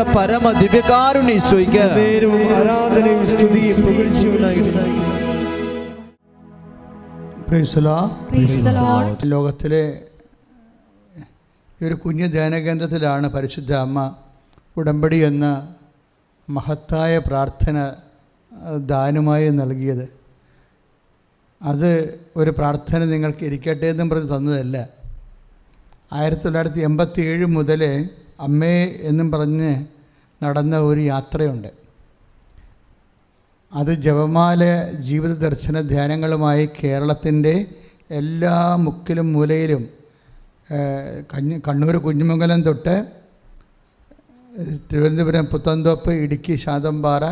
പരമ ദിവ്യകാരുണ്യ ഈശോയ്ക്ക് നേരവും ആരാധനയും സ്തുതിയും പുകഴ്ചയും ലോകത്തിലെ ഒരു കുഞ്ഞു ധ്യാനകേന്ദ്രത്തിലാണ് പരിശുദ്ധ അമ്മ ഉടമ്പടി എന്ന മഹത്തായ പ്രാർത്ഥന ദാനമായി നൽകിയത്. അത് ഒരു പ്രാർത്ഥന നിങ്ങൾക്ക് ഇരിക്കട്ടെ എന്നും പറഞ്ഞ് തന്നതല്ല. 1987 മുതൽ അമ്മേ എന്നും പറഞ്ഞ് നടന്ന ഒരു യാത്രയുണ്ട്. അത് ജപമാല ജീവിത ദർശന ധ്യാനങ്ങളുമായി കേരളത്തിൻ്റെ എല്ലാ മുക്കിലും മൂലയിലും കണ്ണൂർ കുഞ്ഞുമംഗലം തൊട്ട് തിരുവനന്തപുരം പുത്തൻതോപ്പ്, ഇടുക്കി ശാന്തമ്പാറ,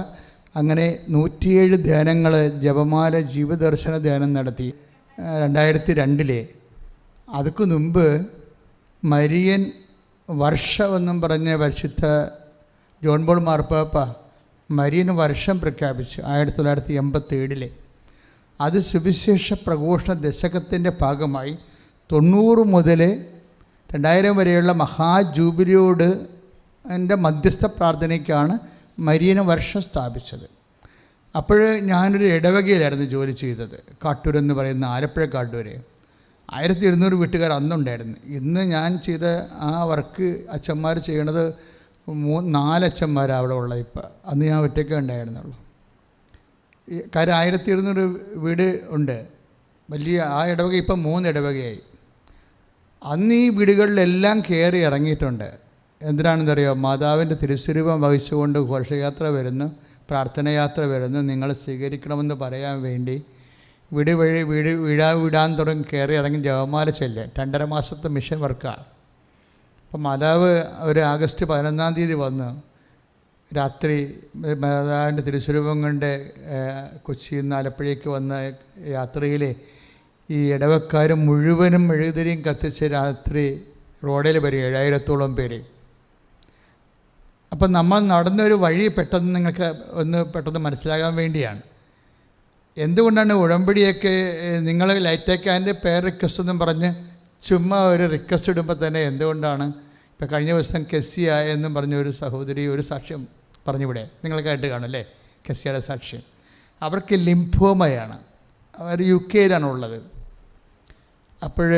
അങ്ങനെ 107 ധ്യാനങ്ങൾ ജപമാല ജീവദർശന ധ്യാനം നടത്തി 2002. അതുക്കു മുമ്പ് മരിയൻ വർഷമെന്നും പറഞ്ഞ പരിശുദ്ധ ജോൺ പോൾ മാർപ്പാപ്പ മരിയൻ വർഷം പ്രഖ്യാപിച്ചു 1987. അത് സുവിശേഷ പ്രഘോഷണ ദശകത്തിൻ്റെ ഭാഗമായി 90 മുതൽ 2000 വരെയുള്ള മഹാജൂബിലിയോട് എൻ്റെ മധ്യസ്ഥ പ്രാർത്ഥനയ്ക്കാണ് മരിയൻ വർഷം സ്ഥാപിച്ചത്. അപ്പോൾ ഞാനൊരു ഇടവകയിലായിരുന്നു ജോലി ചെയ്തത്. കാട്ടൂരെന്ന് പറയുന്ന ആലപ്പുഴ കാട്ടൂര് 1200 വീട്ടുകാർ അന്നുണ്ടായിരുന്നു. ഇന്ന് ഞാൻ ചെയ്ത ആ വർക്ക് അച്ഛന്മാർ ചെയ്യണത് 4 അച്ഛന്മാരാണ് അവിടെ ഉള്ളത്. ഇപ്പം അന്ന് ഞാൻ ഒറ്റയ്ക്കേ ഉണ്ടായിരുന്നുള്ളൂ. കാര്യം 1200 വീട് ഉണ്ട് വലിയ ആ ഇടവക. ഇപ്പം 3 ഇടവകയായി. അന്ന് ഈ വീടുകളിലെല്ലാം കയറി ഇറങ്ങിയിട്ടുണ്ട്. എന്തിനാണെന്നറിയോ? മാതാവിൻ്റെ തിരുസ്വരൂപം വഹിച്ചുകൊണ്ട് ഘോഷയാത്ര വരുന്നു, പ്രാർത്ഥനയാത്ര വരുന്നു, നിങ്ങൾ സ്വീകരിക്കണമെന്ന് പറയാൻ വേണ്ടി വീടാൻ തുടങ്ങി കയറി ഇറങ്ങി ജപമാല ചെല്ലുക. 2.5 മാസത്തെ മിഷൻ വർക്കാണ്. അപ്പം മാതാവ് ഒരു ആഗസ്റ്റ് 11-ാം തീയതി വന്ന് രാത്രി മാതാവിൻ്റെ തിരുസ്വരൂപം കൊണ്ട് കൊച്ചിയിൽ നിന്ന് ആലപ്പുഴയ്ക്ക് വന്ന യാത്രയിൽ ഈ ഇടവക്കാർ മുഴുവനും മെഴുകുതിരിയും കത്തിച്ച് രാത്രി റോഡിൽ വരും 7000-ഓളം പേര്. അപ്പം നമ്മൾ നടന്നൊരു വഴി പെട്ടെന്ന് നിങ്ങൾക്ക് പെട്ടെന്ന് മനസ്സിലാകാൻ വേണ്ടിയാണ്. എന്തുകൊണ്ടാണ് ഉടമ്പടിയൊക്കെ നിങ്ങൾ ലൈറ്റേക്കാൻ്റെ പേർ റിക്വസ്റ്റ് എന്നും പറഞ്ഞ് ചുമ്മാ ഒരു റിക്വസ്റ്റ് ഇടുമ്പോൾ തന്നെ എന്തുകൊണ്ടാണ് ഇപ്പം കഴിഞ്ഞ ദിവസം കെസിയ എന്നും പറഞ്ഞ ഒരു സഹോദരി ഒരു സാക്ഷ്യം പറഞ്ഞിവിടെ നിങ്ങൾ കേട്ട് കാണും അല്ലേ? കെസിയയുടെ സാക്ഷ്യം. അവർക്ക് ലിംഫോമയാണ്. അവർ UK ഉള്ളത്. അപ്പോൾ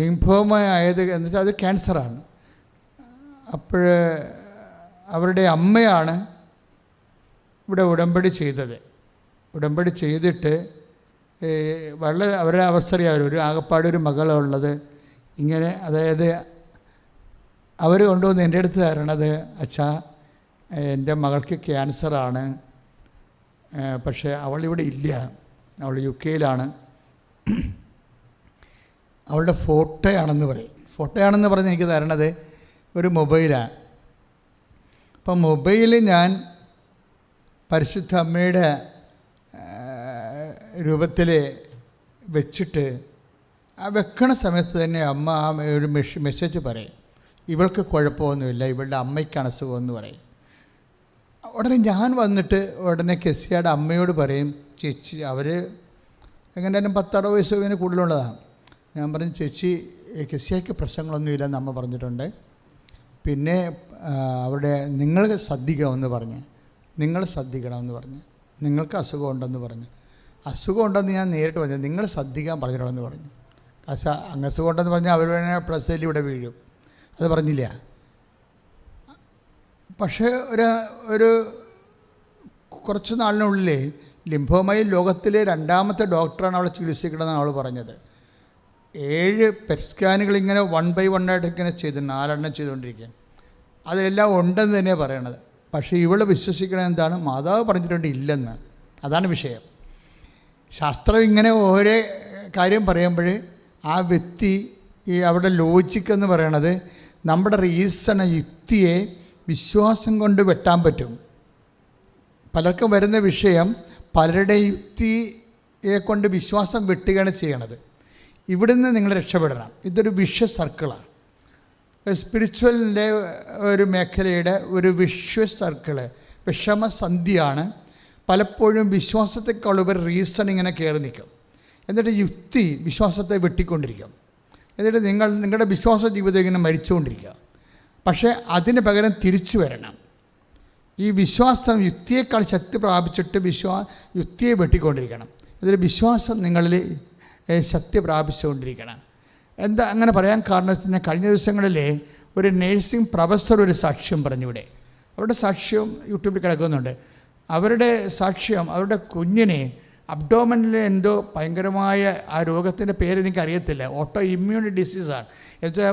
ലിംഫോമ ആയത് എന്ന് വെച്ചാൽ അത് ക്യാൻസറാണ്. അപ്പോൾ അവരുടെ അമ്മയാണ് ഇവിടെ ഉടമ്പടി ചെയ്തത്. ഉടമ്പടി ചെയ്തിട്ട് വളരെ അവരുടെ അവസ്ഥ അറിയാമല്ലോ. ഒരു ആകപ്പാടൊരു മകളുള്ളത്. ഇങ്ങനെ അതായത് അവർ കൊണ്ടുവന്ന് എൻ്റെ അടുത്ത് തരണത്, അച്ഛാ എൻ്റെ മകൾക്ക് ക്യാൻസറാണ്, പക്ഷേ അവളിവിടെ ഇല്ല, അവൾ UK അവളുടെ ഫോട്ടോയാണെന്ന് പറയും. ഫോട്ടോയാണെന്ന് പറഞ്ഞ് എനിക്ക് തരണത് ഒരു മൊബൈലാണ്. അപ്പം മൊബൈൽ ഞാൻ പരിശുദ്ധ അമ്മയുടെ രൂപത്തിൽ വെച്ചിട്ട് ആ വെക്കണ സമയത്ത് തന്നെ അമ്മ ആ ഒരു മെസ്സേജ് പറയും, ഇവൾക്ക് കുഴപ്പമൊന്നുമില്ല, ഇവളുടെ അമ്മയ്ക്കാണ് അസുഖമെന്ന് പറയും. ഉടനെ ഞാൻ വന്നിട്ട് ഉടനെ കെസിയയുടെ അമ്മയോട് പറയും, ചേച്ചി അവർ എങ്ങനെയാലും 10-60 വയസ്സ് കൂടുതലുള്ളതാണ്. ഞാൻ പറഞ്ഞു, ചേച്ചി കെസിയയ്ക്ക് പ്രശ്നങ്ങളൊന്നുമില്ലെന്ന് അമ്മ പറഞ്ഞിട്ടുണ്ട്. പിന്നെ അവിടെ നിങ്ങൾ ശ്രദ്ധിക്കണമെന്ന് പറഞ്ഞ് നിങ്ങൾക്ക് അസുഖമുണ്ടെന്ന് പറഞ്ഞു. അസുഖമുണ്ടെന്ന് ഞാൻ നേരിട്ട് പറഞ്ഞു, നിങ്ങൾ ശ്രദ്ധിക്കാൻ പറഞ്ഞിട്ടുണ്ടെന്ന് പറഞ്ഞു. പക്ഷേ അങ്ങ് അസുഖമുണ്ടെന്ന് പറഞ്ഞാൽ അവർ വേണേൽ പ്ലസ്സിൽ ഇവിടെ വീഴും. അത് പറഞ്ഞില്ല. പക്ഷേ ഒരു കുറച്ച് നാളിനുള്ളിൽ ലിംഫോമയിൽ ലോകത്തിലെ 2ാമത്തെ ഡോക്ടറാണ് അവളെ ചികിത്സിക്കണമെന്നാണ് അവൾ പറഞ്ഞത്. 7 പെറ്റ് സ്കാനുകൾ ഇങ്ങനെ 1 by 1 ആയിട്ട് ഇങ്ങനെ 4 ചെയ്തുകൊണ്ടിരിക്കുകയാണ്. അതിലെല്ലാം ഉണ്ടെന്ന് തന്നെയാണ് പറയണത്. പക്ഷേ ഇവൾ വിശ്വസിക്കണത് എന്താണ്? മാതാവ് പറഞ്ഞിട്ടുണ്ട് ഇല്ലെന്ന്. അതാണ് വിഷയം. ശാസ്ത്രം ഇങ്ങനെ ഓരോ കാര്യം പറയുമ്പോൾ ആ വ്യക്തി അവിടെ ലോജിക്കെന്ന് പറയണത് നമ്മുടെ റീസൺ യുക്തിയെ വിശ്വാസം കൊണ്ട് വെട്ടാൻ പറ്റും. പലർക്കും വരുന്ന വിഷയം പലരുടെ യുക്തിയെ കൊണ്ട് വിശ്വാസം വെട്ടുകയാണ് ചെയ്യണത്. ഇവിടുന്ന് നിങ്ങൾ രക്ഷപ്പെടണം. ഇതൊരു വിഷ്വ സർക്കിളാണ്. സ്പിരിച്വലിൻ്റെ ഒരു മേഖലയുടെ ഒരു വിഷ്വ സർക്കിള്, വിഷമസന്ധിയാണ്. പലപ്പോഴും വിശ്വാസത്തെക്കാൾ ഉപരി റീസൺ ഇങ്ങനെ കയറി നിൽക്കും. എന്നിട്ട് യുക്തി വിശ്വാസത്തെ വെട്ടിക്കൊണ്ടിരിക്കും. എന്നിട്ട് നിങ്ങളുടെ വിശ്വാസ ജീവിതം ഇങ്ങനെ മരിച്ചുകൊണ്ടിരിക്കുക. പക്ഷേ അതിന് പകരം തിരിച്ചു വരണം. ഈ വിശ്വാസം യുക്തിയേക്കാൾ ശക്തി പ്രാപിച്ചിട്ട് യുക്തിയെ വെട്ടിക്കൊണ്ടിരിക്കണം. ഇതൊരു വിശ്വാസം നിങ്ങളിൽ ശക്തി പ്രാപിച്ചുകൊണ്ടിരിക്കണം. എന്താ അങ്ങനെ പറയാൻ കാരണം വെച്ച് കഴിഞ്ഞാൽ, കഴിഞ്ഞ ദിവസങ്ങളിൽ ഒരു നേഴ്സിംഗ് പ്രൊഫസർ ഒരു സാക്ഷ്യം പറഞ്ഞിവിടെ. അവരുടെ സാക്ഷ്യം യൂട്യൂബിൽ കിടക്കുന്നുണ്ട്. അവരുടെ സാക്ഷ്യം, അവരുടെ കുഞ്ഞിനെ അബ്ഡോമനിൽ എന്തോ ഭയങ്കരമായ ആ രോഗത്തിൻ്റെ പേരെനിക്കറിയത്തില്ല, ഓട്ടോ ഇമ്മ്യൂൺ ഡിസീസാണ്. എന്നുവെച്ചാൽ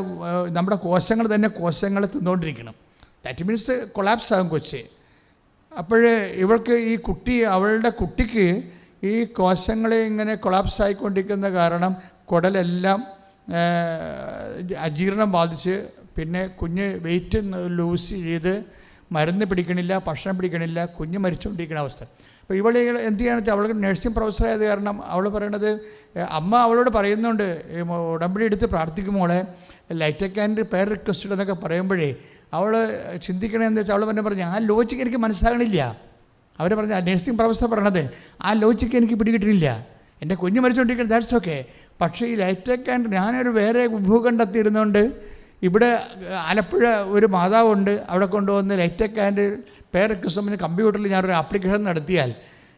നമ്മുടെ കോശങ്ങൾ തിന്നുകൊണ്ടിരിക്കണം. ദാറ്റ് മീൻസ് കൊളാപ്സ് ആകും കൊച്ച്. അപ്പോൾ ഇവൾക്ക് അവളുടെ കുട്ടിക്ക് ഈ കോശങ്ങളെ ഇങ്ങനെ കൊളാപ്സ് ആയിക്കൊണ്ടിരിക്കുന്ന കാരണം കുടലെല്ലാം അജീർണം ബാധിച്ച്, പിന്നെ കുഞ്ഞ് വെയിറ്റ് ലൂസ് ചെയ്ത് മരുന്ന് പിടിക്കണില്ല, ഭക്ഷണം പിടിക്കണില്ല, കുഞ്ഞ് മരിച്ചുകൊണ്ടിരിക്കുന്ന അവസ്ഥ. അപ്പോൾ ഇവൾ എന്ത് ചെയ്യാന്ന് വെച്ചാൽ, അവൾക്ക് നഴ്സിംഗ് പ്രൊഫസറായത് കാരണം അവൾ പറയണത്, അമ്മ അവളോട് പറയുന്നുണ്ട്, ഉടമ്പടി എടുത്ത് പ്രാർത്ഥിക്കുമ്പോളെ ലൈറ്റക് ആൻഡ് പേർ റിക്വസ്റ്റഡ് എന്നൊക്കെ പറയുമ്പോഴേ അവൾ ചിന്തിക്കണമെന്ന് വെച്ചാൽ അവൾ പറഞ്ഞു ആ ലോജിക്ക് എനിക്ക് മനസ്സിലാകണില്ല. അവർ പറഞ്ഞ നഴ്സിംഗ് പ്രൊഫസർ പറയണത് ആ ലോജിക്ക് എനിക്ക് പിടികിട്ടില്ല, എൻ്റെ കുഞ്ഞ് മരിച്ചുകൊണ്ടിരിക്കുന്നത്, ദാറ്റ്സ് ഓക്കെ. പക്ഷേ ഈ ലൈറ്റക് ആൻഡ് ഞാനൊരു വേറെ ഭൂഖണ്ഡത്തിരുന്നുകൊണ്ട് ഇവിടെ ആലപ്പുഴ ഒരു മാതാവുണ്ട്, അവിടെ കൊണ്ടുവന്ന് ലൈറ്റക് ആൻഡ് പേർ റിക്വസ്റ്റമിന് കമ്പ്യൂട്ടറിൽ ഞാനൊരു ആപ്ലിക്കേഷൻ നടത്തിയാൽ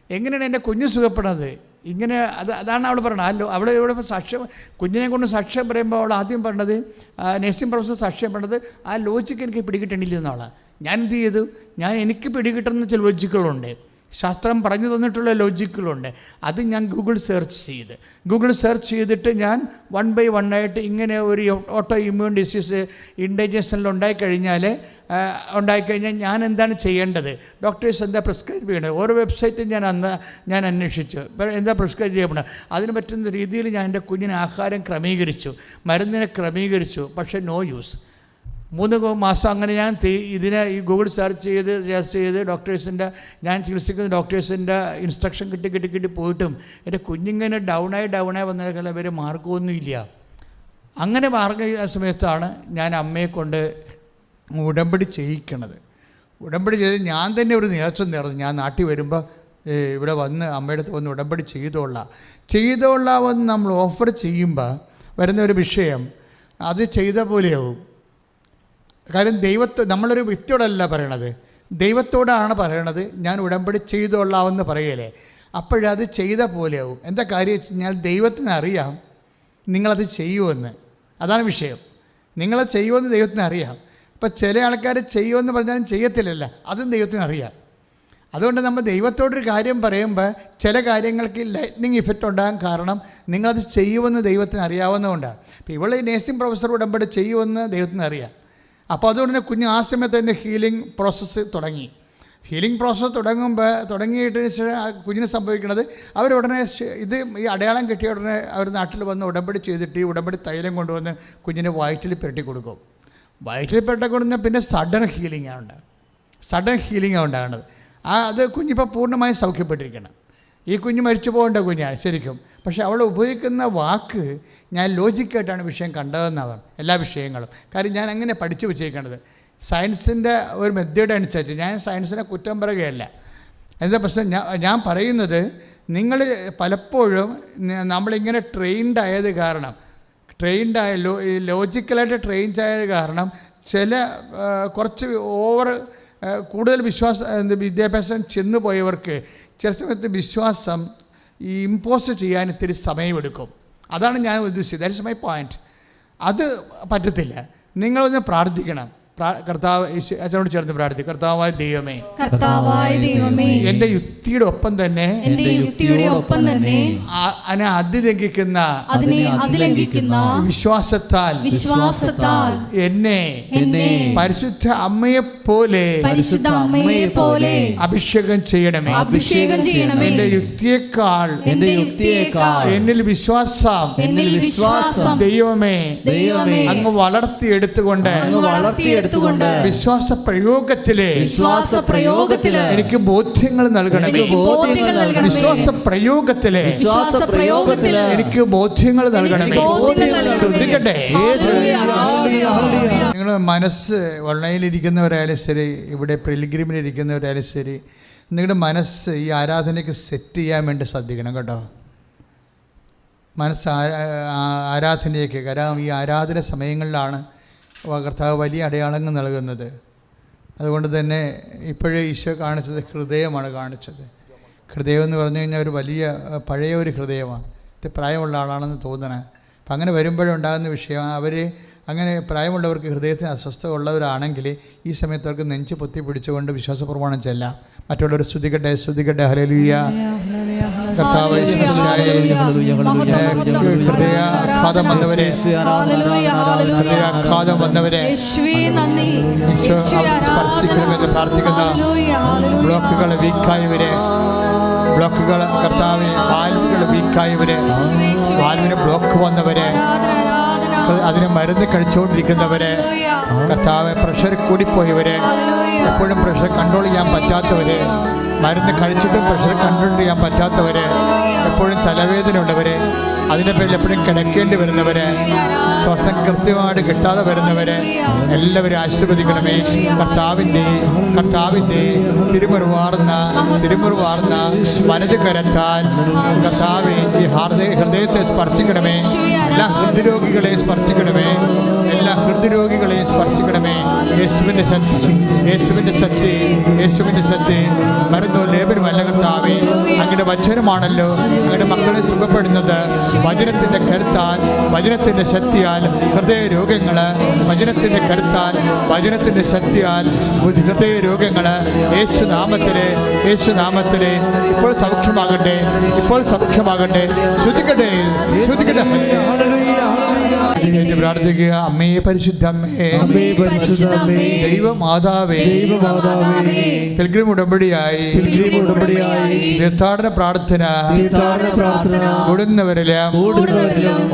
എങ്ങനെയാണ് എൻ്റെ കുഞ്ഞ് സുഖപ്പെടുന്നത്? ഇങ്ങനെ അതാണ് അവൾ പറയണത്. അവൾ ഇവിടെ സാക്ഷ്യം, കുഞ്ഞിനെ കൊണ്ട് സാക്ഷ്യം പറയുമ്പോൾ അവൾ ആദ്യം പറഞ്ഞത്, നഴ്സിംഗ് പ്രൊഫസർ സാക്ഷ്യം പറഞ്ഞത് ആ ലോജിക്ക് എനിക്ക് പിടികിട്ടണില്ല എന്നാണ്. ഞാൻ എന്ത് ചെയ്തു, എനിക്ക് പിടികിട്ടുന്ന ചില ലോജിക്കുകളുണ്ട്, ശാസ്ത്രം പറഞ്ഞു തന്നിട്ടുള്ള ലോജിക്കുകളുണ്ട്. അത് ഞാൻ ഗൂഗിൾ സെർച്ച് ചെയ്തിട്ട് ഞാൻ 1 by 1 ആയിട്ട് ഇങ്ങനെ ഒരു ഓട്ടോ ഇമ്മ്യൂൺ ഡിസീസ് ഇൻഡൈജഷനിൽ ഉണ്ടായിക്കഴിഞ്ഞാൽ ഞാൻ എന്താണ് ചെയ്യേണ്ടത്, ഡോക്ടേഴ്സ് എന്താ പ്രിസ്ക്രൈബ് ചെയ്യേണ്ടത്, ഓരോ വെബ്സൈറ്റും ഞാൻ അന്വേഷിച്ചു എന്താ പ്രിസ്ക്രൈബ് ചെയ്യപ്പെടുന്നത്. അതിന് പറ്റുന്ന രീതിയിൽ ഞാൻ എൻ്റെ കുഞ്ഞിന് ആഹാരം ക്രമീകരിച്ചു, മരുന്നിനെ ക്രമീകരിച്ചു. പക്ഷേ നോ യൂസ്. 3 മാസം അങ്ങനെ ഞാൻ ഇതിനെ ഈ ഗൂഗിൾ സെർച്ച് ചെയ്ത് ഞാൻ ചികിത്സിക്കുന്ന ഡോക്ടേഴ്സിൻ്റെ ഇൻസ്ട്രക്ഷൻ കിട്ടി പോയിട്ടും എൻ്റെ കുഞ്ഞിങ്ങനെ ഡൗണായി വന്നേക്കാൾ ഇവർ മാർഗമൊന്നുമില്ല. അങ്ങനെ മാർഗ സമയത്താണ് ഞാൻ അമ്മയെ കൊണ്ട് ഉടമ്പടി ചെയ്യിക്കണത്. ഉടമ്പടി ചെയ്ത് ഞാൻ തന്നെ ഒരു നേർച്ച നേർന്നു, ഞാൻ നാട്ടിൽ വരുമ്പോൾ ഇവിടെ വന്ന് അമ്മയുടെ അടുത്ത് വന്ന് ഉടമ്പടി ചെയ്തോളാമെന്ന് നമ്മൾ ഓഫർ ചെയ്യുമ്പോൾ വരുന്ന ഒരു വിഷയം, അത് ചെയ്ത പോലെയാവും. കാര്യം നമ്മളൊരു വ്യക്തിയോടല്ല പറയണത്, ദൈവത്തോടാണ് പറയണത്. ഞാൻ ഉടമ്പടി ചെയ്തോളാമെന്ന് പറയലേ, അപ്പോഴത് ചെയ്ത പോലെയാവും. എന്താ കാര്യം വെച്ച് കഴിഞ്ഞാൽ ദൈവത്തിന് അറിയാം നിങ്ങളത് ചെയ്യുമെന്ന്. അതാണ് വിഷയം. നിങ്ങളത് ചെയ്യുമെന്ന് ദൈവത്തിന് അറിയാം. ഇപ്പം ചില ആൾക്കാർ ചെയ്യുമെന്ന് പറഞ്ഞാലും ചെയ്യത്തില്ലല്ല, അതും ദൈവത്തിന് അറിയാം. അതുകൊണ്ട് നമ്മൾ ദൈവത്തോടൊരു കാര്യം പറയുമ്പോൾ ചില കാര്യങ്ങൾക്ക് ലൈറ്റ്നിങ് ഇഫക്റ്റ് ഉണ്ടാകാൻ കാരണം നിങ്ങളത് ചെയ്യുമെന്ന് ദൈവത്തിന് അറിയാവുന്നതുകൊണ്ടാണ്. ഇപ്പോൾ ഇവൾ നേഴ്സിംഗ് പ്രൊഫസർ ഉടമ്പടി ചെയ്യുമെന്ന് ദൈവത്തിന് അറിയാം. അപ്പോൾ അതുകൊണ്ട് തന്നെ കുഞ്ഞ് ആ സമയത്ത് തന്നെ ഹീലിംഗ് പ്രോസസ്സ് തുടങ്ങിയിട്ടതിന് ശേഷം കുഞ്ഞിന് സംഭവിക്കുന്നത്, അവരുടനെ ഈ അടയാളം കിട്ടിയ ഉടനെ അവർ നാട്ടിൽ വന്ന് ഉടമ്പടി ചെയ്തിട്ട് ഈ ഉടമ്പടി തൈലം കൊണ്ടുവന്ന് കുഞ്ഞിന് വയറ്റിൽ പുരട്ടി കൊടുക്കും. വയറ്റിൽ പുരട്ടി കൊടുക്കുന്ന പിന്നെ സഡൻ ഹീലിംഗാണ് ഉണ്ടാകുന്നത്. അത് കുഞ്ഞിപ്പോൾ പൂർണ്ണമായും സൗഖ്യപ്പെട്ടിരിക്കണം. ഈ കുഞ്ഞ് മരിച്ചു പോകേണ്ട കുഞ്ഞാണ് ശരിക്കും. പക്ഷേ അവൾ ഉപയോഗിക്കുന്ന വാക്ക് ഞാൻ ലോജിക്കായിട്ടാണ് വിഷയം കണ്ടതെന്നാണ് എല്ലാ വിഷയങ്ങളും. കാര്യം ഞാൻ അങ്ങനെ പഠിച്ചു വെച്ചേക്കണത് സയൻസിൻ്റെ ഒരു മെത്തേഡ് അനുസരിച്ച്. ഞാൻ സയൻസിനെ കുറ്റം പറയുകയല്ല. എന്താ പ്രശ്നം, ഞാൻ പറയുന്നത് നിങ്ങൾ പലപ്പോഴും നമ്മളിങ്ങനെ ട്രെയിൻഡായത് കാരണം, ലോജിക്കലായിട്ട് ട്രെയിൻഡ് കാരണം ചില കുറച്ച് കൂടുതൽ വിദ്യാഭ്യാസം ചെന്നു പോയവർക്ക് ചില സമയത്ത് വിശ്വാസം ഇമ്പോസ് ചെയ്യാൻ ഇത്തിരി സമയമെടുക്കും. അതാണ് ഞാൻ ഉദ്ദേശിച്ചത്. That is my point. അത് പറ്റത്തില്ല. നിങ്ങളൊന്ന് പ്രാർത്ഥിക്കണം. കർത്താവ് അച്ഛനോട് ചേർന്ന് പ്രാർത്ഥിക്കും. കർത്താവായ ദൈവമേ, എന്റെ യുക്തിയുടെ ഒപ്പം തന്നെ അതിലംഘിക്കുന്ന വിശ്വാസത്താൽ എന്നെ പരിശുദ്ധ അമ്മയെ പോലെ അഭിഷേകം ചെയ്യണമേ. എന്റെ യുക്തിയേക്കാൾ എന്നിൽ വിശ്വാസം ദൈവമേ അങ്ങ് വളർത്തിയെടുത്തുകൊണ്ട് വിശ്വാസ പ്രയോഗത്തിലെ എനിക്ക് ബോധ്യങ്ങൾ നൽകണം. വിശ്വാസ പ്രയോഗത്തിലെ എനിക്ക് ബോധ്യങ്ങൾ നൽകണം. ശ്രദ്ധിക്കട്ടെ, നിങ്ങൾ മനസ്സ് ഓൺലൈനിലിരിക്കുന്നവരായാലും ശരി, ഇവിടെ പിൽഗ്രിമിലിരിക്കുന്നവരായാലും ശരി, നിങ്ങളുടെ മനസ്സ് ഈ ആരാധനയ്ക്ക് സെറ്റ് ചെയ്യാൻ വേണ്ടി ശ്രദ്ധിക്കണം കേട്ടോ. മനസ്സ് ആരാധനയ്ക്ക്, കാരണം ഈ ആരാധന സമയങ്ങളിലാണ് കർത്താവ് വലിയ അടയാളങ്ങൾ നൽകുന്നത്. അതുകൊണ്ട് തന്നെ ഇപ്പോഴേ ഈശോ കാണിച്ചത് ഹൃദയമാണ് കാണിച്ചത്. ഹൃദയം എന്ന് പറഞ്ഞു കഴിഞ്ഞാൽ ഒരു വലിയ പഴയ ഒരു ഹൃദയമാണ്. പ്രായമുള്ള ആളാണെന്ന് തോന്നണേ. അപ്പം അങ്ങനെ വരുമ്പോഴുണ്ടാകുന്ന വിഷയം, അവർ അങ്ങനെ പ്രായമുള്ളവർക്ക് ഹൃദയത്തിന് അസ്വസ്ഥത ഉള്ളവരാണെങ്കിൽ ഈ സമയത്ത് അവർക്ക് നെഞ്ച് പൊത്തി പിടിച്ചുകൊണ്ട് വിശ്വാസപ്രമാണം ചെല്ലാം. മറ്റുള്ളവർ സ്തുതിക്കട്ടെ സ്തുതിക്കട്ടെ ഹല്ലേലൂയ. കർത്താവ് ഹൃദയാഘാതം വന്നവരെ സ്പർശിക്കണമെന്ന് പ്രാർത്ഥിക്കുന്ന ബ്ലോക്കുകൾ വീക്കായവരെ, ബ്ലോക്കുകൾ കർത്താവ് വാൽവുകൾ വീക്കായവരെ, വാൽവിന് ബ്ലോക്ക് വന്നവരെ, അതിന് മരുന്ന് കഴിച്ചുകൊണ്ടിരിക്കുന്നവരെ, കർത്താവ് പ്രഷർ കൂടിപ്പോയവരെ, എപ്പോഴും പ്രഷർ കൺട്രോൾ ചെയ്യാൻ പറ്റാത്തവരെ, മരുന്ന് കഴിച്ചിട്ടും പ്രഷർ കൺട്രോൾ ചെയ്യാൻ പറ്റാത്തവരെ, എപ്പോഴും തലവേദന ഉള്ളവരെ, അതിൻ്റെ പേരിൽ എപ്പോഴും കിടക്കേണ്ടി വരുന്നവരെ, ശ്വാസം കൃത്യമായിട്ട് കിട്ടാതെ വരുന്നവരെ എല്ലാവരും ആശീർവദിക്കണമേ. കർത്താവിൻ്റെ തിരുമുറിവാർന്ന മനത് കരത്താൽ കർത്താവ് ഈ ഹൃദയത്തെ സ്പർശിക്കണമേ. എല്ലാ ഹൃദ്രോഗികളെ സ്പർശിക്കണമേ. എല്ലാ ഹൃദ്രോഗികളെയും സ്പർശിക്കണമേ. യേശുവിൻ്റെ ശക്തി മരുന്നോ ലേപനമല്ല കർത്താവേ. അങ്ങയുടെ വചനമാണല്ലോ അങ്ങയുടെ മക്കളെ സുഖപ്പെടുന്നത്. വചനത്തിൻ്റെ കരുത്താൽ, വചനത്തിൻ്റെ ശക്തിയാൽ ഹൃദയ രോഗങ്ങൾ, വചനത്തിൻ്റെ കരുത്താൽ, വചനത്തിൻ്റെ ശക്തിയാൽ ഹൃദയ രോഗങ്ങൾ യേശുനാമത്തിലെ ഇപ്പോൾ സൗഖ്യമാകട്ടെ, ഇപ്പോൾ സൗഖ്യമാകട്ടെ. ശ്രുതിക്കട്ടെ പ്രാർത്ഥിക്കുക. അമ്മേ പരിശുദ്ധമ്മേ, ദൈവമാതാവേ, പിൽഗ്രിം ഉടമ്പടിയായി തീർത്ഥാടന പ്രാർത്ഥന കൂടുന്നവരെല്ലാം,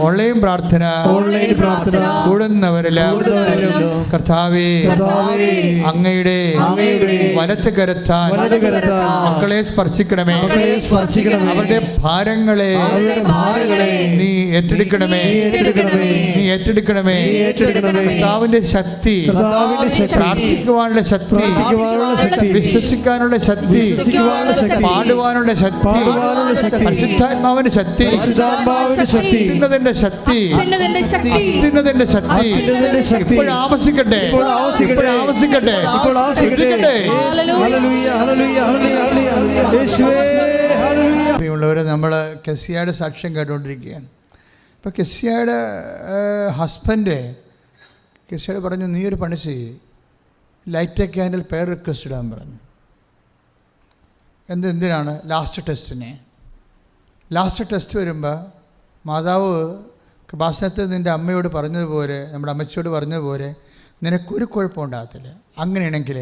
ഓൺലൈൻ പ്രാർത്ഥന കൂടുന്നവരെല്ലാം കർത്താവേ അങ്ങയുടെ വലത്ത് കരത്താൽ മക്കളെ സ്പർശിക്കണമേ. അവരുടെ ഭാരങ്ങളെ നീ ഏറ്റെടുക്കണമേ. കർത്താവിന്റെ ശക്തി, പ്രാർത്ഥിക്കുവാനുള്ള ശക്തി, വിശ്വസിക്കാനുള്ള ശക്തി, പാടുവാനുള്ള ശക്തി, പരിശുദ്ധാത്മാവിന്റെ ശക്തി, അത്യുന്നതന്റെ ശക്തി, ഇപ്പോൾ ആവസിക്കട്ടെ. പ്രിയമുള്ളവരെ, നമ്മൾ കെസിയയുടെ സാക്ഷ്യം കേട്ടുകൊണ്ടിരിക്കുകയാണ്. ഇപ്പോൾ കെസിയയുടെ ഹസ്ബൻഡ് കെസിയയോട് പറഞ്ഞു, നീ ഒരു പണി ചെയ്യ്, ലൈറ്റ് ക്യാൻഡിൽ പേർ റിക്വസ്റ്റ് ഇടാൻ പറഞ്ഞു. എന്തിനാണ്? ലാസ്റ്റ് ടെസ്റ്റ് വരുമ്പോൾ മാതാവ് കൃപാസനത്തിൽ നിൻ്റെ അമ്മയോട് പറഞ്ഞതുപോലെ, നമ്മുടെ അമ്മച്ചിയോട് പറഞ്ഞതുപോലെ നിനക്കൊരു കുഴപ്പമുണ്ടാകത്തില്ല. അങ്ങനെയാണെങ്കിൽ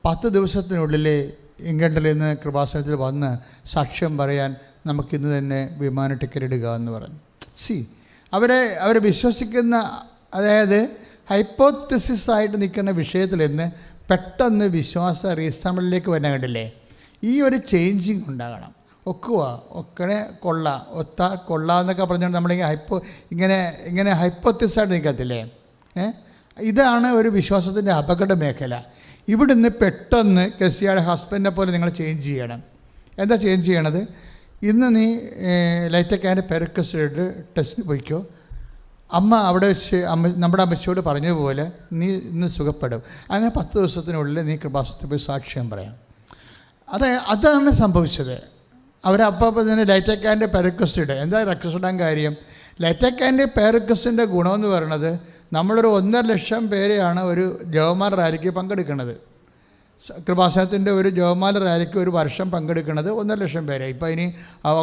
10 ദിവസത്തിനുള്ളിൽ ഇംഗ്ലണ്ടിൽ നിന്ന് കൃപാസനത്തിൽ വന്ന് സാക്ഷ്യം പറയാൻ നമുക്കിന്ന് തന്നെ വിമാന ടിക്കറ്റ് ഇടുക എന്ന് പറഞ്ഞു. അവരെ വിശ്വസിക്കുന്ന, അതായത് ഹൈപ്പോത്തസിസ് ആയിട്ട് നിൽക്കുന്ന വിഷയത്തിൽ നിന്ന് പെട്ടെന്ന് വിശ്വാസ റീസണബിളിലേക്ക് വരാൻ കണ്ടില്ലേ? ഈ ഒരു ചേഞ്ചിങ് ഉണ്ടാകണം. ഒക്കണേ കൊള്ളാന്നൊക്കെ പറഞ്ഞുകൊണ്ട് നമ്മളിങ്ങനെ ഇങ്ങനെ ഹൈപ്പോത്തസിസായിട്ട് നിൽക്കത്തില്ലേ? ഇതാണ് ഒരു വിശ്വാസത്തിൻ്റെ അപകട മേഖല. ഇവിടുന്ന് പെട്ടെന്ന് കെസിയയുടെ ഹസ്ബൻഡിനെ പോലെ നിങ്ങൾ ചേഞ്ച് ചെയ്യണം. എന്താ ചേഞ്ച് ചെയ്യണത്? ഇന്ന് നീ ലൈറ്റക്കാൻ്റെ പെരക്കസിഡ് ടെസ്റ്റിന് പോയിക്കോ. അമ്മ അവിടെ വെച്ച് നമ്മുടെ അമ്മച്ചിയോട് പറഞ്ഞതുപോലെ നീ ഇന്ന് സുഖപ്പെടും. അങ്ങനെ 10 ദിവസത്തിനുള്ളിൽ നീ കൃപാസനത്തിൽ പോയി സാക്ഷ്യം പറയാം. അതാണ് സംഭവിച്ചത്. അവരപ്പോൾ തന്നെ ലൈറ്റക്കാൻ്റെ പെരക്കസിഡ്, എന്താ റിക്വസ്റ്റ് ഇടാൻ കാര്യം? ലൈറ്റക്കാൻ്റെ പെരക്കസിൻ്റെ ഗുണമെന്ന് പറയുന്നത്, നമ്മളൊരു 1.5 ലക്ഷം പേരെയാണ് ഒരു ജവമാല റാലിക്ക് പങ്കെടുക്കുന്നത്. കൃപാസനത്തിൻ്റെ ഒരു ജവമാല റാലിക്ക് ഒരു വർഷം പങ്കെടുക്കുന്നത് 1.5 ലക്ഷം പേരെ. ഇപ്പോൾ ഇനി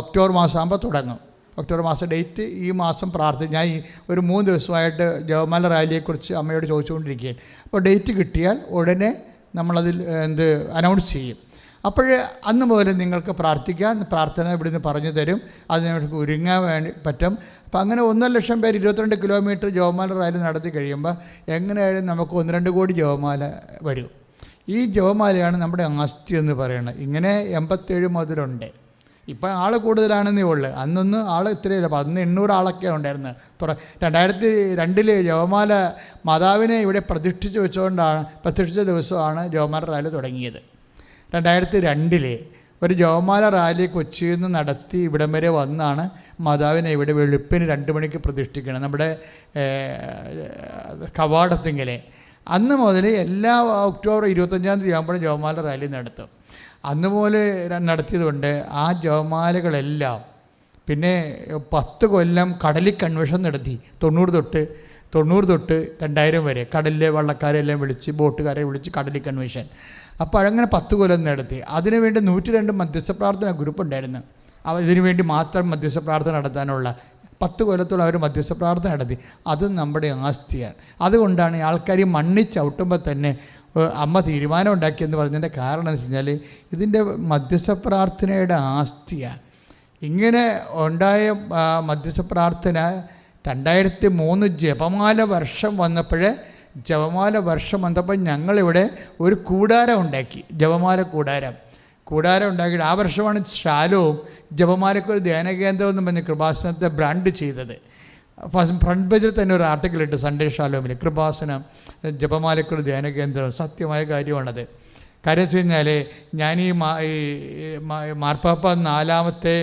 ഒക്ടോബർ മാസമാകുമ്പോൾ തുടങ്ങും. ഒക്ടോബർ മാസം ഡേറ്റ് ഈ മാസം ഞാൻ ഒരു 3 ദിവസമായിട്ട് ജവമാല റാലിയെക്കുറിച്ച് അമ്മയോട് ചോദിച്ചുകൊണ്ടിരിക്കുകയാണ്. അപ്പോൾ ഡേറ്റ് കിട്ടിയാൽ ഉടനെ നമ്മളതിൽ അനൗൺസ് ചെയ്യും. അപ്പോൾ അന്ന് മുതൽ നിങ്ങൾക്ക് പ്രാർത്ഥിക്കാൻ, പ്രാർത്ഥന ഇവിടുന്ന് പറഞ്ഞു തരും. അത് നിങ്ങൾക്ക് ഒരുങ്ങാൻ വേണ്ടി പറ്റും. അപ്പോൾ അങ്ങനെ 1.5 ലക്ഷം പേര് 22 കിലോമീറ്റർ ജവമാല റാലി നടത്തി കഴിയുമ്പോൾ എങ്ങനെയായാലും നമുക്ക് 1-2 കോടി ജവമാല വരും. ഈ ജവമാലയാണ് നമ്മുടെ ആസ്തി എന്ന് പറയുന്നത്. ഇങ്ങനെ 87 മുതലുണ്ട്. ഇപ്പം ആൾ കൂടുതലാണെന്നേ ഉള്ളൂ. അന്നൊന്നും ആൾ ഇത്രയില്ല. അന്ന് 800 ആളൊക്കെ ഉണ്ടായിരുന്നു. 2002 ജവമാല മാതാവിനെ ഇവിടെ പ്രതിഷ്ഠിച്ച ദിവസമാണ് ജവമാല റാലി തുടങ്ങിയത്. 2002 ഒരു ജപമാല റാലി കൊച്ചിയിൽ നിന്ന് നടത്തി ഇവിടം വരെ വന്നാണ് മാതാവിനെ ഇവിടെ വെളുപ്പിന് 2 മണിക്ക് പ്രതിഷ്ഠിക്കണം, നമ്മുടെ കവാടത്തിങ്കലെ. അന്ന് മുതൽ എല്ലാ ഒക്ടോബർ 25-ാം തീയതി ആകുമ്പോഴും ജപമാല റാലി നടത്തും. അന്ന് പോലെ നടത്തിയതുകൊണ്ട് ആ ജപമാലകളെല്ലാം പിന്നെ 10 കൊല്ലം കടലിൽ കൺവെൻഷൻ നടത്തി. 90 തൊട്ട് 2000 വരെ കടലിലെ വള്ളക്കാരെല്ലാം വിളിച്ച്, ബോട്ടുകാരെ വിളിച്ച് കടലിൽ കൺവെൻഷൻ. അപ്പോൾ അങ്ങനെ 10 കൊല്ലം നടത്തി. അതിനുവേണ്ടി 102 മധ്യസ്ഥ പ്രാർത്ഥന ഗ്രൂപ്പ് ഉണ്ടായിരുന്നു. ഇതിനു വേണ്ടി മാത്രം മധ്യസ്ഥ പ്രാർത്ഥന നടത്താനുള്ള 10 കൊല്ലത്തോളം അവർ മധ്യസ്ഥ പ്രാർത്ഥന നടത്തി. അത് നമ്മുടെ ആസ്തിയാണ്. അതുകൊണ്ടാണ് ആൾക്കാർ മണ്ണിൽ ചവിട്ടുമ്പോൾ തന്നെ അമ്മ തീരുമാനം ഉണ്ടാക്കിയെന്ന് പറഞ്ഞതിൻ്റെ കാരണം എന്ന് വെച്ച് കഴിഞ്ഞാൽ ഇതിൻ്റെ മധ്യസ്ഥ പ്രാർത്ഥനയുടെ ആസ്തിയാണ്. ഇങ്ങനെ ഉണ്ടായ മധ്യസ്ഥ പ്രാർത്ഥന 2003 ജപമാല വർഷം വന്നപ്പോൾ ഞങ്ങളിവിടെ ഒരു കൂടാരം ഉണ്ടാക്കി, ജപമാല കൂടാരം ഉണ്ടാക്കിയിട്ട് ആ വർഷമാണ് ശാലവും ജപമാലക്കൊരു ധ്യാനകേന്ദ്രം എന്ന് പറഞ്ഞ് കൃപാസനത്തെ ബ്രാൻഡ് ചെയ്തത്. ഫ്രണ്ട് പേജിൽ തന്നെ ഒരു ആർട്ടിക്കിൾ ഇട്ട് സൺഡേ ഷാലോമിൽ കൃപാസനം ജപമാലക്കൊരു ധ്യാനകേന്ദ്രം. സത്യമായ കാര്യമാണത്. കാര്യം വെച്ച് കഴിഞ്ഞാൽ ഞാൻ ഈ മാർപ്പാപ്പ 4ാമത്തെ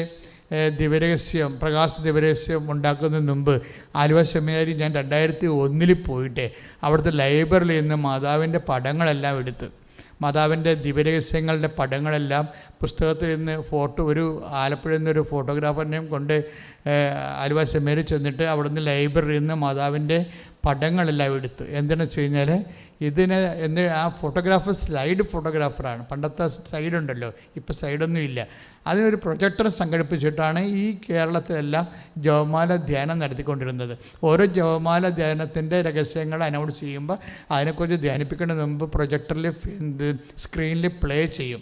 ദിവരഹസ്യം, പ്രകാശ ദിവരഹസ്യം ഉണ്ടാക്കുന്നതിന് മുമ്പ് ആലുവ സെമിനാരി ഞാൻ 2001 പോയിട്ട് അവിടുത്തെ ലൈബ്രറിയിൽ നിന്ന് മാതാവിൻ്റെ പടങ്ങളെല്ലാം എടുത്ത്, മാതാവിൻ്റെ ദിവരഹസ്യങ്ങളുടെ പടങ്ങളെല്ലാം പുസ്തകത്തിൽ നിന്ന് ഒരു ആലപ്പുഴയിൽ നിന്നൊരു ഫോട്ടോഗ്രാഫറിനെയും കൊണ്ട് ആലുവ സെമിനാരി ചെന്നിട്ട് അവിടുന്ന് ലൈബ്രറിയിൽ നിന്ന് മാതാവിൻ്റെ പടങ്ങളെല്ലാം എടുത്തു. എന്താണെന്ന് വെച്ച് കഴിഞ്ഞാൽ ആ ഫോട്ടോഗ്രാഫർ സ്ലൈഡ് ഫോട്ടോഗ്രാഫറാണ്. പണ്ടത്തെ സൈഡുണ്ടല്ലോ, ഇപ്പോൾ സൈഡൊന്നും ഇല്ല. അതിനൊരു പ്രൊജക്ടർ സംഘടിപ്പിച്ചിട്ടാണ് ഈ കേരളത്തിലെല്ലാം ജപമാല ധ്യാനം നടത്തിക്കൊണ്ടിരുന്നത്. ഓരോ ജപമാല ധ്യാനത്തിൻ്റെ രഹസ്യങ്ങൾ അനൗൺസ് ചെയ്യുമ്പോൾ അതിനെക്കുറിച്ച് ധ്യാനിപ്പിക്കുന്നതിന് മുമ്പ് പ്രൊജക്ടറിൽ സ്ക്രീനിൽ പ്ലേ ചെയ്യും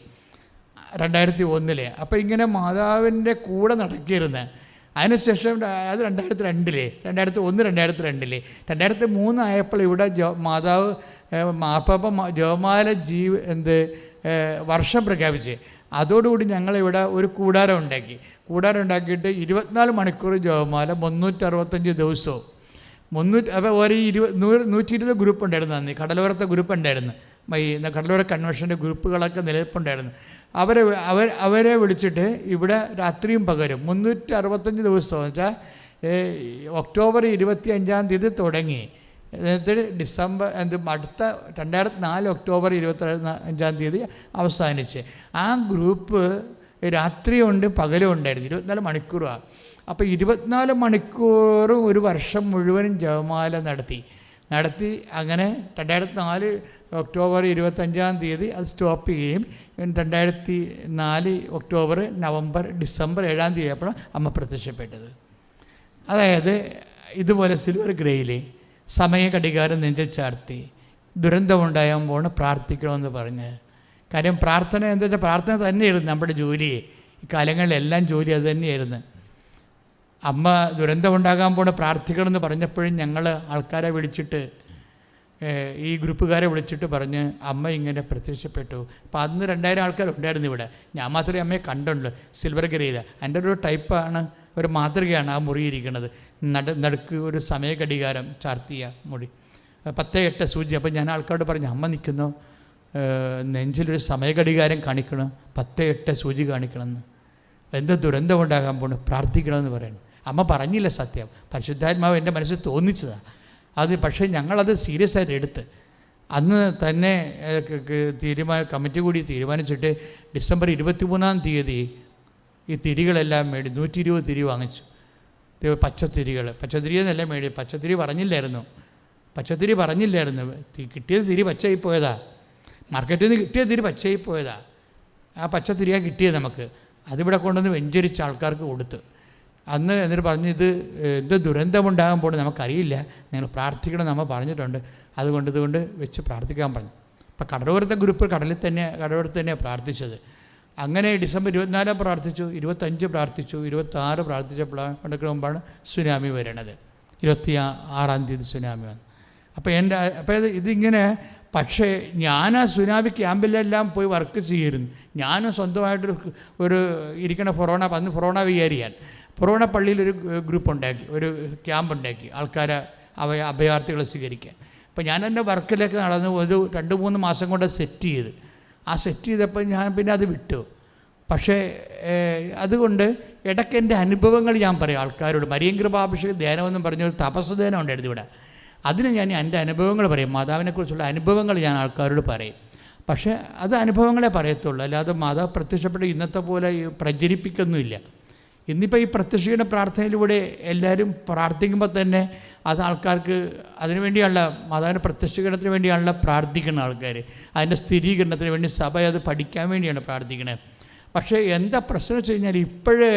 2001. അപ്പോൾ ഇങ്ങനെ മാതാവിൻ്റെ കൂടെ നടക്കിയിരുന്നത്. അതിനുശേഷം അത് 2002, 2001, 2003 ആയപ്പോൾ ഇവിടെ മാതാവ് മാർപ്പാപ്പ ജപമാല വർഷം പ്രഖ്യാപിച്ച്. അതോടുകൂടി ഞങ്ങളിവിടെ ഒരു കൂടാരം ഉണ്ടാക്കിയിട്ട് 24 മണിക്കൂർ ജപമാല 365 ദിവസവും 120 ഗ്രൂപ്പ് ഉണ്ടായിരുന്നു. അന്ന് കടലോരത്തെ ഗ്രൂപ്പ് ഉണ്ടായിരുന്നു. കടലോര കൺവെൻഷൻ്റെ ഗ്രൂപ്പുകളൊക്കെ നിലനിൽപ്പുണ്ടായിരുന്നു. അവരെ വിളിച്ചിട്ട് ഇവിടെ രാത്രിയും പകരും 365 ദിവസം വെച്ചാൽ ഒക്ടോബർ 25-ാം തീയതി തുടങ്ങി. എന്നിട്ട് അടുത്ത 2004 ഒക്ടോബർ 25-ാം തീയതി അവസാനിച്ച്. ആ ഗ്രൂപ്പ് രാത്രിയുണ്ട് പകലും ഉണ്ടായിരുന്നു, 24 മണിക്കൂറാണ്. അപ്പോൾ 24 മണിക്കൂറും ഒരു വർഷം മുഴുവനും ജപമാല നടത്തി. അങ്ങനെ 2004 ഒക്ടോബർ 25-ാം തീയതി അത് സ്റ്റോപ്പ് ചെയ്യുകയും 2004 ഒക്ടോബർ, നവംബർ, ഡിസംബർ 7-ാം തീയതി ആയപ്പോഴാണ് അമ്മ പ്രത്യക്ഷപ്പെട്ടത്. അതായത് ഇതുപോലെ സിൽവർ ഗ്രേയിൽ സമയഘടികാരം നെഞ്ചിൽ ചാർത്തി ദുരന്തമുണ്ടാകുമ്പോൾ പ്രാർത്ഥിക്കണമെന്ന് പറഞ്ഞ്. കാര്യം പ്രാർത്ഥന എന്താ വെച്ചാൽ പ്രാർത്ഥന തന്നെയായിരുന്നു നമ്മുടെ ജോലി. ഈ കാലങ്ങളിലെല്ലാം ജോലി അത് തന്നെയായിരുന്നു. അമ്മ ദുരന്തമുണ്ടാകാൻ പ്രാർത്ഥിക്കണമെന്ന് പറഞ്ഞപ്പോഴും ഞങ്ങൾ ആൾക്കാരെ വിളിച്ചിട്ട്, ഈ ഗ്രൂപ്പുകാരെ വിളിച്ചിട്ട് പറഞ്ഞ് അമ്മ ഇങ്ങനെ പ്രത്യക്ഷപ്പെട്ടു. അപ്പോൾ അന്ന് 2000 ആൾക്കാരുണ്ടായിരുന്നു ഇവിടെ. ഞാൻ മാത്രമേ അമ്മയെ കണ്ടുള്ളൂ സിൽവർ ഗ്രേയിൽ. എൻ്റെ ഒരു ടൈപ്പാണ്, ഒരു മാതൃകയാണ് ആ മുറിയിരിക്കുന്നത്. നടുക്ക് ഒരു സമയഘടികാരം ചാർത്തിയ മുറി, 10-8 സൂചി. അപ്പോൾ ഞാൻ ആൾക്കാരോട് പറഞ്ഞു, അമ്മ നിൽക്കുന്നു, നെഞ്ചിലൊരു സമയഘടികാരം കാണിക്കണം, 10-8 സൂചി കാണിക്കണമെന്ന്. എന്ത് ദുരന്തം ഉണ്ടാകാൻ പോകണം, പ്രാർത്ഥിക്കണമെന്ന് പറയുന്നു. അമ്മ പറഞ്ഞില്ല സത്യം, പരിശുദ്ധാത്മാവ് എൻ്റെ മനസ്സിൽ തോന്നിച്ചതാണ് അത്. പക്ഷേ ഞങ്ങളത് സീരിയസ് ആയിട്ട് എടുത്ത് അന്ന് തന്നെ കമ്മിറ്റി കൂടി തീരുമാനിച്ചിട്ട് ഡിസംബർ 23-ാം തീയതി ഈ തിരികളെല്ലാം മേടി 120 തിരി വാങ്ങിച്ചു. പച്ചത്തിരി എന്നല്ല മേടി, പച്ചത്തിരി പറഞ്ഞില്ലായിരുന്നു. കിട്ടിയത് തിരി പച്ചയായി പോയതാ, മാർക്കറ്റിൽ നിന്ന് കിട്ടിയ തിരി പച്ചയായി പോയതാ. ആ പച്ചത്തിരിയാണ് കിട്ടിയത് നമുക്ക്. അതിവിടെ കൊണ്ടുവന്ന് വെഞ്ചരിച്ച് ആൾക്കാർക്ക് കൊടുത്ത്. എന്നിട്ട് പറഞ്ഞു, എന്ത് ദുരന്തമുണ്ടാകാൻ പോലും നമുക്കറിയില്ല, നിങ്ങൾ പ്രാർത്ഥിക്കണം നമ്മൾ പറഞ്ഞിട്ടുണ്ട്, അതുകൊണ്ട് വെച്ച് പ്രാർത്ഥിക്കാൻ പറഞ്ഞു. ഇപ്പം കടലോരത്തെ ഗ്രൂപ്പ് കടലോരത്ത് തന്നെയാണ് പ്രാർത്ഥിച്ചത്. അങ്ങനെ ഡിസംബർ 24 പ്രാർത്ഥിച്ചു, 25 പ്രാർത്ഥിച്ചു, 26 പ്രാർത്ഥിച്ചപ്പോഴാണ് മുമ്പാണ് സുനാമി വരണത്. 26-ാം തീയതി സുനാമി വന്നു. അപ്പോൾ ഇതിങ്ങനെ. പക്ഷേ ഞാൻ ആ സുനാമി ക്യാമ്പിലെല്ലാം പോയി വർക്ക് ചെയ്യായിരുന്നു. ഞാനും സ്വന്തമായിട്ടൊരു ഇരിക്കണ അന്ന് ഫൊറോണ വികാരിയാണ്. ഫൊറോണ പള്ളിയിലൊരു ഗ്രൂപ്പ് ഉണ്ടാക്കി, ഒരു ക്യാമ്പ് ഉണ്ടാക്കി ആൾക്കാരെ അഭയാർത്ഥികളെ സ്വീകരിക്കാൻ. അപ്പോൾ ഞാൻ എൻ്റെ വർക്കിലേക്ക് നടന്ന് ഒരു 2-3 മാസം കൊണ്ട് സെറ്റ് ചെയ്ത്. ആ സെറ്റ് ചെയ്തപ്പോൾ ഞാൻ പിന്നെ അത് പക്ഷേ അതുകൊണ്ട് ഇടയ്ക്ക് എൻ്റെ അനുഭവങ്ങൾ ഞാൻ പറയും ആൾക്കാരോട്. മരിയൻ കൃപാഭിഷേക ധ്യാനമെന്നും പറഞ്ഞൊരു തപസ് ധ്യാനം ഉണ്ടായിരുന്നു ഇവിടെ. അതിന് ഞാൻ എൻ്റെ അനുഭവങ്ങൾ പറയും, മാതാവിനെക്കുറിച്ചുള്ള അനുഭവങ്ങൾ ഞാൻ ആൾക്കാരോട് പറയും. പക്ഷേ അത് അനുഭവങ്ങളെ പറയത്തുള്ളൂ, അല്ലാതെ മാതാവ് പ്രത്യക്ഷപ്പെട്ട് ഇന്നത്തെ പോലെ പ്രചരിപ്പിക്കൊന്നുമില്ല. ഇന്നിപ്പോൾ ഈ പ്രത്യക്ഷീകരണ പ്രാർത്ഥനയിലൂടെ എല്ലാവരും പ്രാർത്ഥിക്കുമ്പോൾ തന്നെ അത് ആൾക്കാർക്ക് അതിനു വേണ്ടിയുള്ള മാതാവിൻ്റെ പ്രത്യക്ഷീകരണത്തിന് വേണ്ടിയാണല്ലോ പ്രാർത്ഥിക്കുന്ന ആൾക്കാർ. അതിൻ്റെ സ്ഥിരീകരണത്തിന് വേണ്ടി സഭ അത് പഠിക്കാൻ വേണ്ടിയാണ് പ്രാർത്ഥിക്കുന്നത്. പക്ഷേ എന്താ പ്രശ്നം വെച്ച് കഴിഞ്ഞാൽ ഇപ്പോഴേ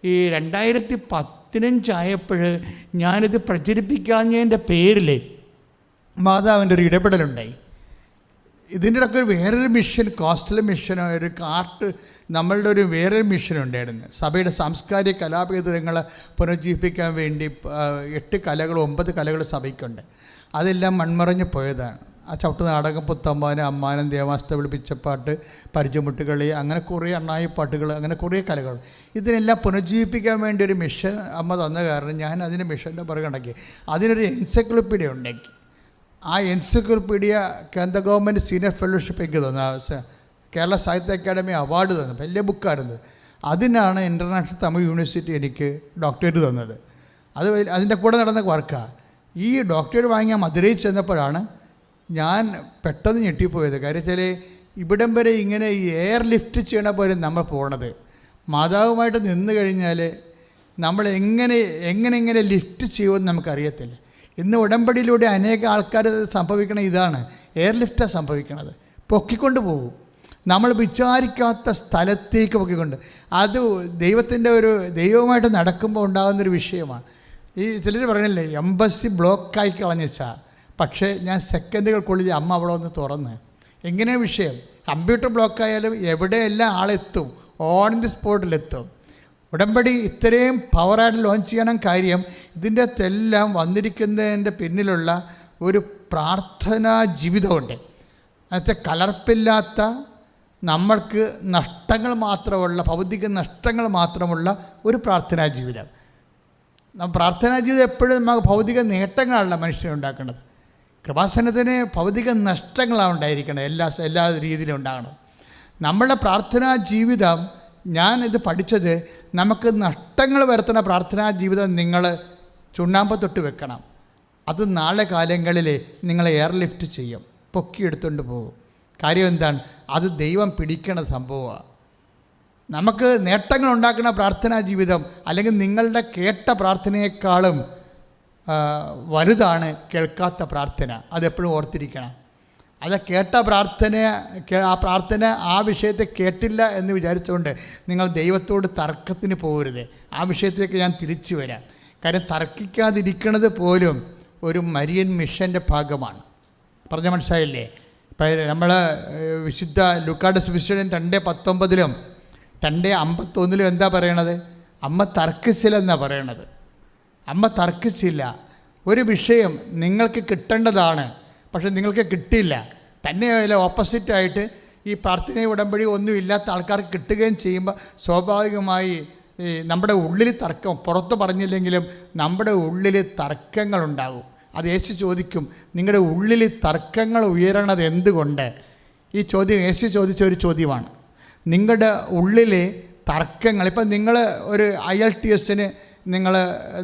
ഈ 2015 ഞാനിത് പ്രചരിപ്പിക്കാഞ്ഞതിൻ്റെ പേരിൽ മാതാവിൻ്റെ ഒരു ഇടപെടലുണ്ടായി. ഇതിൻ്റെ ഇടയ്ക്ക് വേറൊരു മിഷൻ, കോസ്റ്റൽ മിഷനോ ഒരു കാർട്ട് നമ്മളുടെ ഒരു വേറൊരു മിഷൻ ഉണ്ടായിരുന്നു. സഭയുടെ സാംസ്കാരിക കലാപേതരങ്ങളെ പുനരുജ്ജീവിപ്പിക്കാൻ വേണ്ടി 8 കലകൾ 9 കലകൾ സഭയ്ക്കുണ്ട്. അതെല്ലാം മൺമറഞ്ഞ് പോയതാണ്. ആ ചവിട്ട് നാടകം, പുത്തമ്മാനം, അമ്മാനം, ദേവാസ്ത വിളിപ്പിച്ചപ്പാട്ട്, പരിചയമുട്ടുകളി, അങ്ങനെ കുറേ അണ്ണായി പാട്ടുകൾ, അങ്ങനെ കുറേ കലകൾ. ഇതിനെല്ലാം പുനരുജ്ജീവിപ്പിക്കാൻ വേണ്ടി ഒരു മിഷൻ അമ്മ തന്ന കാരണം ഞാൻ അതിൻ്റെ മിഷൻ്റെ പുറകെ ഉണ്ടാക്കി. അതിനൊരു എൻസൈക്ലോപ്പീഡിയ ഉണ്ടാക്കി. ആ എൻസൈക്ലോപ്പീഡിയ കേന്ദ്ര ഗവൺമെൻറ് സീനിയർ ഫെലോഷിപ്പ് എനിക്ക് തന്നു, കേരള സാഹിത്യ അക്കാദമി അവാർഡ് തന്നു. വലിയ ബുക്കായിരുന്നത്. അതിനാണ് ഇൻ്റർനാഷണൽ തമിഴ് യൂണിവേഴ്സിറ്റി എനിക്ക് ഡോക്ടറേറ്റ് തന്നത്. അതിൻ്റെ കൂടെ നടന്ന വർക്കാണ്. ഈ ഡോക്ടറേറ്റ് വാങ്ങിയ മധുരയിൽ ചെന്നപ്പോഴാണ് ഞാൻ പെട്ടെന്ന് ഞെട്ടിപ്പോയത്. കാര്യം വെച്ചാൽ ഇവിടം വരെ ഇങ്ങനെ ഈ എയർ ലിഫ്റ്റ് ചെയ്യണ പോലെ നമ്മൾ പോണത്. മാതാവുമായിട്ട് നിന്ന് കഴിഞ്ഞാൽ നമ്മൾ എങ്ങനെ ലിഫ്റ്റ് ചെയ്യുമെന്ന് നമുക്കറിയത്തില്ല. ഇന്ന് ഉടമ്പടിയിലൂടെ അനേക ആൾക്കാർ സംഭവിക്കണ ഇതാണ്, എയർ ലിഫ്റ്റാണ് സംഭവിക്കണത്. പൊക്കിക്കൊണ്ട് പോകും, നമ്മൾ വിചാരിക്കാത്ത സ്ഥലത്തേക്ക് പൊക്കിക്കൊണ്ട്. അത് ദൈവമായിട്ട് നടക്കുമ്പോൾ ഉണ്ടാകുന്നൊരു വിഷയമാണ്. ഈ ചിലർ പറയണില്ലേ എംബസി ബ്ലോക്കായി കളഞ്ഞാൽ, പക്ഷേ ഞാൻ സെക്കൻഡുകൾക്കുള്ളിൽ അമ്മ അവിടെ ഒന്ന് തുറന്ന്. എങ്ങനെ വിഷയം കമ്പ്യൂട്ടർ ബ്ലോക്കായാലും എവിടെയെല്ലാം ആളെത്തും, ഓൺ ദി സ്പോട്ടിലെത്തും. ഉടമ്പടി ഇത്രയും പവറായിട്ട് ലോഞ്ച് ചെയ്യണം കാര്യം ഇതിൻ്റെ അകത്തെല്ലാം വന്നിരിക്കുന്നതിൻ്റെ പിന്നിലുള്ള ഒരു പ്രാർത്ഥനാ ജീവിതമുണ്ട്. എന്നുവെച്ചാൽ കലർപ്പില്ലാത്ത, നമ്മൾക്ക് നഷ്ടങ്ങൾ മാത്രമുള്ള, ഭൗതിക നഷ്ടങ്ങൾ മാത്രമുള്ള ഒരു പ്രാർത്ഥനാ ജീവിതം. പ്രാർത്ഥനാ ജീവിതം എപ്പോഴും നമുക്ക് ഭൗതിക നേട്ടങ്ങളല്ല മനുഷ്യനുണ്ടാക്കുന്നത്. കൃപാസനത്തിന് ഭൗതിക നഷ്ടങ്ങളാണ് ഉണ്ടായിരിക്കുന്നത്, എല്ലാ രീതിയിലും ഉണ്ടാകണം. നമ്മളുടെ പ്രാർത്ഥനാ ജീവിതം, ഞാനിത് പഠിച്ചത്, നമുക്ക് നഷ്ടങ്ങൾ വരുത്തുന്ന പ്രാർത്ഥനാ ജീവിതം നിങ്ങൾ ചുണ്ണാമ്പ് തൊട്ട് വെക്കണം. അത് നാളെ കാലങ്ങളിൽ നിങ്ങളെ എയർ ലിഫ്റ്റ് ചെയ്യും, പൊക്കിയെടുത്തുകൊണ്ട് പോകും. കാര്യം എന്താണ്? അത് ദൈവം പിടിക്കണ സംഭവമാണ്. നമുക്ക് നേട്ടങ്ങൾ ഉണ്ടാക്കുന്ന പ്രാർത്ഥനാ ജീവിതം അല്ലെങ്കിൽ നിങ്ങളുടെ കേട്ട പ്രാർത്ഥനയെക്കാളും വലുതാണ് കേൾക്കാത്ത പ്രാർത്ഥന. അതെപ്പോഴും ഓർത്തിരിക്കണം. അത് കേട്ട പ്രാർത്ഥന ആ വിഷയത്തെ കേട്ടില്ല എന്ന് വിചാരിച്ചുകൊണ്ട് നിങ്ങൾ ദൈവത്തോട് തർക്കത്തിന് പോകരുത്. ആ വിഷയത്തിലേക്ക് ഞാൻ തിരിച്ചു വരാം. കാര്യം തർക്കിക്കാതിരിക്കുന്നത് പോലും ഒരു മരിയൻ മിഷൻ്റെ ഭാഗമാണ്. പറഞ്ഞ മനസ്സിലായില്ലേ? ഇപ്പം നമ്മൾ വിശുദ്ധ ലൂക്കായുടെ സുവിശേഷം 2:19 2:51 എന്താ പറയണത്? അമ്മ തർക്കിച്ചില്ലെന്നാണ് പറയണത്. അമ്മ തർക്കിച്ചില്ല. ഒരു വിഷയം നിങ്ങൾക്ക് കിട്ടേണ്ടതാണ്, പക്ഷെ നിങ്ങൾക്ക് കിട്ടിയില്ല. തന്നെയല്ല, ഓപ്പോസിറ്റായിട്ട് ഈ പ്രാർത്ഥന ഉടമ്പടി ഒന്നും ഇല്ലാത്ത ആൾക്കാർക്ക് കിട്ടുകയും ചെയ്യുമ്പോൾ സ്വാഭാവികമായി നമ്മുടെ ഉള്ളിൽ തർക്കം, പുറത്ത് പറഞ്ഞില്ലെങ്കിലും നമ്മുടെ ഉള്ളിൽ തർക്കങ്ങളുണ്ടാകും. അത് യേശു ചോദിക്കും, നിങ്ങളുടെ ഉള്ളിൽ തർക്കങ്ങൾ ഉയരണത് എന്തുകൊണ്ട്? ഈ ചോദ്യം യേശു ചോദിച്ച ഒരു ചോദ്യമാണ്. നിങ്ങളുടെ ഉള്ളിൽ തർക്കങ്ങൾ, ഇപ്പം നിങ്ങൾ ഒരു IELTS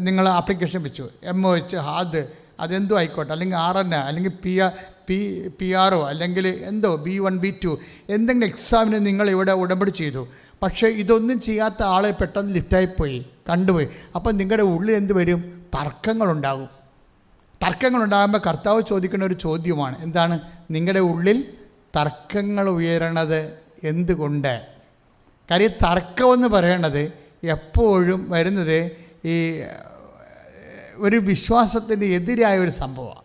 നിങ്ങൾ ആപ്ലിക്കേഷൻ വെച്ചു, MOH ഹാദ് അതെന്തോ ആയിക്കോട്ടെ, അല്ലെങ്കിൽ RN അല്ലെങ്കിൽ PR അല്ലെങ്കിൽ എന്തോ B1 B2 എന്തെങ്കിലും എക്സാമിന് നിങ്ങൾ ഇവിടെ ഉടമ്പടി ചെയ്തു. പക്ഷേ ഇതൊന്നും ചെയ്യാത്ത ആളെ പെട്ടെന്ന് ലിഫ്റ്റായിപ്പോയി, കണ്ടുപോയി. അപ്പം നിങ്ങളുടെ ഉള്ളിൽ എന്ത് വരും? തർക്കങ്ങളുണ്ടാകും. തർക്കങ്ങളുണ്ടാകുമ്പോൾ കർത്താവ് ചോദിക്കുന്ന ഒരു ചോദ്യമാണ്, എന്താണ്? നിങ്ങളുടെ ഉള്ളിൽ തർക്കങ്ങൾ ഉയരണത് എന്തുകൊണ്ട്? കാര്യം തർക്കമെന്ന് പറയണത് എപ്പോഴും വരുന്നത് ഈ ഒരു വിശ്വാസത്തിന് എതിരായ ഒരു സംഭവമാണ്.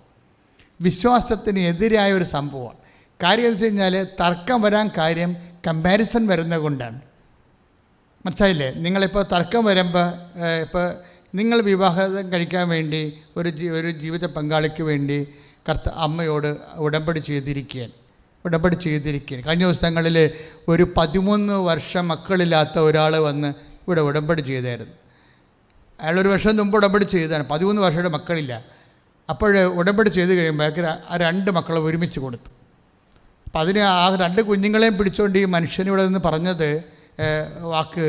വിശ്വാസത്തിന് എതിരായ ഒരു സംഭവമാണ്. കാര്യം എന്ന് വെച്ച് കഴിഞ്ഞാൽ തർക്കം വരാൻ കാര്യം കമ്പാരിസൺ വരുന്നത് കൊണ്ടാണ്. മനസ്സിലായില്ലേ? നിങ്ങളിപ്പോൾ തർക്കം വരുമ്പോൾ, ഇപ്പോൾ നിങ്ങൾ വിവാഹം കഴിക്കാൻ വേണ്ടി ഒരു ജീവിത പങ്കാളിക്ക് വേണ്ടി അമ്മയോട് ഉടമ്പടി ചെയ്തിരിക്കുകയാണ്. കഴിഞ്ഞ ദിവസങ്ങളിൽ ഒരു 13 വർഷം മക്കളില്ലാത്ത ഒരാൾ വന്ന് ഇവിടെ ഉടമ്പടി ചെയ്തായിരുന്നു. അയാൾ ഒരു വർഷം മുമ്പ് ഉടമ്പടി ചെയ്തതാണ്. 13 വർഷയുടെ മക്കളില്ല. അപ്പോൾ ഉടമ്പടി ചെയ്ത് കഴിയുമ്പോൾ ആ 2 മക്കളെ ഒരുമിച്ച് കൊടുത്തു. അപ്പം അതിന് ആ 2 കുഞ്ഞുങ്ങളെയും പിടിച്ചുകൊണ്ട് ഈ മനുഷ്യനിവിടെ നിന്ന് പറഞ്ഞത്, വാക്ക്,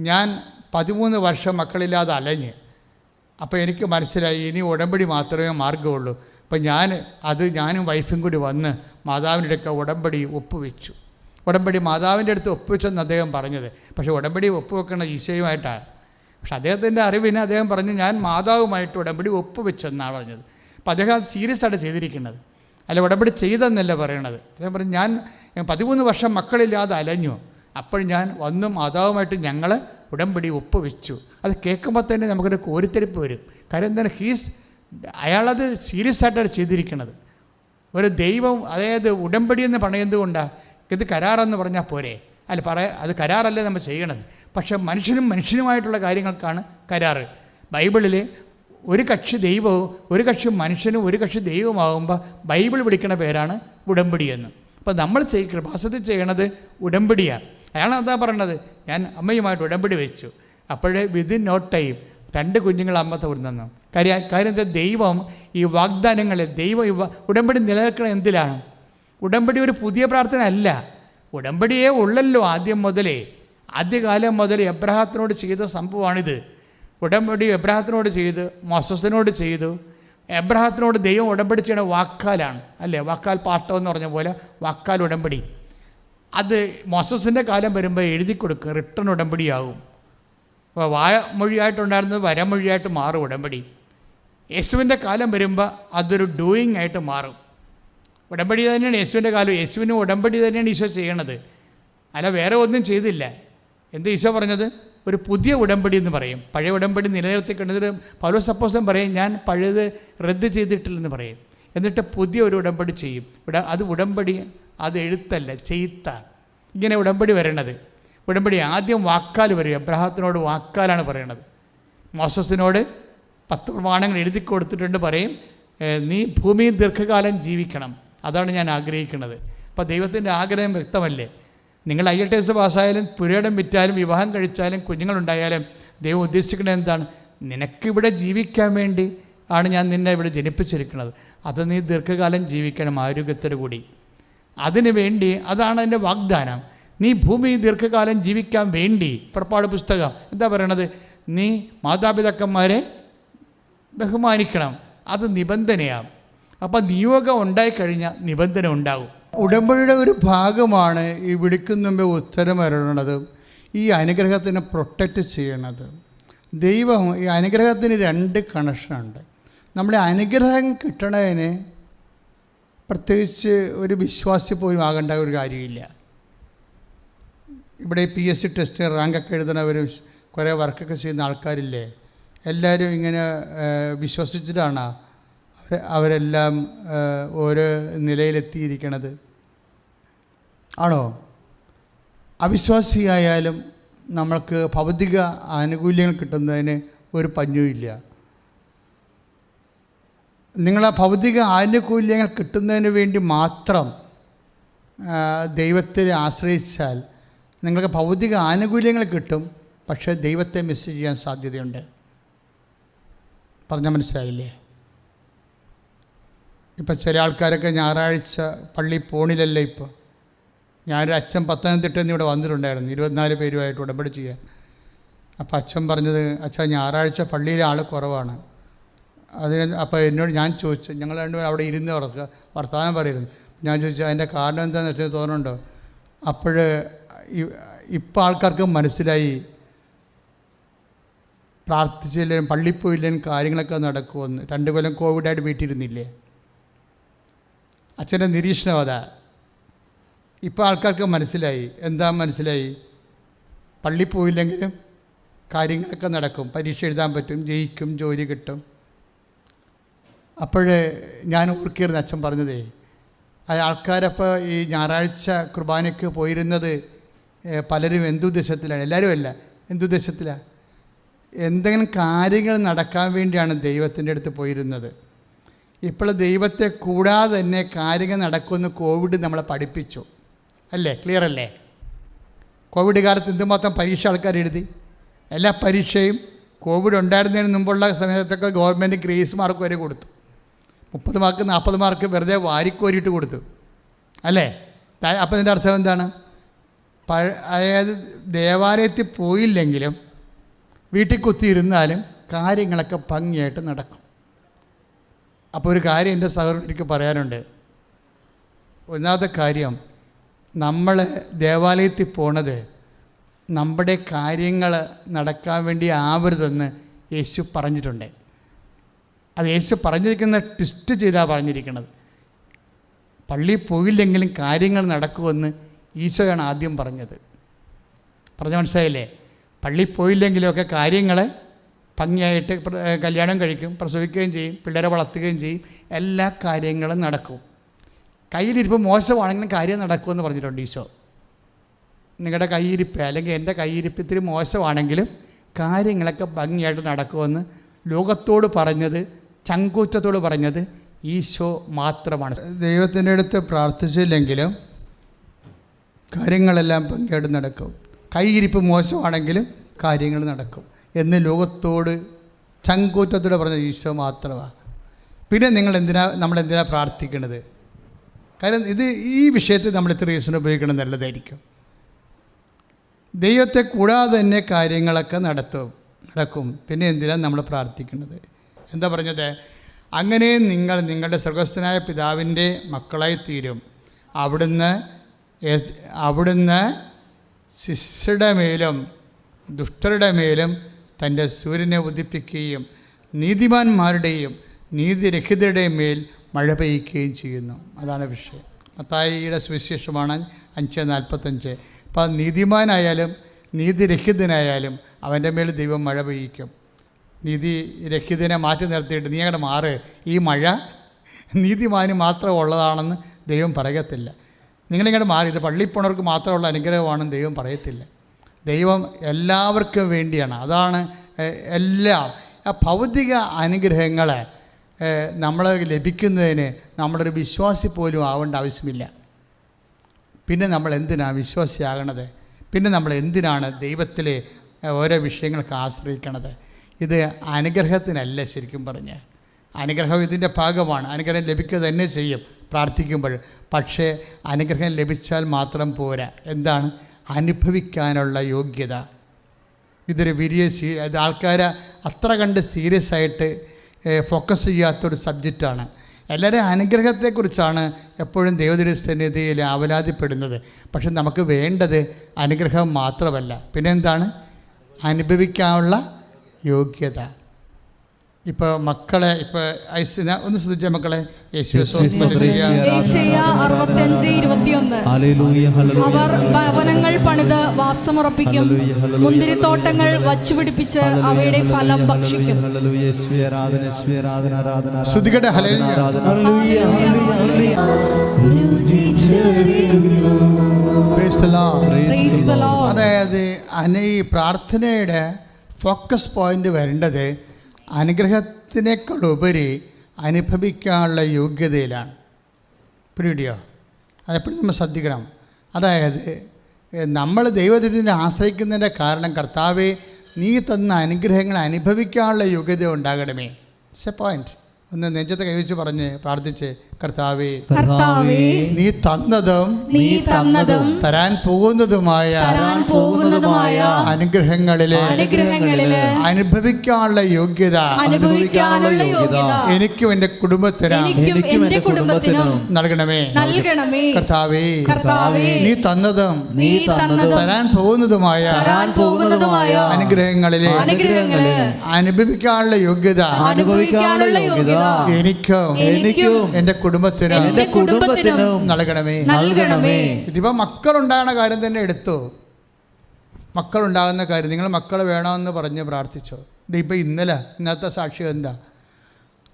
ഞാൻ 13 വർഷം മക്കളില്ലാതെ അലഞ്ഞ്, അപ്പോൾ എനിക്ക് മനസ്സിലായി ഇനി ഉടമ്പടി മാത്രമേ മാർഗമുള്ളൂ. അപ്പം ഞാനും വൈഫും കൂടി വന്ന് മാതാവിൻ്റെ അടുക്ക ഉടമ്പടി ഒപ്പുവെച്ചു. ഉടമ്പടി മാതാവിൻ്റെ അടുത്ത് ഒപ്പുവെച്ചെന്ന് അദ്ദേഹം പറഞ്ഞത്. പക്ഷേ ഉടമ്പടി ഒപ്പുവെക്കുന്നത് ഈശോയുമായിട്ടാണ്. പക്ഷെ അദ്ദേഹത്തിൻ്റെ അറിവിന് അദ്ദേഹം പറഞ്ഞു ഞാൻ മാതാവുമായിട്ട് ഉടമ്പടി ഒപ്പുവെച്ചെന്നാണ് പറഞ്ഞത്. അപ്പം അദ്ദേഹം അത് സീരിയസ് ആയിട്ട് ചെയ്തിരിക്കുന്നത്, അല്ല ഉടമ്പടി ചെയ്തെന്നല്ല പറയണത്. അദ്ദേഹം പറഞ്ഞു ഞാൻ 13 വർഷം മക്കളില്ലാതെ അലഞ്ഞു, അപ്പോൾ ഞാൻ വന്നു മാതാവുമായിട്ട് ഞങ്ങൾ ഉടമ്പടി ഒപ്പുവെച്ചു. അത് കേൾക്കുമ്പോൾ തന്നെ നമുക്കൊരു കോരിത്തെരിപ്പ് വരും. കാര്യം എന്താണ്, അയാളത് സീരിയസ് ആയിട്ടാണ് ചെയ്തിരിക്കുന്നത്. ഒരു ദൈവം, അതായത് ഉടമ്പടി എന്ന് പറയുന്നത് കൊണ്ടാണ് ഇത് കരാറെന്ന് പറഞ്ഞാൽ പോരെ, അത് കരാറല്ലേ നമ്മൾ ചെയ്യണത്. പക്ഷേ മനുഷ്യനുമായിട്ടുള്ള കാര്യങ്ങൾക്കാണ് കരാറ്. ബൈബിളിൽ ഒരു കക്ഷി ദൈവവും ഒരു കക്ഷി മനുഷ്യനും ഒരു കക്ഷി ദൈവമാകുമ്പോൾ ബൈബിൾ വിളിക്കുന്ന പേരാണ് ഉടമ്പടി എന്ന്. അപ്പോൾ നമ്മൾ കൃപാസനത്തിൽ ചെയ്യണത് ഉടമ്പടിയാണ്. അയാളാണ് അതാ പറയണത്, ഞാൻ അമ്മയുമായിട്ട് ഉടമ്പടി വെച്ചു. അപ്പോഴേ വിതിൻ നോ ടൈം 2 കുഞ്ഞുങ്ങൾ അമ്മ തന്നു. കാര്യം എന്താ, ദൈവം ഈ വാഗ്ദാനങ്ങളെ ഉടമ്പടി നിലനിൽക്കണം എന്തിലാണ്? ഉടമ്പടി ഒരു പുതിയ പ്രാർത്ഥന അല്ല, ഉടമ്പടിയേ ഉള്ളല്ലോ ആദ്യകാലം മുതൽ എബ്രഹാത്തിനോട് ചെയ്ത സംഭവമാണിത്. ഉടമ്പടി എബ്രഹാത്തിനോട് ചെയ്ത് മോസസിനോട് ചെയ്തു. എബ്രഹാത്തിനോട് ദൈവം ഉടമ്പടി ചെയ്യണ വാക്കാലാണ്, അല്ലേ? വാക്കാൽ പാട്ടം എന്ന് പറഞ്ഞ പോലെ വാക്കാൽ ഉടമ്പടി. അത് മോസസിൻ്റെ കാലം വരുമ്പോൾ എഴുതി കൊടുക്കും, റിട്ടേൺ ഉടമ്പടിയാകും. അപ്പോൾ വാമൊഴിയായിട്ടുണ്ടായിരുന്നത് വരമൊഴിയായിട്ട് മാറും ഉടമ്പടി. യേശുവിൻ്റെ കാലം വരുമ്പോൾ അതൊരു ഡൂയിങ് ആയിട്ട് മാറും. ഉടമ്പടി തന്നെയാണ് യേശുവിൻ്റെ കാലം. യേശുവിന് ഉടമ്പടി തന്നെയാണ് ഈശോ ചെയ്യണത്, അല്ല വേറെ ഒന്നും ചെയ്തില്ല. എന്താ ഈശോ പറഞ്ഞത്? ഒരു പുതിയ ഉടമ്പടി എന്ന് പറയും. പഴയ ഉടമ്പടി നിലനിർത്തിക്കൊണ്ടത് പൗലോസ് അപ്പോസ്തലൻ പറയും, ഞാൻ പഴയത് റദ്ദ് ചെയ്തിട്ടില്ലെന്ന് പറയും. എന്നിട്ട് പുതിയ ഒരു ഉടമ്പടി ചെയ്യും. അത് ഉടമ്പടി, അത് എഴുത്തല്ല, ചെയ്ത്താണ്. ഇങ്ങനെ ഉടമ്പടി വരണത്. ഉടമ്പടി ആദ്യം വാക്കാൽ വരും. എബ്രഹാത്തിനോട് വാക്കാലാണ് പറയണത്. മോസസിനോട് 10 പ്രമാണങ്ങൾ എഴുതി കൊടുത്തിട്ടുണ്ട്, പറയും നീ ഭൂമിയിൽ ദീർഘകാലം ജീവിക്കണം, അതാണ് ഞാൻ ആഗ്രഹിക്കുന്നത്. അപ്പോൾ ദൈവത്തിൻ്റെ ആഗ്രഹം വ്യക്തമല്ലേ? നിങ്ങൾ IELTS പാസ്സായാലും പുരയിടം വിറ്റാലും വിവാഹം കഴിച്ചാലും കുഞ്ഞുങ്ങളുണ്ടായാലും ദൈവം ഉദ്ദേശിക്കുന്നത് എന്താണ്? നിനക്കിവിടെ ജീവിക്കാൻ വേണ്ടി ആണ് ഞാൻ നിന്നെ ഇവിടെ ജനിപ്പിച്ചിരിക്കുന്നത്. അത് നീ ദീർഘകാലം ജീവിക്കണം ആരോഗ്യത്തോടു കൂടി. അതിനു വേണ്ടി അതാണ് എൻ്റെ വാഗ്ദാനം. നീ ഭൂമി ദീർഘകാലം ജീവിക്കാൻ വേണ്ടി, പുറപ്പാട് പുസ്തകം എന്താ പറയണത്? നീ മാതാപിതാക്കന്മാരെ ബഹുമാനിക്കണം, അത് നിബന്ധനയാകും. അപ്പം നിയോഗം ഉണ്ടായിക്കഴിഞ്ഞാൽ നിബന്ധന ഉണ്ടാകും. ഉടമ്പടിയുടെ ഒരു ഭാഗമാണ് ഈ വിളിക്കുന്ന മുമ്പേ ഉത്തരം അരുളണത്, ഈ അനുഗ്രഹത്തിനെ പ്രൊട്ടക്റ്റ് ചെയ്യണത്. ദൈവം ഈ അനുഗ്രഹത്തിന് 2 കണക്ഷനുണ്ട്. നമ്മളെ അനുഗ്രഹം കിട്ടണതിന് പ്രത്യേകിച്ച് ഒരു വിശ്വാസി പോലും ആകേണ്ട ഒരു കാര്യമില്ല. ഇവിടെ PSC ടെസ്റ്റ് റാങ്കൊക്കെ എഴുതുന്നവരും കുറേ വർക്കൊക്കെ ചെയ്യുന്ന ആൾക്കാരില്ലേ, എല്ലാവരും ഇങ്ങനെ വിശ്വസിച്ചിട്ടാണ് അവരെല്ലാം ഓരോ നിലയിലെത്തിയിരിക്കണത്? ആണോ? അവിശ്വാസിയായാലും നമ്മൾക്ക് ഭൗതിക ആനുകൂല്യങ്ങൾ കിട്ടുന്നതിന് ഒരു പഞ്ഞുമില്ല. നിങ്ങളെ ഭൗതിക ആനുകൂല്യങ്ങൾ കിട്ടുന്നതിന് വേണ്ടി മാത്രം ദൈവത്തെ ആശ്രയിച്ചാൽ നിങ്ങൾക്ക് ഭൗതിക ആനുകൂല്യങ്ങൾ കിട്ടും, പക്ഷേ ദൈവത്തെ മിസ് ചെയ്യാൻ സാധ്യതയുണ്ട്. പറഞ്ഞാൽ മനസ്സിലായില്ലേ? ഇപ്പം ചില ആൾക്കാരൊക്കെ ഞായറാഴ്ച പള്ളി പോണില്ലല്ലേ. ഇപ്പോൾ ഞാനൊരു അച്ഛൻ പത്തനംതിട്ടയിൽ നിന്ന് ഇവിടെ വന്നിട്ടുണ്ടായിരുന്നു, 24 പേരുമായിട്ട് ഉടമ്പടി ചെയ്യാൻ. അപ്പോൾ അച്ഛൻ പറഞ്ഞത്, അച്ഛാ ഞായറാഴ്ച പള്ളിയിലെ ആൾ കുറവാണ്. അപ്പോൾ എന്നോട് ഞാൻ ചോദിച്ചു, ഞങ്ങൾ രണ്ടുപേരും അവിടെ ഇരുന്ന് വർത്തമാനം പറയുന്നു. ഞാൻ ചോദിച്ചു അതിൻ്റെ കാരണം എന്താണെന്ന് വെച്ചാൽ തോന്നുന്നുണ്ടോ? അപ്പോൾ ഇപ്പോൾ ആൾക്കാർക്ക് മനസ്സിലായി പ്രാർത്ഥിച്ചില്ലേലും പള്ളിപ്പോയില്ലേലും കാര്യങ്ങളൊക്കെ നടക്കുമെന്ന്. 2 കൊല്ലം കോവിഡായിട്ട് വീട്ടിലിരുന്നില്ലേ? അച്ഛൻ്റെ നിരീക്ഷണം അതാ. ഇപ്പോൾ ആൾക്കാർക്ക് മനസ്സിലായി. എന്താ മനസ്സിലായി? പള്ളി പോയില്ലെങ്കിലും കാര്യങ്ങളൊക്കെ നടക്കും, പരീക്ഷ എഴുതാൻ പറ്റും, ജയിക്കും, ജോലി കിട്ടും. അപ്പോഴേ ഞാൻ ഓർക്കിയിരുന്നു അച്ഛൻ പറഞ്ഞതേ, ആൾക്കാരപ്പോൾ ഈ ഞായറാഴ്ച കുർബാനയ്ക്ക് പോയിരുന്നത് പലരും എന്തുദ്ദേശത്തിലാണ്, എല്ലാവരും അല്ല, എന്തുദ്ദേശത്തിലാണ്? എന്തെങ്കിലും കാര്യങ്ങൾ നടക്കാൻ വേണ്ടിയാണ് ദൈവത്തിൻ്റെ അടുത്ത് പോയിരുന്നത്. ഇപ്പോൾ ദൈവത്തെ കൂടാതെ തന്നെ കാര്യങ്ങൾ നടക്കുമെന്ന് കോവിഡ് നമ്മളെ പഠിപ്പിച്ചു, അല്ലേ? ക്ലിയർ അല്ലേ? കോവിഡ് കാലത്ത് എന്തുമാത്രം പരീക്ഷ ആൾക്കാർ എഴുതി. എല്ലാ പരീക്ഷയും കോവിഡ് ഉണ്ടായിരുന്നതിന് മുമ്പുള്ള സമയത്തൊക്കെ ഗവൺമെൻറ് ഗ്രേസ് മാർക്ക് വരെ കൊടുത്തു. 30 മാർക്ക് 40 മാർക്ക് വെറുതെ വാരിക്കോരിയിട്ട് കൊടുത്തു, അല്ലേ? അപ്പം ഇതിൻ്റെ അർത്ഥം എന്താണ്? അതായത് ദേവാലയത്തിൽ പോയില്ലെങ്കിലും വീട്ടിൽ കുത്തിയിരുന്നാലും കാര്യങ്ങളൊക്കെ ഭംഗിയായിട്ട് നടക്കും. അപ്പോൾ ഒരു കാര്യം എൻ്റെ സഹോദരൻ എനിക്ക് പറയാനുണ്ട്. ഒന്നാമത്തെ കാര്യം, നമ്മൾ ദേവാലയത്തിൽ പോണത് നമ്മുടെ കാര്യങ്ങൾ നടക്കാൻ വേണ്ടി ആവരുതെന്ന് യേശു പറഞ്ഞിട്ടുണ്ട്. അത് യേശു പറഞ്ഞിരിക്കുന്ന ട്വിസ്റ്റ് ചെയ്താണ് പറഞ്ഞിരിക്കുന്നത്. പള്ളിയിൽ പോയില്ലെങ്കിലും കാര്യങ്ങൾ നടക്കുമെന്ന് ഈശോയാണ് ആദ്യം പറഞ്ഞത്. പറഞ്ഞ മനസ്സിലായില്ലേ? പള്ളിയിൽ പോയില്ലെങ്കിലുമൊക്കെ കാര്യങ്ങൾ ഭംഗിയായിട്ട് കല്യാണം കഴിക്കും, പ്രസവിക്കുകയും ചെയ്യും, പിള്ളേരെ വളർത്തുകയും ചെയ്യും, എല്ലാ കാര്യങ്ങളും നടക്കും. കയ്യിലിരിപ്പ് മോശമാണെങ്കിലും കാര്യം നടക്കുമെന്ന് പറഞ്ഞിട്ടുണ്ട് ഈശോ. നിങ്ങളുടെ കയ്യിരിപ്പ് അല്ലെങ്കിൽ എൻ്റെ കയ്യിരിപ്പ് ഇത്തിരി മോശമാണെങ്കിലും കാര്യങ്ങളൊക്കെ ഭംഗിയായിട്ട് നടക്കുമെന്ന് ലോകത്തോട് പറഞ്ഞത്, ചങ്കൂറ്റത്തോട് പറഞ്ഞത് ഈശോ മാത്രമാണ്. ദൈവത്തിൻ്റെ അടുത്ത് പ്രാർത്ഥിച്ചില്ലെങ്കിലും കാര്യങ്ങളെല്ലാം ഭംഗിയായിട്ട് നടക്കും. കയ്യിരിപ്പ് മോശമാണെങ്കിലും കാര്യങ്ങൾ നടക്കും എന്ന് ലോകത്തോട് ചങ്കൂറ്റത്തോടെ പറഞ്ഞ ഈശോ മാത്രമാണ്. പിന്നെ നമ്മളെന്തിനാ പ്രാർത്ഥിക്കുന്നത്? കാര്യം ഈ വിഷയത്തിൽ നമ്മൾ ഇത്ര റീസൺ ഉപയോഗിക്കണം നല്ലതായിരിക്കും. ദൈവത്തെ കൂടാതെ തന്നെ കാര്യങ്ങളൊക്കെ നടക്കും. പിന്നെ എന്തിനാണ് നമ്മൾ പ്രാർത്ഥിക്കുന്നത്? എന്താ പറഞ്ഞത്? അങ്ങനെ നിങ്ങൾ നിങ്ങളുടെ സ്വർഗസ്ഥനായ പിതാവിൻ്റെ മക്കളായി തീരും. അവിടുന്ന് ശിഷ്യരുടെ മേലും ദുഷ്ടരുടെ മേലും തൻ്റെ സൂര്യനെ ഉദിപ്പിക്കുകയും നീതിമാന്മാരുടെയും നീതിരഹിതരുടെയും മേൽ മഴ പെയ്യുകയും ചെയ്യുന്നു. അതാണ് വിഷയം. മത്തായിയുടെ സുവിശേഷമാണ് 5:45. അപ്പം നീതിമാനായാലും നീതിരഹിതനായാലും അവൻ്റെ മേൽ ദൈവം മഴ പെയ്യിക്കും. നീതിരഹിതനെ മാറ്റി നിർത്തിയിട്ട് നീ അങ്ങോട്ട് മാറ്, ഈ മഴ നീതിമാന് മാത്രം ഉള്ളതാണെന്ന് ദൈവം പറയത്തില്ല. നിങ്ങളിങ്ങോട്ട് മാറി, ഇത് പള്ളിയിൽ പോണവർക്ക് മാത്രമുള്ള അനുഗ്രഹമാണെന്ന് ദൈവം പറയത്തില്ല. ദൈവം എല്ലാവർക്കും വേണ്ടിയാണ്. അതാണ് എല്ലാം. ആ ഭൗതിക അനുഗ്രഹങ്ങൾ നമ്മൾ ലഭിക്കുന്നതിന് നമ്മളൊരു വിശ്വാസി പോലും ആവേണ്ട ആവശ്യമില്ല. പിന്നെ നമ്മൾ എന്തിനാണ് വിശ്വാസിയാകണത്? പിന്നെ നമ്മൾ എന്തിനാണ് ദൈവത്തിലെ ഓരോ വിഷയങ്ങൾക്ക് ആശ്രയിക്കണത്? ഇത് അനുഗ്രഹത്തിനല്ല. ശരിക്കും പറഞ്ഞാൽ അനുഗ്രഹം ഇതിൻ്റെ ഭാഗമാണ്. അനുഗ്രഹം ലഭിക്കുക തന്നെ ചെയ്യും പ്രാർത്ഥിക്കുമ്പോൾ. പക്ഷേ അനുഗ്രഹം ലഭിച്ചാൽ മാത്രം പോരാ. എന്താണ്? അനുഭവിക്കാനുള്ള യോഗ്യത. ഇതൊരു ഇത് ആൾക്കാരെ അത്ര കണ്ട് സീരിയസ് ആയിട്ട് ഫോക്കസ് ചെയ്യാത്തൊരു സബ്ജക്റ്റാണ്. എല്ലാവരും അനുഗ്രഹത്തെക്കുറിച്ചാണ് എപ്പോഴും ദൈവസന്നിധിയിൽ ആവലാതിപ്പെടുന്നത്. പക്ഷെ നമുക്ക് വേണ്ടത് അനുഗ്രഹം മാത്രമല്ല, പിന്നെന്താണ്? അനുഭവിക്കാനുള്ള യോഗ്യത. ഇപ്പോൾ മക്കളെ ഐസിന ഒന്ന് ശ്രദ്ധിച്ച മക്കളെ, അവർ ഭവനങ്ങൾ പണിത് വാസമുറപ്പിക്കും, മുന്തിരിത്തോട്ടങ്ങൾ വച്ചുപിടിപ്പിച്ച് അവയുടെ ഫലം ഭക്ഷിക്കും. ശ്രുതികട്ടെ അതായത് ഈ പ്രാർത്ഥനയുടെ ഫോക്കസ് പോയിന്റ് വരേണ്ടത് അനുഗ്രഹത്തിനേക്കാളുപരി അനുഭവിക്കാനുള്ള യോഗ്യതയിലാണ്. പിടിയോ? അതെപ്പോഴും നമ്മൾ ശ്രദ്ധിക്കണം. അതായത് നമ്മൾ ദൈവത്തിനെ ആശ്രയിക്കുന്നതിൻ്റെ കാരണം, കർത്താവേ നീ തന്ന അനുഗ്രഹങ്ങൾ അനുഭവിക്കാനുള്ള യോഗ്യത ഉണ്ടാകണമേ. It's A point. ഒന്ന് നെഞ്ചത്തെ കൈവച്ച് പറഞ്ഞ് പ്രാർത്ഥിച്ച്, കർത്താവേ നീ തന്നതും തരാൻ പോകുന്നതുമായ അനുഗ്രഹങ്ങളിലെ അനുഭവിക്കാനുള്ള യോഗ്യത എനിക്കും എൻ്റെ കുടുംബത്തിനും നൽകണമേ. കർത്താവേ നീ തന്നതും തരാൻ പോകുന്നതുമായ അനുഗ്രഹങ്ങളിലെ അനുഭവിക്കാനുള്ള യോഗ്യത എനിക്കും എൻ്റെ കുടുംബത്തിനും നൽകണമേ. ഇതിപ്പോൾ മക്കളുണ്ടാകുന്ന കാര്യം തന്നെ എടുത്തു. മക്കളുണ്ടാകുന്ന കാര്യം, നിങ്ങൾ മക്കൾ വേണമെന്ന് പറഞ്ഞ് പ്രാർത്ഥിച്ചോ. ഇതിപ്പോൾ ഇന്നത്തെ സാക്ഷ്യം എന്താ?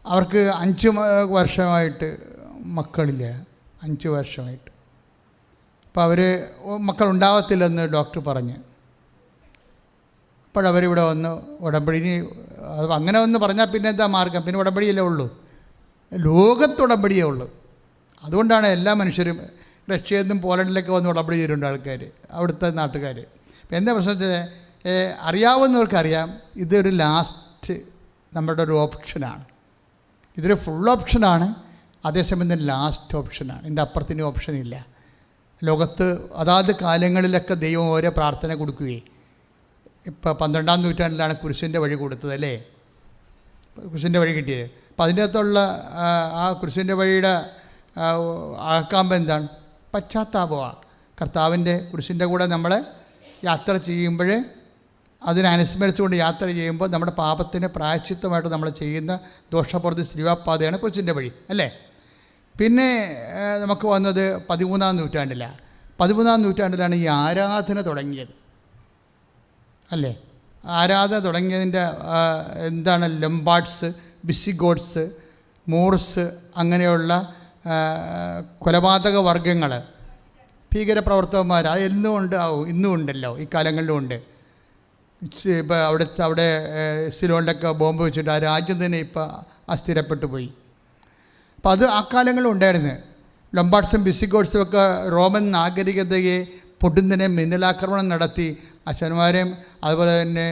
അവർക്ക് 5 വർഷമായിട്ട് മക്കളില്ല. 5 വർഷമായിട്ട്. അപ്പോൾ അവർ മക്കളുണ്ടാകത്തില്ലെന്ന് ഡോക്ടർ പറഞ്ഞ്. അപ്പോഴവരിവിടെ വന്ന് ഉടമ്പടി, അങ്ങനെ ഒന്ന് പറഞ്ഞാൽ പിന്നെ എന്താ മാർഗം? പിന്നെ ഉടമ്പടിയല്ലേ ഉള്ളൂ, ലോകത്തുടമ്പടിയേ ഉള്ളൂ. അതുകൊണ്ടാണ് എല്ലാ മനുഷ്യരും റഷ്യയിൽ നിന്നും പോളണ്ടിലൊക്കെ വന്ന് ഉടമ്പടി ചെയ്തിട്ടുണ്ട് ആൾക്കാർ, അവിടുത്തെ നാട്ടുകാർ. എന്താ പ്രശ്നത്തിൽ അറിയാവുന്നവർക്കറിയാം, ഇതൊരു ലാസ്റ്റ് നമ്മുടെ ഒരു ഓപ്ഷനാണ്. ഇതൊരു ഫുൾ ഓപ്ഷനാണ്, അതേസമയം തന്നെ ലാസ്റ്റ് ഓപ്ഷനാണ്. ഇതിൻ്റെ അപ്പുറത്തിന് ഓപ്ഷനില്ല. ലോകത്ത് അതാത് കാലങ്ങളിലൊക്കെ ദൈവം ഓരോ പ്രാർത്ഥന കൊടുക്കുകയും ഇപ്പോൾ 12-ാം നൂറ്റാണ്ടിലാണ് കുരിശിൻ്റെ വഴി കൊടുത്തത് അല്ലേ, കുരിശിൻ്റെ വഴി കിട്ടിയത്. അപ്പം അതിൻ്റെ അകത്തുള്ള ആ കുരിശിൻ്റെ വഴിയുടെ ആക്കാമ്പം എന്താണ്? പശ്ചാത്താപമാണ്. കർത്താവിൻ്റെ കുരിശിൻ്റെ കൂടെ നമ്മൾ യാത്ര ചെയ്യുമ്പോൾ അതിനനുസ്മരിച്ചുകൊണ്ട് യാത്ര ചെയ്യുമ്പോൾ നമ്മുടെ പാപത്തിന് പ്രായശ്ചിത്തമായിട്ട് നമ്മൾ ചെയ്യുന്ന ദോഷപ്രതി ശ്രീവാപ്പാതയാണ് കുരിശിൻ്റെ വഴി അല്ലേ. പിന്നെ നമുക്ക് വന്നത് 13-ാം നൂറ്റാണ്ടിലാണ്. 13-ാം നൂറ്റാണ്ടിലാണ് ഈ ആരാധന തുടങ്ങിയത് അല്ലേ. ആരാധന തുടങ്ങിയതിൻ്റെ എന്താണ്? ലംബാർഡ്സ്, വിസിഗോട്ട്സ്, മൂർസ് അങ്ങനെയുള്ള കൊലപാതക വർഗങ്ങൾ, ഭീകരപ്രവർത്തകന്മാർ, അത് എന്നും ഉണ്ട്, ഇന്നും ഉണ്ടല്ലോ, ഈ കാലങ്ങളിലും ഉണ്ട്. ഇപ്പോൾ അവിടെ സിലോണിലൊക്കെ ബോംബ് വെച്ചിട്ട് ആ രാജ്യം തന്നെ ഇപ്പോൾ അസ്ഥിരപ്പെട്ടു പോയി. അപ്പോൾ അത് ആ കാലങ്ങളിലും ഉണ്ടായിരുന്നു. ലംബാർഡ്സും വിസിഗോട്ട്സും ഒക്കെ റോമൻ നാഗരികതയെ പൊടുന്നതിനെ മിന്നലാക്രമണം നടത്തി അച്ഛന്മാരെയും അതുപോലെ തന്നെ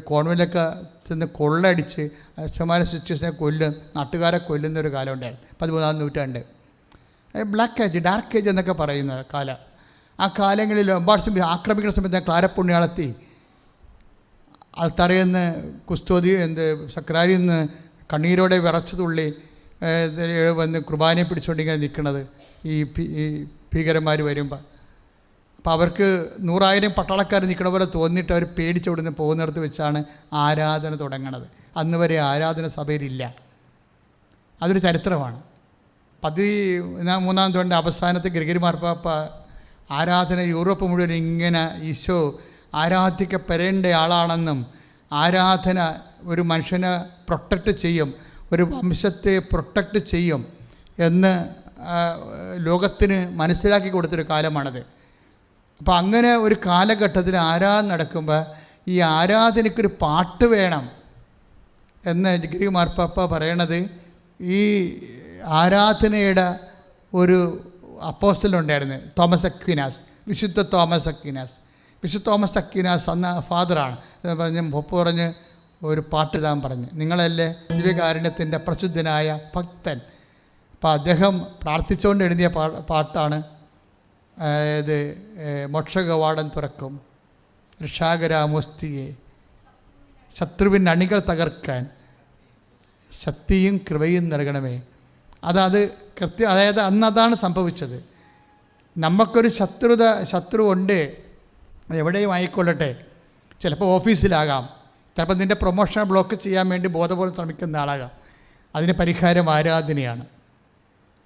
കോൺവെൻ്റിലൊക്കെ ചെന്ന് കൊള്ളടിച്ച് അച്ഛന്മാരെ സിസ്റ്റേഴ്സിനെ നാട്ടുകാരെ കൊല്ലുന്നൊരു കാലം ഉണ്ടായിരുന്നു 13-ാം നൂറ്റാണ്ട്. ബ്ലാക്ക് ഏജ്, ഡാർക്ക് ഏജ് എന്നൊക്കെ പറയുന്ന കാലം. ആ കാലങ്ങളിൽ ലംബാർഡ്സും ആക്രമിക്കുന്ന സമയത്ത് ക്ലാരപ്പുണ്യാളത്തി ആൾത്തറയിൽ നിന്ന് കുസ്തോതി സക്രാരിയിൽ നിന്ന് കണ്ണീരോടെ വിറച്ചു തുള്ളി വന്ന് കുർബാനയെ പിടിച്ചുകൊണ്ടിങ്ങനെ നിൽക്കുന്നത് ഈ ഭീകരന്മാർ വരുമ്പോൾ. അപ്പോൾ അവർക്ക് 100,000 പട്ടാളക്കാർ നിൽക്കണ പോലെ തോന്നിയിട്ട് അവർ പേടിച്ചവിടുന്ന് പോകുന്നിടത്ത് വെച്ചാണ് ആരാധന തുടങ്ങണത്. അന്ന് വരെ ആരാധന സഭയിലില്ല. അതൊരു ചരിത്രമാണ്. 13-ാം നൂറ്റാണ്ടിൻ്റെ അവസാനത്തെ ഗ്രിഗറി മാർപ്പാപ്പ ആരാധന യൂറോപ്പ് മുഴുവൻ ഇങ്ങനെ ഈശോ ആരാധിക്കപ്പെടേണ്ട ആളാണെന്നും ആരാധന ഒരു മനുഷ്യനെ പ്രൊട്ടക്റ്റ് ചെയ്യും, ഒരു വംശത്തെ പ്രൊട്ടക്റ്റ് ചെയ്യും എന്ന് ലോകത്തിന് മനസ്സിലാക്കി കൊടുത്തൊരു കാലമാണത്. അപ്പോൾ അങ്ങനെ ഒരു കാലഘട്ടത്തിൽ ആരാധന നടക്കുമ്പോൾ ഈ ആരാധനയ്ക്കൊരു പാട്ട് വേണം എന്ന് ഗ്രിഗറി മാർപ്പാപ്പ പറയണത്. ഈ ആരാധനയുടെ ഒരു അപ്പോസ്റ്റലുണ്ടായിരുന്നു, തോമസ് അക്വിനാസ്, വിശുദ്ധ തോമസ് അക്വിനാസ്. വിശുദ്ധ തോമസ് അക്വിനാസ് അന്ന് ഫാദറാണ്. പറഞ്ഞ് ഒരു പാട്ട് ഇതാൻ പറഞ്ഞ്, നിങ്ങളല്ലേ ദിവ്യകാരുണ്യത്തിൻ്റെ പ്രസിദ്ധനായ ഭക്തൻ. അപ്പോൾ അദ്ദേഹം പ്രാർത്ഥിച്ചുകൊണ്ട് എഴുതിയ പാട്ടാണ് ഇത് മോക്ഷകവാടം തുറക്കും ഋഷാകരാമോസ്തിയെ ശത്രുവിൻ്റെ അണികൾ തകർക്കാൻ ശക്തിയും കൃപയും നൽകണമേ. അതായത് അന്ന് അതാണ് സംഭവിച്ചത്. നമുക്കൊരു ശത്രു ഉണ്ട്, എവിടെയും ആയിക്കൊള്ളട്ടെ. ചിലപ്പോൾ ഓഫീസിലാകാം, ചിലപ്പോൾ നിൻ്റെ പ്രൊമോഷൻ ബ്ലോക്ക് ചെയ്യാൻ വേണ്ടി ബോധപൂർവ്വം ശ്രമിക്കുന്ന ആളാകാം. അതിന് പരിഹാരം ആരാധനയാണ്.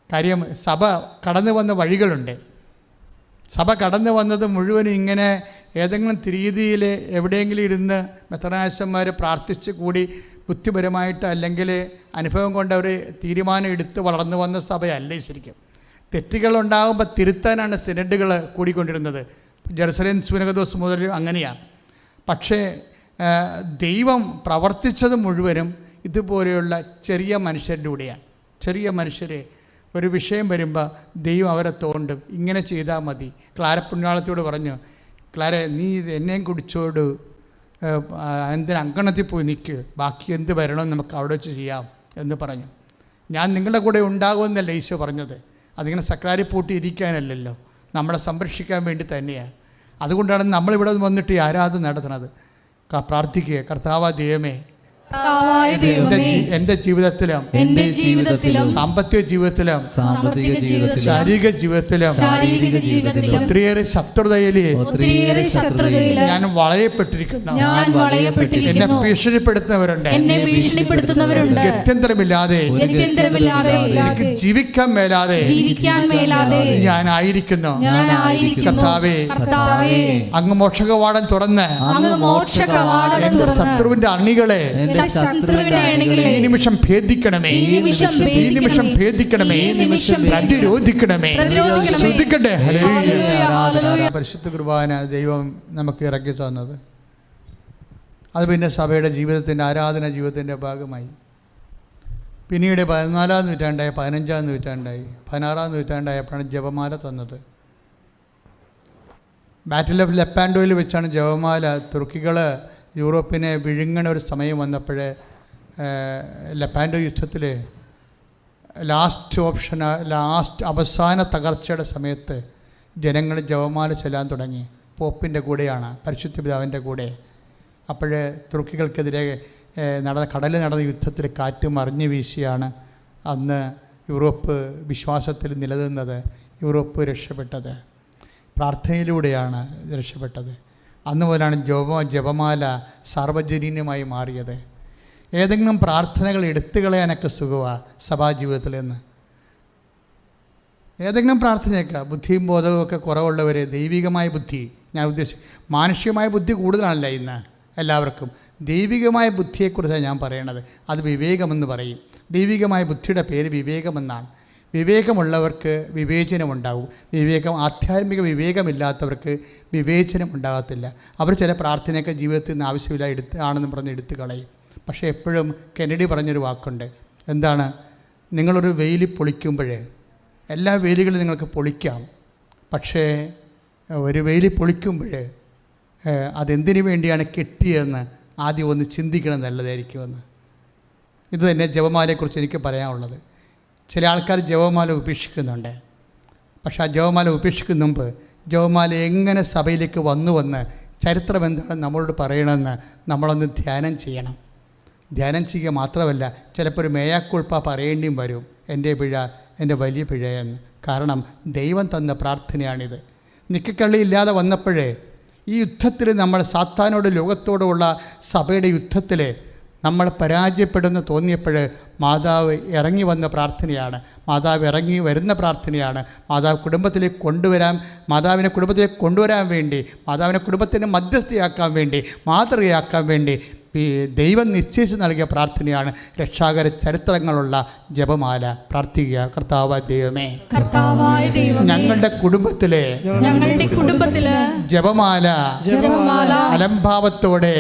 കാര്യം സഭ കടന്നു വന്ന വഴികളുണ്ട്. സഭ കടന്നു വന്നത് മുഴുവനും ഇങ്ങനെ ഏതെങ്കിലും രീതിയിൽ എവിടെയെങ്കിലും ഇരുന്ന് മെത്രാനാശന്മാർ പ്രാർത്ഥിച്ച് കൂടി ബുദ്ധിപരമായിട്ട് അല്ലെങ്കിൽ അനുഭവം കൊണ്ട് അവർ തീരുമാനം എടുത്ത് വളർന്നു വന്ന സഭയല്ലേ ശരിക്കും. തെറ്റുകളുണ്ടാകുമ്പോൾ തിരുത്താനാണ് സിനഡുകൾ കൂടിക്കൊണ്ടിരുന്നത്. ജെറുസലേം സുനകദോസ് മുതൽ അങ്ങനെയാണ്. പക്ഷേ ദൈവം പ്രവർത്തിച്ചത് മുഴുവനും ഇതുപോലെയുള്ള ചെറിയ മനുഷ്യരിലൂടെയാണ്. ചെറിയ മനുഷ്യരെ ഒരു വിഷയം വരുമ്പോൾ ദൈവം അവരെ തോണ്ടും. ഇങ്ങനെ ചെയ്താൽ മതി. ക്ലാര പുണ്യാളത്തോട് പറഞ്ഞു, ക്ലാര നീ എന്നെയും കുടിച്ചോട്, എന്തിന് അങ്കണത്തിൽ പോയി നിൽക്കുക, ബാക്കി എന്ത് വരണമെന്ന് നമുക്ക് അവിടെ വെച്ച് ചെയ്യാം എന്ന് പറഞ്ഞു. ഞാൻ നിങ്ങളുടെ കൂടെ ഉണ്ടാകുമെന്നല്ല ഈശോ പറഞ്ഞത്. അതിങ്ങനെ സക്രാരി പൂട്ടി ഇരിക്കാനല്ലല്ലോ, നമ്മളെ സംരക്ഷിക്കാൻ വേണ്ടി തന്നെയാണ്. അതുകൊണ്ടാണ് നമ്മളിവിടെ വന്നിട്ട് ഈ ആരാധന നടത്തുന്നത്. പ്രാർത്ഥിക്കുക, കർത്താവാ ദൈവമേ, എൻ്റെ ജീവിതത്തിലും സാമ്പത്തിക ജീവിതത്തിലും ശാരീരിക ജീവിതത്തിലും ഒത്തിരിയേറെ ശത്രുതയില് ഞാൻ വളയപ്പെട്ടിരിക്കുന്നു. എന്നെ ഭീഷണിപ്പെടുത്തുന്നവരുണ്ട്. ഗത്യന്തരമില്ലാതെ എനിക്ക് ജീവിക്കാൻ മേലാതെ ഞാനായിരിക്കുന്നു. കർത്താവേ, അങ്ങ് മോക്ഷകവാടം തുറന്ന് എന്റെ ശത്രുവിന്റെ അണികളെ ഈ നിമിഷം ഭേദിക്കണമേ, ഈ നിമിഷം ഭേദിക്കണമേ, പ്രതിരോധിക്കണമേ. ശ്രദ്ധിക്കട്ടെ. പരിശുദ്ധ കുർബാന ദൈവം നമുക്ക് ഇറക്കി തന്നത്, അത് പിന്നെ സഭയുടെ ജീവിതത്തിൻ്റെ ആരാധന ജീവിതത്തിൻ്റെ ഭാഗമായി. പിന്നീട് 14-ാം നൂറ്റാണ്ടായി, 15-ാം നൂറ്റാണ്ടായി, 16-ാം നൂറ്റാണ്ടായപ്പോഴാണ് ജപമാല തന്നത്. ബാറ്റിൽ ഓഫ് ലെപ്പാൻഡോയിൽ വെച്ചാണ് ജപമാല. തുർക്കികൾ യൂറോപ്പിനെ വിഴുങ്ങണ ഒരു സമയം വന്നപ്പോൾ ലെപ്പാൻഡോ യുദ്ധത്തിൽ ലാസ്റ്റ് അവസാന തകർച്ചയുടെ സമയത്ത് ജനങ്ങൾ ജപമാല ചൊല്ലാൻ തുടങ്ങി. പോപ്പിൻ്റെ കൂടെയാണ്, പരിശുദ്ധ പിതാവിൻ്റെ കൂടെ. അപ്പോഴേ തുർക്കികൾക്കെതിരെ കടലിൽ നടന്ന യുദ്ധത്തിൽ കാറ്റ് മറിഞ്ഞു വീശിയാണ് അന്ന് യൂറോപ്പ് വിശ്വാസത്തിൽ നിലനിന്നത്. യൂറോപ്പ് രക്ഷപ്പെട്ടത് പ്രാർത്ഥനയിലൂടെയാണ് രക്ഷപ്പെട്ടത്. അന്ന് മുതലാണ് ജപമാല സാർവജനീയമായി മാറിയത്. ഏതെങ്കിലും പ്രാർത്ഥനകൾ എടുത്തു കളയാനൊക്കെ സുഖമാണ് സഭാജീവിതത്തിൽ നിന്ന്. ഏതെങ്കിലും പ്രാർത്ഥനയൊക്കെ ബുദ്ധിയും ബോധവും ഒക്കെ കുറവുള്ളവർ, ദൈവികമായ ബുദ്ധി ഞാൻ മാനുഷികമായ ബുദ്ധി കൂടുതലാണല്ല ഇന്ന് എല്ലാവർക്കും. ദൈവികമായ ബുദ്ധിയെക്കുറിച്ചാണ് ഞാൻ പറയണത്. അത് വിവേകമെന്ന് പറയും. ദൈവികമായ ബുദ്ധിയുടെ പേര് വിവേകമെന്നാണ്. വിവേകമുള്ളവർക്ക് വിവേചനമുണ്ടാവും. ആധ്യാത്മിക വിവേകമില്ലാത്തവർക്ക് വിവേചനം ഉണ്ടാകത്തില്ല. അവർ ചില പ്രാർത്ഥനയൊക്കെ ജീവിതത്തിൽ നിന്ന് ആവശ്യമില്ല ആണെന്ന് പറഞ്ഞ് എടുത്തു കളയും. പക്ഷേ എപ്പോഴും കെന്നഡി പറഞ്ഞൊരു വാക്കുണ്ട്. എന്താണ്? നിങ്ങളൊരു വെയിൽ പൊളിക്കുമ്പോഴേ, എല്ലാ വേലികളും നിങ്ങൾക്ക് പൊളിക്കാം, പക്ഷേ ഒരു വെയിൽ പൊളിക്കുമ്പോഴേ അതെന്തിനു വേണ്ടിയാണ് കെട്ടിയതെന്ന് ആദ്യം ഒന്ന് ചിന്തിക്കണം, നല്ലതായിരിക്കുമെന്ന്. ഇത് തന്നെ ജപമാലയെക്കുറിച്ച് എനിക്ക് പറയാനുള്ളത്. ചില ആൾക്കാർ ജപമാല ഉപേക്ഷിക്കുന്നുണ്ട്. പക്ഷേ ആ ജപമാല ഉപേക്ഷിക്കുന്ന മുമ്പ് ജപമാല എങ്ങനെ സഭയിലേക്ക് വന്നുവെന്ന്, ചരിത്രം എന്താണ് നമ്മളോട് പറയണമെന്ന് നമ്മളൊന്ന് ധ്യാനം ചെയ്യണം. ധ്യാനം ചെയ്യുക മാത്രമല്ല, ചിലപ്പോൾ ഒരു മേയാക്കുൾപ്പ പറയേണ്ടിയും വരും, എൻ്റെ പിഴ, എൻ്റെ വലിയ പിഴയെന്ന്. കാരണം ദൈവം തന്ന പ്രാർത്ഥനയാണിത്. നിക്കക്കള്ളിയില്ലാതെ വന്നപ്പോഴേ ഈ യുദ്ധത്തിൽ നമ്മൾ സാത്താനോട് ലോകത്തോടുള്ള സഭയുടെ യുദ്ധത്തിൽ നമ്മൾ പരാജയപ്പെടുമെന്ന് തോന്നിയപ്പോൾ മാതാവ് ഇറങ്ങി വന്ന പ്രാർത്ഥനയാണ്. മാതാവ് ഇറങ്ങി വരുന്ന പ്രാർത്ഥനയാണ്. മാതാവിനെ കുടുംബത്തിലേക്ക് കൊണ്ടുവരാൻ വേണ്ടി, മാതാവിനെ കുടുംബത്തിന് മധ്യസ്ഥയാക്കാൻ വേണ്ടി, മാതൃകയാക്കാൻ വേണ്ടി ദൈവം നിശ്ചയിച്ച് നൽകിയ പ്രാർത്ഥനയാണ് രക്ഷാകര ചരിത്രങ്ങളുള്ള ജപമാല. പ്രാർത്ഥിക്കുക. കർത്താവായ ദൈവമേ, ഞങ്ങളുടെ കുടുംബത്തിലെ ജപമാല അലംഭാവത്തോടെ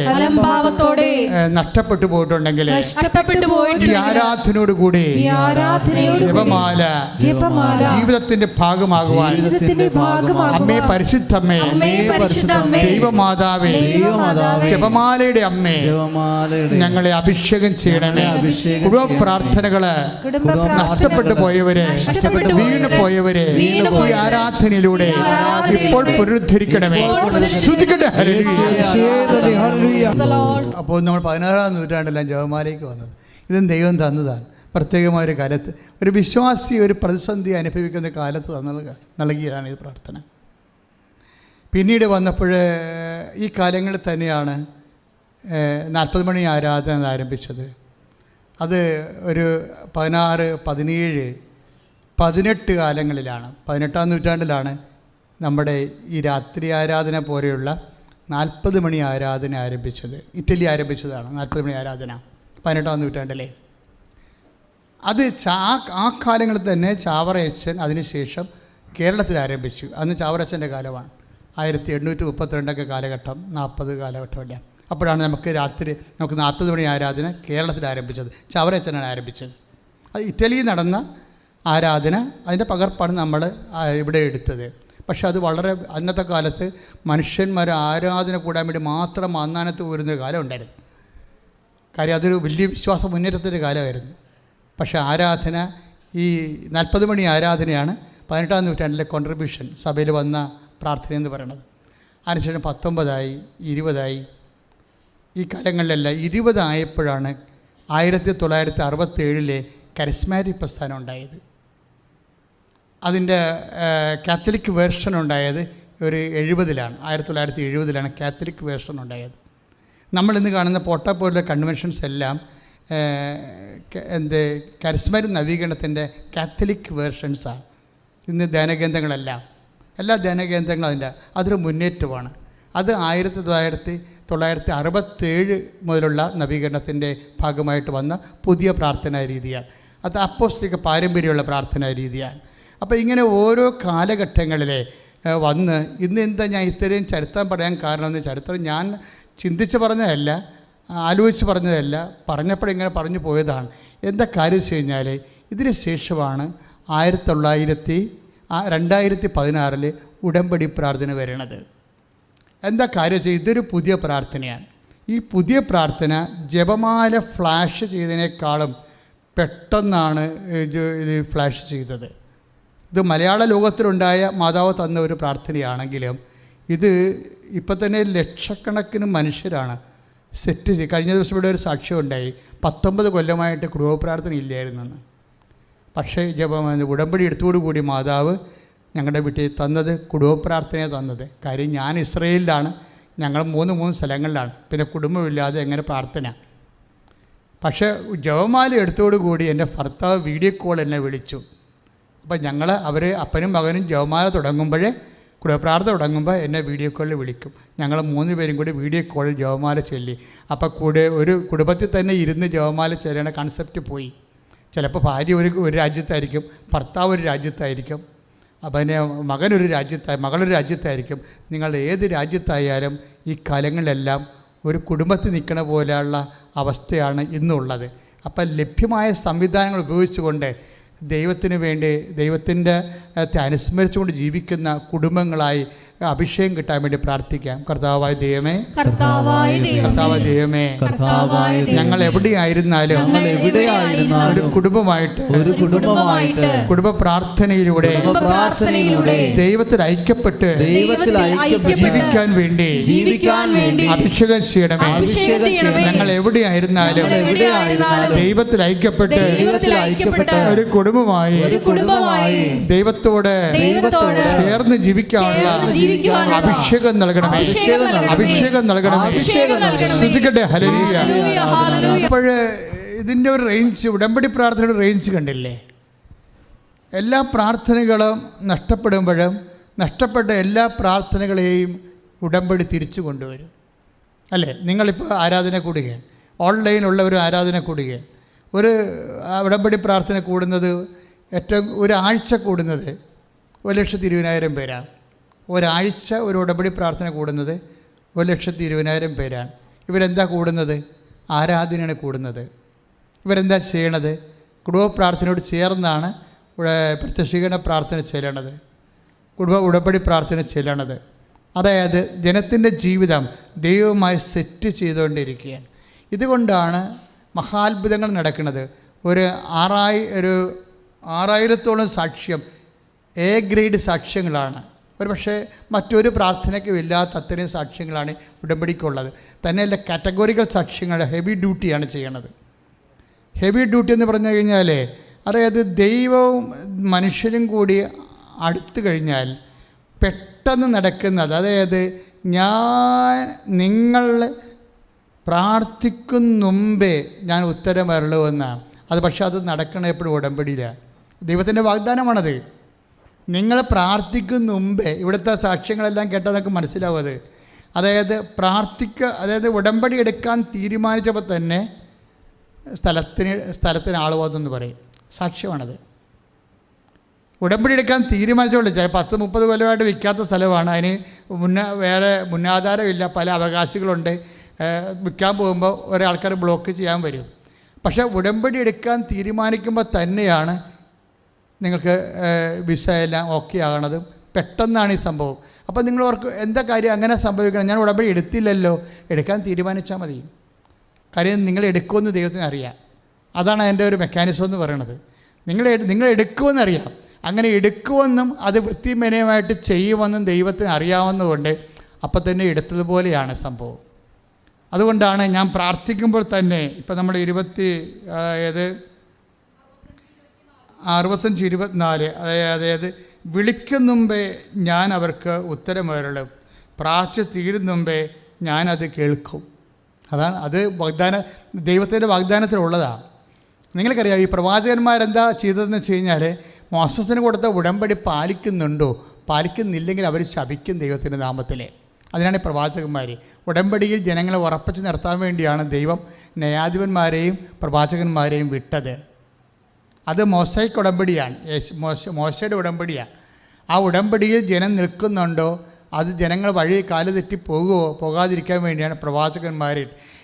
നഷ്ടപ്പെട്ടു പോയിട്ടുണ്ടെങ്കിൽ ഈ ആരാധനയോടുകൂടി ജപമാല ജീവിതത്തിന്റെ ഭാഗമാകുവാൻ അമ്മേ, പരിശുദ്ധമ്മേ, ദൈവമാതാവേ, ജപമാലയുടെ അമ്മേ, ഞങ്ങളെ അഭിഷേകം ചെയ്യണമേ. കുടുംബ പ്രാർത്ഥനകള് നഷ്ടപ്പെട്ടു പോയവരെ, വീണു പോയവരെ ഈ ആരാധനയിലൂടെ ഇപ്പോൾ പുനരുദ്ധരിക്കണമേ. അപ്പോൾ നമ്മൾ 16-ാം നൂറ്റാണ്ടിലാണ് ജപമാലയ്ക്ക് വന്നത്. ഇതും ദൈവം തന്നതാണ്. പ്രത്യേകമായൊരു കാലത്ത് ഒരു വിശ്വാസി ഒരു പ്രതിസന്ധി അനുഭവിക്കുന്ന കാലത്ത് നൽകിയതാണ് ഈ പ്രാർത്ഥന. പിന്നീട് വന്നപ്പോൾ ഈ കാലങ്ങളിൽ തന്നെയാണ് 40 മണി ആരാധന ആരംഭിച്ചത്. അത് ഒരു 16, 17, 18 കാലങ്ങളിലാണ്, 18-ാം നൂറ്റാണ്ടിലാണ് നമ്മുടെ ഈ രാത്രി ആരാധന പോലെയുള്ള 40 മണി ആരാധന ആരംഭിച്ചത്. ഇറ്റലി ആരംഭിച്ചതാണ് 40 മണി ആരാധന 18-ാം നൂറ്റാണ്ടിലെ. അത് ആ കാലങ്ങളിൽ തന്നെ ചാവറയച്ചൻ അതിനുശേഷം കേരളത്തിൽ ആരംഭിച്ചു. അന്ന് ചാവറയച്ചൻ്റെ കാലമാണ്. 1832 കാലഘട്ടം, 40 കാലഘട്ടമല്ല. അപ്പോഴാണ് നമുക്ക് 40 മണി ആരാധന കേരളത്തിൽ ആരംഭിച്ചത്. ചാവറയച്ചനാണ് ആരംഭിച്ചത്. അത് ഇറ്റലിയിൽ നടന്ന ആരാധന, അതിൻ്റെ പകർപ്പാണ് നമ്മൾ ഇവിടെ എടുത്തത്. പക്ഷെ അത് വളരെ അന്നത്തെ കാലത്ത് മനുഷ്യന്മാർ ആരാധന കൂടാൻ വേണ്ടി മാത്രം അന്നാനത്ത് വരുന്നൊരു കാലം ഉണ്ടായിരുന്നു. കാര്യം അതൊരു വലിയ വിശ്വാസ മുന്നേറ്റത്തിൻ്റെ കാലമായിരുന്നു. പക്ഷേ ആരാധന, ഈ 40 മണി ആരാധനയാണ് 18-ാം നൂറ്റാണ്ടിലെ കോൺട്രിബ്യൂഷൻ, സഭയിൽ വന്ന പ്രാർത്ഥന എന്ന് പറയുന്നത്. അതിനുശേഷം 19ആയി, 20ആയി. ഈ കാലങ്ങളിലെല്ലാം 20 ആയപ്പോഴാണ് 1967 കരിസ്മാറ്റിക് പ്രസ്ഥാനം ഉണ്ടായത്. അതിൻ്റെ കാത്തലിക് വേർഷൻ ഉണ്ടായത് ഒരു 70-ലാണ്, 1970-ലാണ് കാത്തലിക് വേർഷൻ ഉണ്ടായത്. നമ്മളിന്ന് കാണുന്ന പോട്ടപ്പോലുള്ള കൺവെൻഷൻസ് എല്ലാം കരിസ്മാറ്റിക് നവീകരണത്തിൻ്റെ കാത്തലിക് വേർഷൻസാണ്. ഇന്ന് ധ്യാനകേന്ദ്രങ്ങളെല്ലാം, എല്ലാ ധ്യാനകേന്ദ്രങ്ങളും അതൊരു മുന്നേറ്റമാണ്. അത് 1967 മുതലുള്ള നവീകരണത്തിൻ്റെ ഭാഗമായിട്ട് വന്ന പുതിയ പ്രാർത്ഥനാ രീതിയാണ്. അത് അപ്പോസ്തലിക പാരമ്പര്യമുള്ള പ്രാർത്ഥനാ രീതിയാണ്. അപ്പോൾ ഇങ്ങനെ ഓരോ കാലഘട്ടങ്ങളിലെ വന്ന് ഇന്ന് എന്താ ഞാൻ ഇത്രയും ചരിത്രം പറയാൻ കാരണമെന്ന്, ചരിത്രം ഞാൻ ചിന്തിച്ച് പറഞ്ഞതല്ല, ആലോചിച്ച് പറഞ്ഞതല്ല, പറഞ്ഞപ്പോഴിങ്ങനെ പറഞ്ഞു പോയതാണ്. എന്താ കാര്യം വെച്ച് കഴിഞ്ഞാൽ ഇതിന് ശേഷമാണ് 2016 ഉടമ്പടി പ്രാർത്ഥന വരണത്. എന്താ കാര്യം വെച്ചാൽ ഇതൊരു പുതിയ പ്രാർത്ഥനയാണ്. ഈ പുതിയ പ്രാർത്ഥന ജപമാല ഫ്ലാഷ് ചെയ്തതിനേക്കാളും പെട്ടെന്നാണ് ഇത് ഫ്ലാഷ് ചെയ്തത്. ഇത് മലയാള ലോകത്തിലുണ്ടായ മാതാവ് തന്ന ഒരു പ്രാർത്ഥനയാണെങ്കിലും ഇത് ഇപ്പം തന്നെ ലക്ഷക്കണക്കിന് മനുഷ്യരാണ് സെറ്റ് ചെയ്ത്. കഴിഞ്ഞ ദിവസം ഇവിടെ ഒരു സാക്ഷ്യം ഉണ്ടായി, 19 കൊല്ലമായിട്ട് കുടുംബ പ്രാർത്ഥന ഇല്ലായിരുന്നെന്ന്. പക്ഷേ ഉടമ്പടി എടുത്തോടുകൂടി മാതാവ് ഞങ്ങളുടെ വീട്ടിൽ തന്നത് കുടുംബ പ്രാർത്ഥനയെ തന്നത്. കാര്യം ഞാൻ ഇസ്രയേലിലാണ്, ഞങ്ങൾ 3 സ്ഥലങ്ങളിലാണ്, പിന്നെ കുടുംബമില്ലാതെ എങ്ങനെ പ്രാർത്ഥന. പക്ഷേ ജപമാല എടുത്തോടുകൂടി എൻ്റെ ഭർത്താവ് വീഡിയോ കോൾ എന്നെ വിളിച്ചു. അപ്പം അവർ അപ്പനും മകനും ജപമാല തുടങ്ങുമ്പോഴേ കുടുംബപ്രാർത്ഥന തുടങ്ങുമ്പോൾ എന്നെ വീഡിയോ കോളിൽ വിളിക്കും. ഞങ്ങൾ 3 പേരും കൂടി വീഡിയോ കോളിൽ ജപമാല ചൊല്ലി. അപ്പോൾ ഒരു കുടുംബത്തിൽ തന്നെ ഇരുന്ന് ജപമാല ചൊല്ലേണ്ട കൺസെപ്റ്റ് പോയി. ചിലപ്പോൾ ഭാര്യ ഒരു രാജ്യത്തായിരിക്കും, ഭർത്താവ് ഒരു രാജ്യത്തായിരിക്കും, പിന്നെ മകളൊരു രാജ്യത്തായിരിക്കും. നിങ്ങൾ ഏത് രാജ്യത്തായാലും ഈ കാലങ്ങളിലെല്ലാം ഒരു കുടുംബത്തിൽ നിൽക്കണ പോലെയുള്ള അവസ്ഥയാണ് ഇന്നുള്ളത്. അപ്പം ലഭ്യമായ സംവിധാനങ്ങൾ ഉപയോഗിച്ചുകൊണ്ട് ദൈവത്തിന് വേണ്ടി ദൈവത്തിൻ്റെ അനുസ്മരിച്ചുകൊണ്ട് ജീവിക്കുന്ന കുടുംബങ്ങളായി അഭിഷേകം കിട്ടാൻ വേണ്ടി പ്രാർത്ഥിക്കാം. കർത്താവായ ദൈവമേ, ഞങ്ങൾ എവിടെയായിരുന്നാലും ഒരു കുടുംബമായിട്ട് കുടുംബ പ്രാർത്ഥനയിലൂടെ ദൈവത്തിൽ ഐക്യപ്പെട്ട് ജീവിക്കാൻ വേണ്ടി അഭിഷേകം ചെയ്യണമേ. ഞങ്ങൾ എവിടെയായിരുന്നാലും ദൈവത്തിൽ ഐക്യപ്പെട്ട് ഒരു കുടുംബമായി ദൈവത്തോട് ചേർന്ന് ജീവിക്കാനുള്ള അഭിഷേകം നൽകണമേ. അഭിഷേകം നൽകണമേ. ശ്രദ്ധിക്കട്ടെ. ഹല്ലേലൂയ. അപ്പോൾ ഇതിൻ്റെ ഒരു റേഞ്ച്, ഉടമ്പടി പ്രാർത്ഥനയുടെ റേഞ്ച് കണ്ടില്ലേ? എല്ലാ പ്രാർത്ഥനകളും നഷ്ടപ്പെടുമ്പോഴും നഷ്ടപ്പെട്ട എല്ലാ പ്രാർത്ഥനകളെയും ഉടമ്പടി തിരിച്ചു കൊണ്ടുവരും. അല്ലേ? നിങ്ങളിപ്പോൾ ആരാധന കൂടുകയാണ്, ഓൺലൈനുള്ള ഒരു ആരാധന കൂടുകയാണ്. ഒരു ഉടമ്പടി പ്രാർത്ഥന കൂടുന്നത് ഏറ്റവും ഒരാഴ്ച കൂടുന്നത് 1,20,000 പേരാണ്. ഒരാഴ്ച ഒരു ഉടമ്പടി പ്രാർത്ഥന കൂടുന്നത് 1,20,000 പേരാണ്. ഇവരെന്താ കൂടുന്നത്? ആരാധനയാണ് കൂടുന്നത്. ഇവരെന്താ ചെയ്യണത്? കുടുംബ പ്രാർത്ഥനയോട് ചേർന്നാണ് പ്രത്യക്ഷീകരണ പ്രാർത്ഥന ചെല്ലണത്, ഉടമ്പടി പ്രാർത്ഥന ചെല്ലണത്. അതായത് ജനത്തിൻ്റെ ജീവിതം ദൈവവുമായി സെറ്റ് ചെയ്തുകൊണ്ടിരിക്കുകയാണ്. ഇതുകൊണ്ടാണ് മഹാത്ഭുതങ്ങൾ നടക്കുന്നത്. ഒരു 6,000-ഓളം സാക്ഷ്യം എ ഗ്രേഡ് സാക്ഷ്യങ്ങളാണ്. ഒരു പക്ഷേ മറ്റൊരു പ്രാർത്ഥനയ്ക്കും ഇല്ലാത്ത അത്രയും സാക്ഷ്യങ്ങളാണ് ഉടമ്പടിക്കുള്ളത്. തന്നെയല്ല, കാറ്റഗോറിക്കൽ സാക്ഷ്യങ്ങൾ ഹെവി ഡ്യൂട്ടിയാണ് ചെയ്യണത്. ഹെവി ഡ്യൂട്ടി എന്ന് പറഞ്ഞു കഴിഞ്ഞാൽ അതായത് ദൈവവും മനുഷ്യരും കൂടി അടുത്തു കഴിഞ്ഞാൽ പെട്ടെന്ന് നടക്കുന്നത്, അതായത് നിങ്ങൾ പ്രാർത്ഥിക്കും മുമ്പേ ഞാൻ ഉത്തരം വരളുമെന്നാണ്. അത് പക്ഷേ അത് നടക്കണ എപ്പോഴും ഉടമ്പടിയിലാണ്. ദൈവത്തിൻ്റെ വാഗ്ദാനമാണത്. നിങ്ങൾ പ്രാർത്ഥിക്കുന്ന മുമ്പേ, ഇവിടുത്തെ സാക്ഷ്യങ്ങളെല്ലാം കേട്ടാൽ നമുക്ക് മനസ്സിലാവും അത്. അതായത് അതായത് ഉടമ്പടി എടുക്കാൻ തീരുമാനിച്ചപ്പോൾ തന്നെ സ്ഥലത്തിന് ആൾ വന്നെന്ന് പറയും. സാക്ഷ്യമാണത്. ഉടമ്പടി എടുക്കാൻ തീരുമാനിച്ചോളൂ. ചില 10-30 കൊല്ലമായിട്ട് വിൽക്കാത്ത സ്ഥലമാണ്. അതിന് വേറെ മുന്നാധാരമില്ല, പല അവകാശികളുണ്ട്. വിൽക്കാൻ പോകുമ്പോൾ ഒരാൾക്കാർ ബ്ലോക്ക് ചെയ്യാൻ വരും. പക്ഷേ ഉടമ്പടി എടുക്കാൻ തീരുമാനിക്കുമ്പോൾ തന്നെയാണ് നിങ്ങൾക്ക് വിസ എല്ലാം ഓക്കെ ആകണതും. പെട്ടെന്നാണ് ഈ സംഭവം. അപ്പോൾ നിങ്ങൾ ഓർക്ക് എന്താ കാര്യം അങ്ങനെ സംഭവിക്കണം? ഞാൻ ഉടമ്പടി എടുത്തില്ലല്ലോ. എടുക്കാൻ തീരുമാനിച്ചാൽ മതി. കാര്യം നിങ്ങൾ എടുക്കുമെന്ന് ദൈവത്തിന് അറിയാം. അതാണ് എൻ്റെ ഒരു മെക്കാനിസം എന്ന് പറയണത്. നിങ്ങൾ എടുക്കുമെന്നറിയാം. അങ്ങനെ എടുക്കുമെന്നും അത് വൃത്തിമേനയുമായിട്ട് ചെയ്യുമെന്നും ദൈവത്തിന് അറിയാവുന്നതുകൊണ്ട് അപ്പം തന്നെ എടുത്തതുപോലെയാണ് സംഭവം. അതുകൊണ്ടാണ് ഞാൻ പ്രാർത്ഥിക്കുമ്പോൾ തന്നെ ഇപ്പം നമ്മൾ 65-24 അതായത് വിളിക്കും മുമ്പേ ഞാൻ അവർക്ക് ഉത്തരമരുളും, പ്രാർത്ഥിച്ച് തീരും മുമ്പേ ഞാനത് കേൾക്കും. അതാണ് അത് ദൈവത്തിൻ്റെ വാഗ്ദാനത്തിലുള്ളതാണ്. നിങ്ങൾക്കറിയാം ഈ പ്രവാചകന്മാരെന്താ ചെയ്തതെന്ന് വെച്ച് കഴിഞ്ഞാൽ മോശത്തിന് കൊടുത്ത ഉടമ്പടി പാലിക്കുന്നുണ്ടോ, പാലിക്കുന്നില്ലെങ്കിൽ അവർ ശപിക്കും ദൈവത്തിൻ്റെ നാമത്തിൽ. അതിനാണ് പ്രവാചകന്മാർ. ഉടമ്പടിയിൽ ജനങ്ങളെ ഉറപ്പിച്ച് നിർത്താൻ വേണ്ടിയാണ് ദൈവം ന്യായാധിപന്മാരെയും പ്രവാചകന്മാരെയും വിട്ടത്. അത് മോശയ്ക്ക് ഉടമ്പടിയാണ്, മോശയുടെ ഉടമ്പടിയാണ്. ആ ഉടമ്പടിയിൽ ജനം നിൽക്കുന്നുണ്ടോ, അത് ജനങ്ങൾ വഴി കാല് തെറ്റി പോകാതിരിക്കാൻ വേണ്ടിയാണ് പ്രവാചകന്മാർ.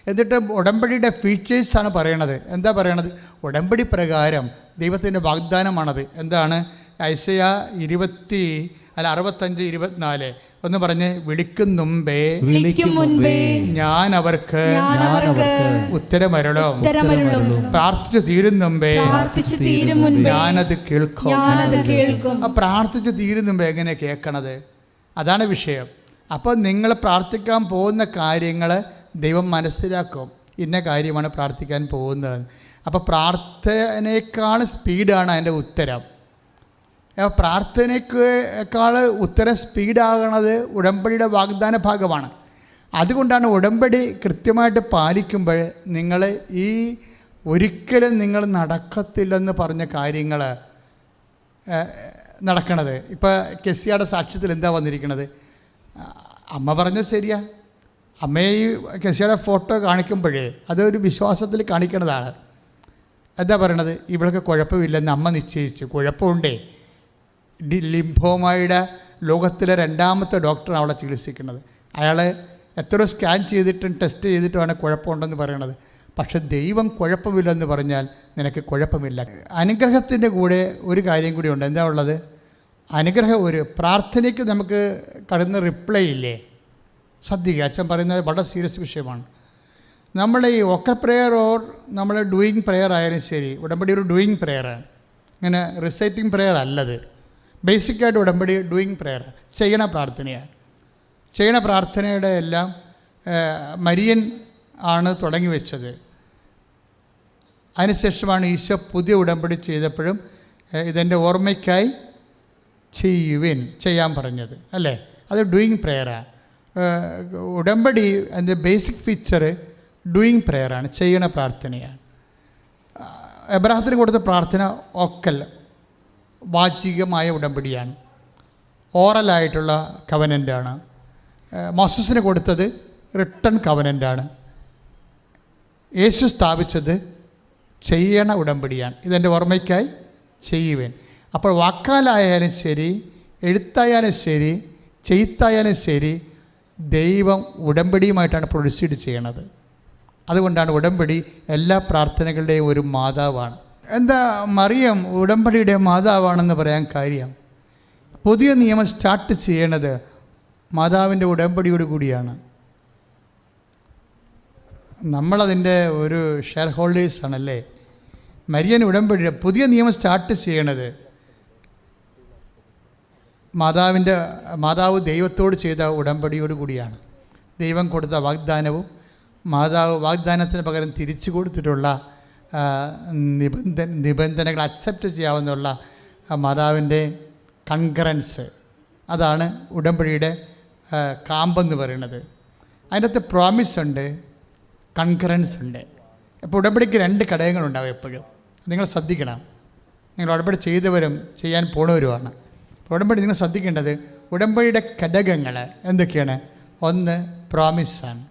എന്നിട്ട് ഉടമ്പടിയുടെ ഫീച്ചേഴ്സാണ് പറയണത്. എന്താ പറയണത്? ഉടമ്പടി പ്രകാരം ദൈവത്തിൻ്റെ വാഗ്ദാനമാണത്. എന്താണ്? ഐസയ 65:24 ഒന്ന് പറഞ്ഞ്, വിളിക്കും മുമ്പേ ഞാൻ അവർക്ക് ഉത്തരമരുളും, പ്രാർത്ഥിച്ചു തീരും മുമ്പേ ഞാനത് കേൾക്കും. ആ പ്രാർത്ഥിച്ചു തീരും മുമ്പേ എങ്ങനെ കേൾക്കണത്? അതാണ് വിഷയം. അപ്പോൾ നിങ്ങൾ പ്രാർത്ഥിക്കാൻ പോകുന്ന കാര്യങ്ങൾ ദൈവം മനസ്സിലാക്കും. ഇന്ന കാര്യമാണ് പ്രാർത്ഥിക്കാൻ പോകുന്നത്. അപ്പോൾ പ്രാർത്ഥനയേക്കാൾ സ്പീഡാണ് അതിൻ്റെ ഉത്തരം. പ്രാർത്ഥനയേക്കാൾ ഉത്തരം സ്പീഡാകണത് ഉടമ്പടിയുടെ വാഗ്ദാന ഭാഗമാണ്. അതുകൊണ്ടാണ് ഉടമ്പടി കൃത്യമായിട്ട് പാലിക്കുമ്പോൾ നിങ്ങൾ ഈ ഒരിക്കലും നിങ്ങൾ നടക്കത്തില്ലെന്ന് പറഞ്ഞ കാര്യങ്ങൾ നടക്കണത്. ഇപ്പോൾ കെസിയുടെ സാക്ഷ്യത്തിൽ എന്താ വന്നിരിക്കുന്നത്? അമ്മ പറഞ്ഞത് ശരിയാ. അമ്മയെ ഈ കെസിയുടെ ഫോട്ടോ കാണിക്കുമ്പോഴേ അതൊരു വിശ്വാസത്തിൽ കാണിക്കുന്നതാണ്. എന്താ പറയണത്? ഇവൾക്ക് കുഴപ്പമില്ലെന്ന് അമ്മ നിശ്ചയിച്ചു. കുഴപ്പമുണ്ടേ. ലിംഫോമയുടെ ലോകത്തിലെ 2ാമത്തെ ഡോക്ടറാണ് അവളെ ചികിത്സിക്കുന്നത്. അയാൾ എത്ര സ്കാൻ ചെയ്തിട്ടും ടെസ്റ്റ് ചെയ്തിട്ടുമാണ് കുഴപ്പമുണ്ടെന്ന് പറയണത്. പക്ഷെ ദൈവം കുഴപ്പമില്ലെന്ന് പറഞ്ഞാൽ നിനക്ക് കുഴപ്പമില്ല. അനുഗ്രഹത്തിൻ്റെ കൂടെ ഒരു കാര്യം കൂടി ഉണ്ട്. എന്താ ഉള്ളത്? അനുഗ്രഹം ഒരു പ്രാർത്ഥനയ്ക്ക് നമുക്ക് കടന്ന് റിപ്ലൈ ഇല്ലേ? ശ്രദ്ധിക്കുക, അച്ഛൻ പറയുന്നത് വളരെ സീരിയസ് വിഷയമാണ്. നമ്മൾ ഈ വോക്കൽ പ്രെയർ ഓർ നമ്മൾ ഡൂയിങ് പ്രെയർ ആയാലും ശരി, ഉടമ്പടി ഒരു ഡൂയിങ് പ്രെയറാണ്. ഇങ്ങനെ റിസൈറ്റിംഗ് പ്രെയർ അല്ലത്. ബേസിക്കായിട്ട് ഉടമ്പടി ഡൂയിങ് പ്രെയർ, ചെയ്യണ പ്രാർത്ഥനയാണ്. ചെയ്യണ പ്രാർത്ഥനയുടെ എല്ലാം മരിയൻ ആണ് തുടങ്ങി വെച്ചത്. അതിനുശേഷമാണ് ഈശോ പുതിയ ഉടമ്പടി ചെയ്തപ്പോഴും ഇതെൻ്റെ ഓർമ്മയ്ക്കായി ചെയ്യാൻ പറഞ്ഞത് അല്ലേ? അത് ഡൂയിങ് പ്രെയറാണ്. ഉടമ്പടി അതിൻ്റെ ബേസിക് ഫീച്ചർ ഡൂയിങ് പ്രെയറാണ്, ചെയ്യണ പ്രാർത്ഥനയാണ്. എബ്രാഹത്തിന് കൊടുത്ത പ്രാർത്ഥന ഓക്കൽ വാചികമായ ഉടമ്പടിയാണ്, ഓറലായിട്ടുള്ള കവനൻ്റാണ്. മോസസിന് കൊടുത്തത് റിട്ടൺ കവനൻ്റാണ്. യേശു സ്ഥാപിച്ചത് ചെയ്യണ ഉടമ്പടിയാണ്. ഇതെൻ്റെ ഓർമ്മയ്ക്കായി ചെയ്യുവേൻ. അപ്പോൾ വാക്കാലായാലും ശരി, എഴുത്തായാലും ശരി, ചെയ്ത്തായാലും ശരി, ദൈവം ഉടമ്പടിയുമായിട്ടാണ് പ്രൊസീഡ് ചെയ്യണത്. അതുകൊണ്ടാണ് ഉടമ്പടി എല്ലാ പ്രാർത്ഥനകളുടെയും ഒരു മാതാവാണ്. എന്താ മറിയം ഉടമ്പടിയുടെ മാതാവാണെന്ന് പറയാൻ കാര്യം? പുതിയ നിയമം സ്റ്റാർട്ട് ചെയ്യണത് മാതാവിൻ്റെ ഉടമ്പടിയോട് കൂടിയാണ്. നമ്മളതിൻ്റെ ഒരു ഷെയർ ഹോൾഡേഴ്സാണല്ലേ. മരിയൻ ഉടമ്പടിയുടെ പുതിയ നിയമം സ്റ്റാർട്ട് ചെയ്യണത് മാതാവ് ദൈവത്തോട് ചെയ്ത ഉടമ്പടിയോട് കൂടിയാണ്. ദൈവം കൊടുത്ത വാഗ്ദാനവും മാതാവ് വാഗ്ദാനത്തിന് പകരം തിരിച്ചു കൊടുത്തിട്ടുള്ള നിബന്ധനകൾ അക്സെപ്റ്റ് ചെയ്യാവുന്നുള്ള മാതാവിൻ്റെ കൺകറൻസ്, അതാണ് ഉടമ്പടിയുടെ കാമ്പെന്ന് പറയുന്നത്. അതിൻ്റെ അകത്ത് പ്രോമിസ് ഉണ്ട്, കൺകറൻസ് ഉണ്ട്. അപ്പോൾ ഉടമ്പടിക്ക് 2 ഘടകങ്ങളുണ്ടാവും എപ്പോഴും. നിങ്ങൾ ശ്രദ്ധിക്കണം. നിങ്ങൾ ഉടമ്പടി ചെയ്തവരും ചെയ്യാൻ പോണവരുമാണ്. ഉടമ്പടി നിങ്ങൾ ശ്രദ്ധിക്കേണ്ടത് ഉടമ്പടിയുടെ ഘടകങ്ങൾ എന്തൊക്കെയാണ്? ഒന്ന് പ്രോമിസാണ്,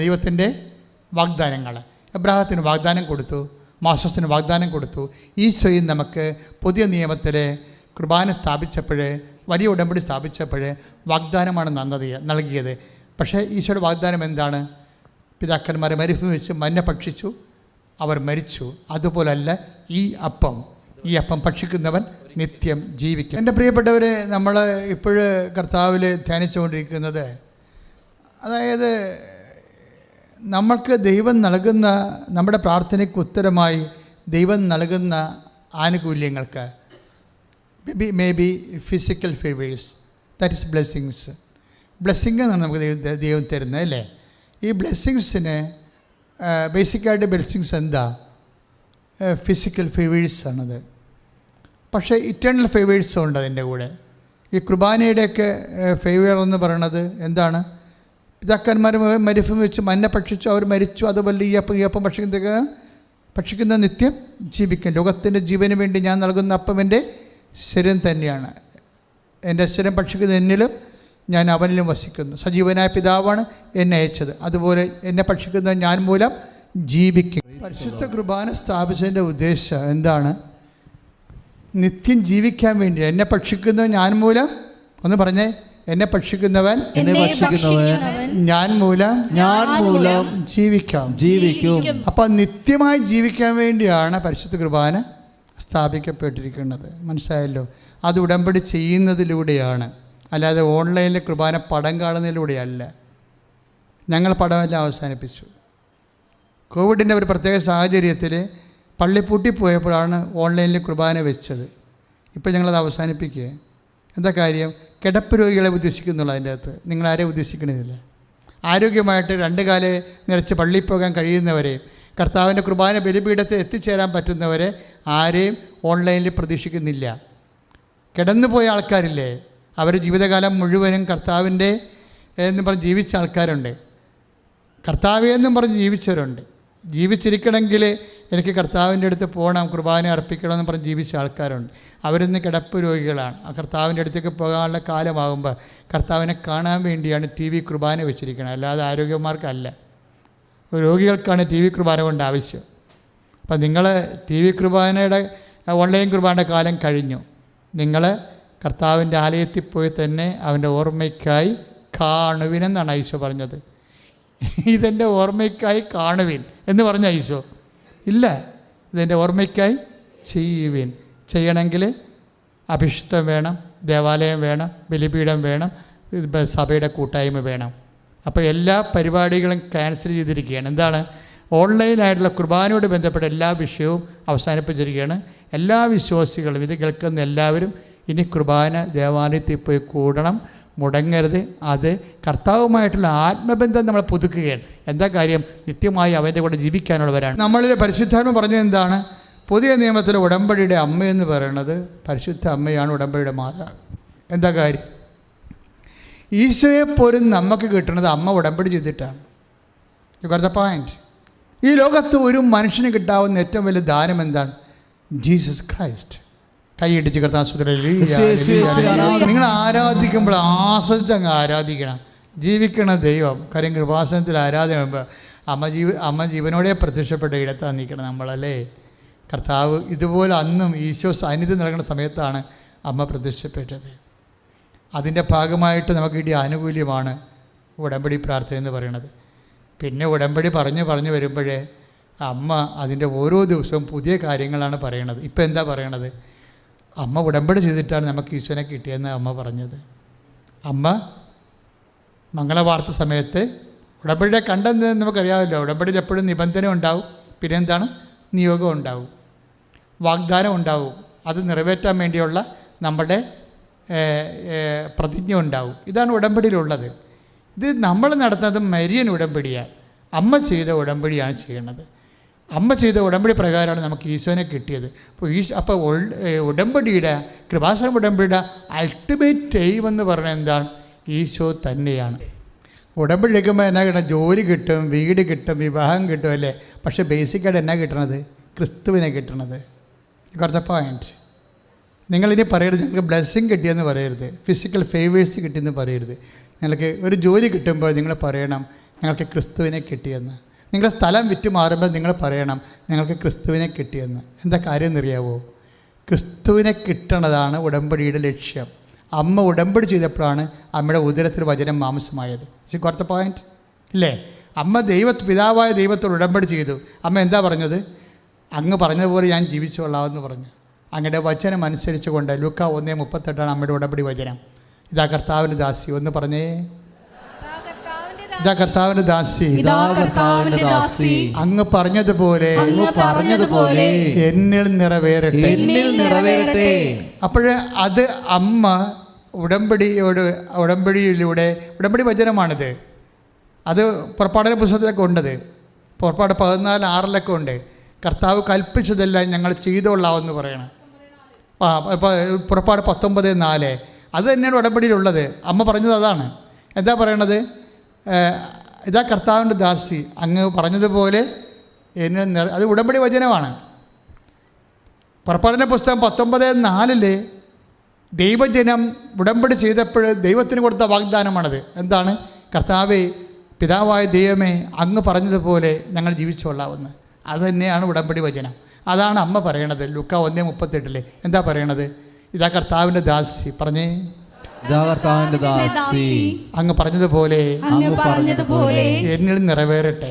ദൈവത്തിൻ്റെ വാഗ്ദാനങ്ങൾ. എബ്രാഹത്തിന് വാഗ്ദാനം കൊടുത്തു, മോശസിന് വാഗ്ദാനം കൊടുത്തു. ഈശോയും നമുക്ക് പുതിയ നിയമത്തിലെ കുർബാന സ്ഥാപിച്ചപ്പോൾ, വലിയ ഉടമ്പടി സ്ഥാപിച്ചപ്പോൾ വാഗ്ദാനമാണ് നൽകിയത്. പക്ഷേ ഈശോയുടെ വാഗ്ദാനം എന്താണ്? പിതാക്കന്മാരെ മരുഭൂമി വെച്ച് മന്ന ഭക്ഷിച്ചു, അവർ മരിച്ചു. അതുപോലല്ല ഈ അപ്പം ഭക്ഷിക്കുന്നവൻ നിത്യം ജീവിക്കും. എൻ്റെ പ്രിയപ്പെട്ടവരെ, നമ്മൾ ഇപ്പോഴ് കർത്താവിൽ ധ്യാനിച്ചുകൊണ്ടിരിക്കുന്നത്, അതായത് നമ്മൾക്ക് ദൈവം നൽകുന്ന, നമ്മുടെ പ്രാർത്ഥനയ്ക്ക് ഉത്തരമായി ദൈവം നൽകുന്ന ആനുകൂല്യങ്ങൾക്ക്, may be physical favours, that is blessings. Blessing എന്നാണ് നമുക്ക് ദൈവം തരുന്നത് അല്ലേ? ഈ ബ്ലെസ്സിങ്സിന് ബേസിക്കായിട്ട് ബ്ലെസ്സിങ്സ് എന്താ? ഫിസിക്കൽ ഫേവേഴ്സാണത്. പക്ഷേ ഇറ്റേണൽ ഫേവേഴ്സും ഉണ്ട് അതിൻ്റെ കൂടെ. ഈ കുർബാനയുടെയൊക്കെ ഫേവർ എന്ന് പറയണത് എന്താണ്? പിതാക്കന്മാർ മരുഭൂമി വെച്ച് മന്ന ഭക്ഷിച്ചു, അവർ മരിച്ചു. അതുപോലെ ഈ അപ്പം ഭക്ഷിക്കുന്ന നിത്യം ജീവിക്കും. ലോകത്തിൻ്റെ ജീവന് വേണ്ടി ഞാൻ നൽകുന്ന അപ്പം എൻ്റെ ശരീരം തന്നെയാണ്. എൻ്റെ ശരീരം ഭക്ഷിക്കുന്ന എന്നിലും ഞാൻ അവനിലും വസിക്കുന്നു. സജീവനായ പിതാവാണ് എന്നെ അയച്ചത്. അതുപോലെ എന്നെ ഭക്ഷിക്കുന്ന ഞാൻ മൂലം ജീവിക്കും. പരിശുദ്ധ കുർബാന സ്ഥാപിച്ചതിൻ്റെ ഉദ്ദേശം എന്താണ്? നിത്യം ജീവിക്കാൻ വേണ്ടി. എന്നെ ഭക്ഷിക്കുന്ന ഞാൻ മൂലം, ഒന്ന് പറഞ്ഞേ, എന്നെ ഭക്ഷിക്കുന്നവൻ ഞാൻ മൂലം ജീവിക്കും. അപ്പം നിത്യമായി ജീവിക്കാൻ വേണ്ടിയാണ് പരിശുദ്ധ കുർബാന സ്ഥാപിക്കപ്പെട്ടിരിക്കുന്നത്. മനസ്സിലായല്ലോ? അത് ഉടമ്പടി ചെയ്യുന്നതിലൂടെയാണ്, അല്ലാതെ ഓൺലൈനിൽ കുർബാന പടം കാണുന്നതിലൂടെയല്ല. ഞങ്ങൾ പടമെല്ലാം അവസാനിപ്പിച്ചു. കോവിഡിൻ്റെ ഒരു പ്രത്യേക സാഹചര്യത്തിൽ പള്ളി പൂട്ടിപ്പോയപ്പോഴാണ് ഓൺലൈനിൽ കുർബാന വെച്ചത്. ഇപ്പോൾ ഞങ്ങളത് അവസാനിപ്പിക്കുക. എന്താ കാര്യം? കിടപ്പ് രോഗികളെ ഉദ്ദേശിക്കുന്നുള്ളൂ. അതിൻ്റെ അകത്ത് നിങ്ങളാരെയും ഉദ്ദേശിക്കണമെന്നില്ല. ആരോഗ്യമായിട്ട് 2 കാല് നിറച്ച് പള്ളിയിൽ പോകാൻ കഴിയുന്നവരെ, കർത്താവിൻ്റെ കുർബാന ബലിപീഠത്തിൽ എത്തിച്ചേരാൻ പറ്റുന്നവരെ ആരെയും ഓൺലൈനിൽ പ്രതീക്ഷിക്കുന്നില്ല. കിടന്നുപോയ ആൾക്കാരില്ലേ, അവർ ജീവിതകാലം മുഴുവനും കർത്താവിൻ്റെ എന്ന് പറഞ്ഞ് ജീവിച്ച ആൾക്കാരുണ്ട്, കർത്താവേ എന്നും പറഞ്ഞ് ജീവിച്ചവരുണ്ട്. ജീവിച്ചിരിക്കണമെങ്കിൽ എനിക്ക് കർത്താവിൻ്റെ അടുത്ത് പോകണം, കുർബാന അർപ്പിക്കണമെന്ന് പറഞ്ഞ് ജീവിച്ച ആൾക്കാരുണ്ട്. അവരിന്ന് കിടപ്പ് രോഗികളാണ്. ആ കർത്താവിൻ്റെ അടുത്തേക്ക് പോകാനുള്ള കാലമാകുമ്പോൾ കർത്താവിനെ കാണാൻ വേണ്ടിയാണ് TV കുർബാന വെച്ചിരിക്കുന്നത്, അല്ലാതെ ആരോഗ്യന്മാർക്കല്ല. രോഗികൾക്കാണ് TV കുർബാന കൊണ്ട് ആവശ്യം. അപ്പം നിങ്ങൾ TV കുർബാനയുടെ ഓൺലൈൻ കുർബാനയുടെ കാലം കഴിഞ്ഞു. നിങ്ങൾ കർത്താവിൻ്റെ ആലയത്തിൽ പോയി തന്നെ അവൻ്റെ ഓർമ്മയ്ക്കായി കാണുവിനെന്നാണ് ഈശോ പറഞ്ഞത്. ഇതെൻ്റെ ഓർമ്മയ്ക്കായി കാണുവിൻ എന്ന് പറഞ്ഞ ഈശോ ഇല്ല, ഇതെൻ്റെ ഓർമ്മയ്ക്കായി ചെയ്യുവിൻ. ചെയ്യണമെങ്കിൽ അഭിഷിക്തം വേണം, ദേവാലയം വേണം, ബലിപീഠം വേണം, സഭയുടെ കൂട്ടായ്മ വേണം. അപ്പോൾ എല്ലാ പരിപാടികളും ക്യാൻസൽ ചെയ്തിരിക്കുകയാണ്. എന്താണ്? ഓൺലൈനായിട്ടുള്ള കുർബാനയോട് ബന്ധപ്പെട്ട എല്ലാ വിഷയവും അവസാനിപ്പിച്ചിരിക്കുകയാണ്. എല്ലാ വിശ്വാസികളും, ഇത് കേൾക്കുന്ന എല്ലാവരും ഇനി കുർബാന ദേവാലയത്തിൽ പോയി കൂടണം, മുടങ്ങരുത്. അത് കർത്താവുമായിട്ടുള്ള ആത്മബന്ധം നമ്മൾ പുതുക്കുകയാണ്. എന്താ കാര്യം? നിത്യമായി അവൻ്റെ കൂടെ ജീവിക്കാനുള്ളവരാണ്. നമ്മളിൽ പരിശുദ്ധാത്മ പറഞ്ഞത് എന്താണ്? പുതിയ നിയമത്തിലെ ഉടമ്പടിയുടെ അമ്മയെന്ന് പറയുന്നത് പരിശുദ്ധ അമ്മയാണ്, ഉടമ്പടിയുടെ മാതാവ്. എന്താ കാര്യം? ഈശോയെപ്പോലും നമുക്ക് കിട്ടുന്നത് അമ്മ ഉടമ്പടി ചെയ്തിട്ടാണ്. You got the point. ഈ ലോകത്ത് ഒരു മനുഷ്യന് കിട്ടാവുന്ന ഏറ്റവും വലിയ ദാനം എന്താണ്? Jesus Christ. കൈയിടിച്ച് കർത്താസ്പത്രിയിൽ നിങ്ങൾ ആരാധിക്കുമ്പോൾ ആസ്വദിച്ചങ്ങ് ആരാധിക്കണം. ജീവിക്കണ ദൈവം. കാര്യം കൃപാസനത്തിൽ ആരാധന അമ്മ ജീവനോടെ പ്രത്യക്ഷപ്പെട്ട ഇടത്താണ് നിൽക്കണം നമ്മളല്ലേ. കർത്താവ് ഇതുപോലെ അന്നും ഈശോ സാന്നിധ്യം നൽകുന്ന സമയത്താണ് അമ്മ പ്രത്യക്ഷപ്പെട്ടത്. അതിൻ്റെ ഭാഗമായിട്ട് നമുക്ക് കിട്ടിയ ആനുകൂല്യമാണ് ഉടമ്പടി പ്രാർത്ഥന എന്ന് പറയുന്നത്. പിന്നെ ഉടമ്പടി പറഞ്ഞു വരുമ്പോഴേ അമ്മ അതിൻ്റെ ഓരോ ദിവസവും പുതിയ കാര്യങ്ങളാണ് പറയണത്. ഇപ്പം എന്താ പറയണത്? അമ്മ ഉടമ്പടി ചെയ്തിട്ടാണ് നമുക്ക് ഈശോനെ കിട്ടിയെന്ന് അമ്മ പറഞ്ഞത്. അമ്മ മംഗളവാർത്ത സമയത്ത് ഉടമ്പടിയുടെ കണ്ടെന്ന് നമുക്കറിയാമല്ലോ. ഉടമ്പടിയിൽ എപ്പോഴും നിബന്ധന ഉണ്ടാവും, പിന്നെ എന്താണ്? നിയോഗം ഉണ്ടാവും, വാഗ്ദാനം ഉണ്ടാവും. അത് നിറവേറ്റാൻ വേണ്ടിയുള്ള നമ്മുടെ പ്രതിജ്ഞ ഉണ്ടാവും. ഇതാണ് ഉടമ്പടിയിലുള്ളത്. ഇത് നമ്മൾ നടത്തുന്നത് മരിയൻ ഉടമ്പടിയാണ്. അമ്മ ചെയ്ത ഉടമ്പടിയാണ് ചെയ്യുന്നത്. അമ്മ ചെയ്ത ഉടമ്പടി പ്രകാരമാണ് നമുക്ക് ഈശോനെ കിട്ടിയത്. അപ്പോൾ ഉടമ്പടിയുടെ കൃപാസനം ഉടമ്പടിയുടെ അൾട്ടിമേറ്റ് എയിം എന്ന് പറയുന്നത് എന്താണ്? ഈശോ തന്നെയാണ്. ഉടമ്പടി എടുക്കുമ്പോൾ എന്നാ കിട്ടണം? ജോലി കിട്ടും, വീട് കിട്ടും, വിവാഹം കിട്ടും അല്ലേ. പക്ഷേ ബേസിക്കായിട്ട് എന്നാ കിട്ടണത്? ക്രിസ്തുവിനെ കിട്ടണത്. കുറച്ച പോയിൻറ്റ്. നിങ്ങളിനി പറയരുത് ഞങ്ങൾക്ക് ബ്ലെസ്സിങ് കിട്ടിയെന്ന് പറയരുത്, ഫിസിക്കൽ ഫേവേഴ്സ് കിട്ടിയെന്ന് പറയരുത്. നിങ്ങൾക്ക് ഒരു ജോലി കിട്ടുമ്പോൾ നിങ്ങൾ പറയണം ഞങ്ങൾക്ക് ക്രിസ്തുവിനെ കിട്ടിയെന്ന്. നിങ്ങളുടെ സ്ഥലം വിറ്റ് മാറുമ്പോൾ നിങ്ങൾ പറയണം ഞങ്ങൾക്ക് ക്രിസ്തുവിനെ കിട്ടിയെന്ന്. എന്താ കാര്യം എന്നറിയാവോ? ക്രിസ്തുവിനെ കിട്ടണതാണ് ഉടമ്പടിയുടെ ലക്ഷ്യം. അമ്മ ഉടമ്പടി ചെയ്തപ്പോഴാണ് അമ്മയുടെ ഉദരത്തിൽ വചനം മാംസമായത്. പക്ഷേ കുറച്ച പോയിൻറ്റ് ഇല്ലേ? അമ്മ പിതാവായ ദൈവത്തോട് ഉടമ്പടി ചെയ്തു. അമ്മ എന്താ പറഞ്ഞത്? അങ്ങ് പറഞ്ഞതുപോലെ ഞാൻ ജീവിച്ചോളാമെന്ന് പറഞ്ഞു. അങ്ങയുടെ വചനം അനുസരിച്ച് കൊണ്ട് ലൂക്കാ 1:38 അമ്മയുടെ ഉടമ്പടി വചനം. ഇതാ കർത്താവിൻ്റെ ദാസി. ഒന്ന് പറഞ്ഞേ, ഇതാ കർത്താവിൻ്റെ ദാസി, അങ്ങ് പറഞ്ഞതുപോലെ എന്നിൽ നിറവേറട്ടെ. അപ്പോഴേ അത് അമ്മ ഉടമ്പടി വചനമാണിത്. അത് പുറപ്പാടിൻ്റെ പുസ്തകത്തിലൊക്കെ ഉണ്ടത്. പുറപ്പാട് 14:6 ഉണ്ട്. കർത്താവ് കൽപ്പിച്ചതെല്ലാം ഞങ്ങൾ ചെയ്തോളാമെന്ന് പറയണം. പുറപ്പാട് 19:4 അത് തന്നെയാണ് ഉടമ്പടിയിലുള്ളത്. അമ്മ പറഞ്ഞത് അതാണ്. എന്താ പറയണത്? ഇതാ കർത്താവിൻ്റെ ദാസി, അങ്ങ് പറഞ്ഞതുപോലെ എന്നെ. അത് ഉടമ്പടി വചനമാണ്. പുറപ്പാടിൻ്റെ പുസ്തകം 19:4 ദൈവജനം ഉടമ്പടി ചെയ്തപ്പോൾ ദൈവത്തിന് കൊടുത്ത വാഗ്ദാനമാണത്. എന്താണ്? കർത്താവേ, പിതാവായ ദൈവമേ, അങ്ങ് പറഞ്ഞതുപോലെ ഞങ്ങൾ ജീവിച്ചോളാമെന്ന്. അത് തന്നെയാണ് ഉടമ്പടി വചനം. അതാണ് അമ്മ പറയണത്. ലൂക്കാ 1:38 എന്താ പറയണത്? ഇതാ കർത്താവിൻ്റെ ദാസി. പറഞ്ഞേ, അങ്ങ് പറഞ്ഞതുപോലെ എന്നിൽ നിറവേറട്ടെ.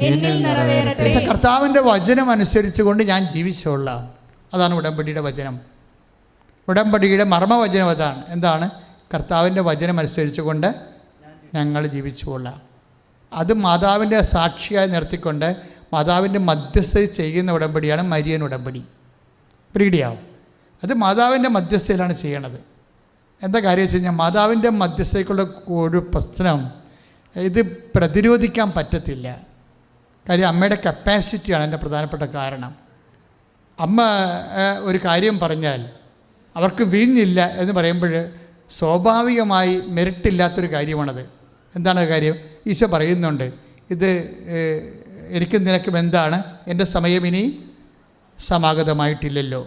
കർത്താവിൻ്റെ വചനം അനുസരിച്ച് കൊണ്ട് ഞാൻ ജീവിച്ചോളാം. അതാണ് ഉടമ്പടിയുടെ വചനം. ഉടമ്പടിയുടെ മർമ്മവചനം അതാണ്. എന്താണ്? കർത്താവിൻ്റെ വചനം അനുസരിച്ചുകൊണ്ട് ഞങ്ങൾ ജീവിച്ചു കൊള്ളാം. അത് മാതാവിൻ്റെ സാക്ഷിയായി നിർത്തിക്കൊണ്ട് മാതാവിൻ്റെ മധ്യസ്ഥ ചെയ്യുന്ന ഉടമ്പടിയാണ് മരിയൻ ഉടമ്പടി. പ്രീഡിയാവും. അത് മാതാവിൻ്റെ മധ്യസ്ഥയിലാണ് ചെയ്യണത്. എന്താ കാര്യം വെച്ച് കഴിഞ്ഞാൽ മാതാവിൻ്റെ മധ്യസ്ഥയ്ക്കുള്ള ഒരു പ്രശ്നം ഇത് പ്രതിരോധിക്കാൻ പറ്റത്തില്ല. കാര്യം അമ്മയുടെ കപ്പാസിറ്റിയാണ് എൻ്റെ പ്രധാനപ്പെട്ട കാരണം. അമ്മ ഒരു കാര്യം പറഞ്ഞാൽ അവർക്ക് വീഞ്ഞില്ല എന്ന് പറയുമ്പോൾ സ്വാഭാവികമായി മെറിറ്റില്ലാത്തൊരു കാര്യമാണത്. എന്താണ് കാര്യം? ഈശോ പറയുന്നുണ്ട്, ഇത് എനിക്ക് നിനക്കും എന്താണ്, എൻ്റെ സമയം ഇനി സമാഗതമായിട്ടില്ലല്ലോ.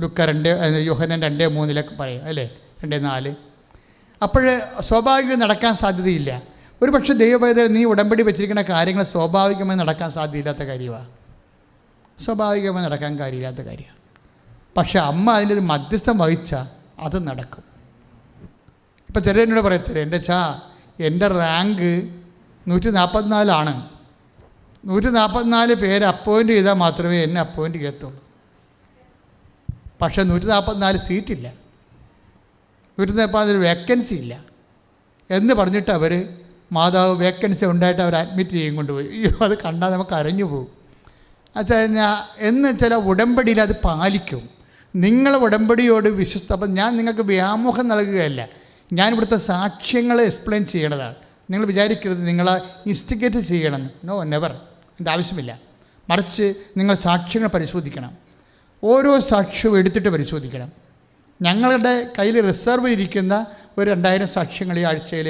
ലുക്ക 2 യോഹന്നാൻ 2:3 പറയും അല്ലേ, 2:4. അപ്പോൾ സ്വാഭാവികം നടക്കാൻ സാധ്യതയില്ല. ഒരു പക്ഷേ ദൈവപൈതൽ നീ ഉടമ്പടി വെച്ചിരിക്കുന്ന കാര്യങ്ങൾ സ്വാഭാവികമായി നടക്കാൻ സാധ്യതയില്ലാത്ത കാര്യമാണ്. സ്വാഭാവികമായി നടക്കാൻ കാര്യമില്ലാത്ത കാര്യമാണ്. പക്ഷെ അമ്മ അതിൻ്റെ ഒരു മധ്യസ്ഥം വഹിച്ചാൽ അത് നടക്കും. ഇപ്പം ചിലരോട് പറയത്തില്ല, എൻ്റെ റാങ്ക് 144 144 പേര് അപ്പോയിൻ്റ് ചെയ്താൽ മാത്രമേ എന്നെ അപ്പോയിൻ്റ് ചെയ്യത്തുള്ളൂ. പക്ഷേ 144 സീറ്റില്ല, 144 വേക്കൻസി ഇല്ല എന്ന് പറഞ്ഞിട്ട് അവർ മാതാവ് വേക്കൻസി ഉണ്ടായിട്ട് അവർ അഡ്മിറ്റ് ചെയ്യും കൊണ്ടുപോയി. അയ്യോ, അത് കണ്ടാൽ നമുക്ക് അരഞ്ഞു പോകും. എന്ന് ചില ഉടമ്പടിയിൽ അത് പാലിക്കും. നിങ്ങൾ ഉടമ്പടിയോട് അപ്പം ഞാൻ നിങ്ങൾക്ക് വ്യാമോഹം നൽകുകയല്ല, ഞാൻ ഇവിടുത്തെ സാക്ഷ്യങ്ങൾ എക്സ്പ്ലെയിൻ ചെയ്യണതാണ്. നിങ്ങൾ വിചാരിക്കരുത് നിങ്ങൾ ഇൻസ്റ്റിഗേറ്റ് ചെയ്യണം. No, never. എൻ്റെ ആവശ്യമില്ല. മറിച്ച് നിങ്ങൾ സാക്ഷ്യങ്ങൾ പരിശോധിക്കണം. ഓരോ സാക്ഷ്യവും എടുത്തിട്ട് പരിശോധിക്കണം. ഞങ്ങളുടെ കയ്യിൽ റിസർവ് ഇരിക്കുന്ന ഒരു 2000 സാക്ഷ്യങ്ങൾ ഈ ആഴ്ചയിൽ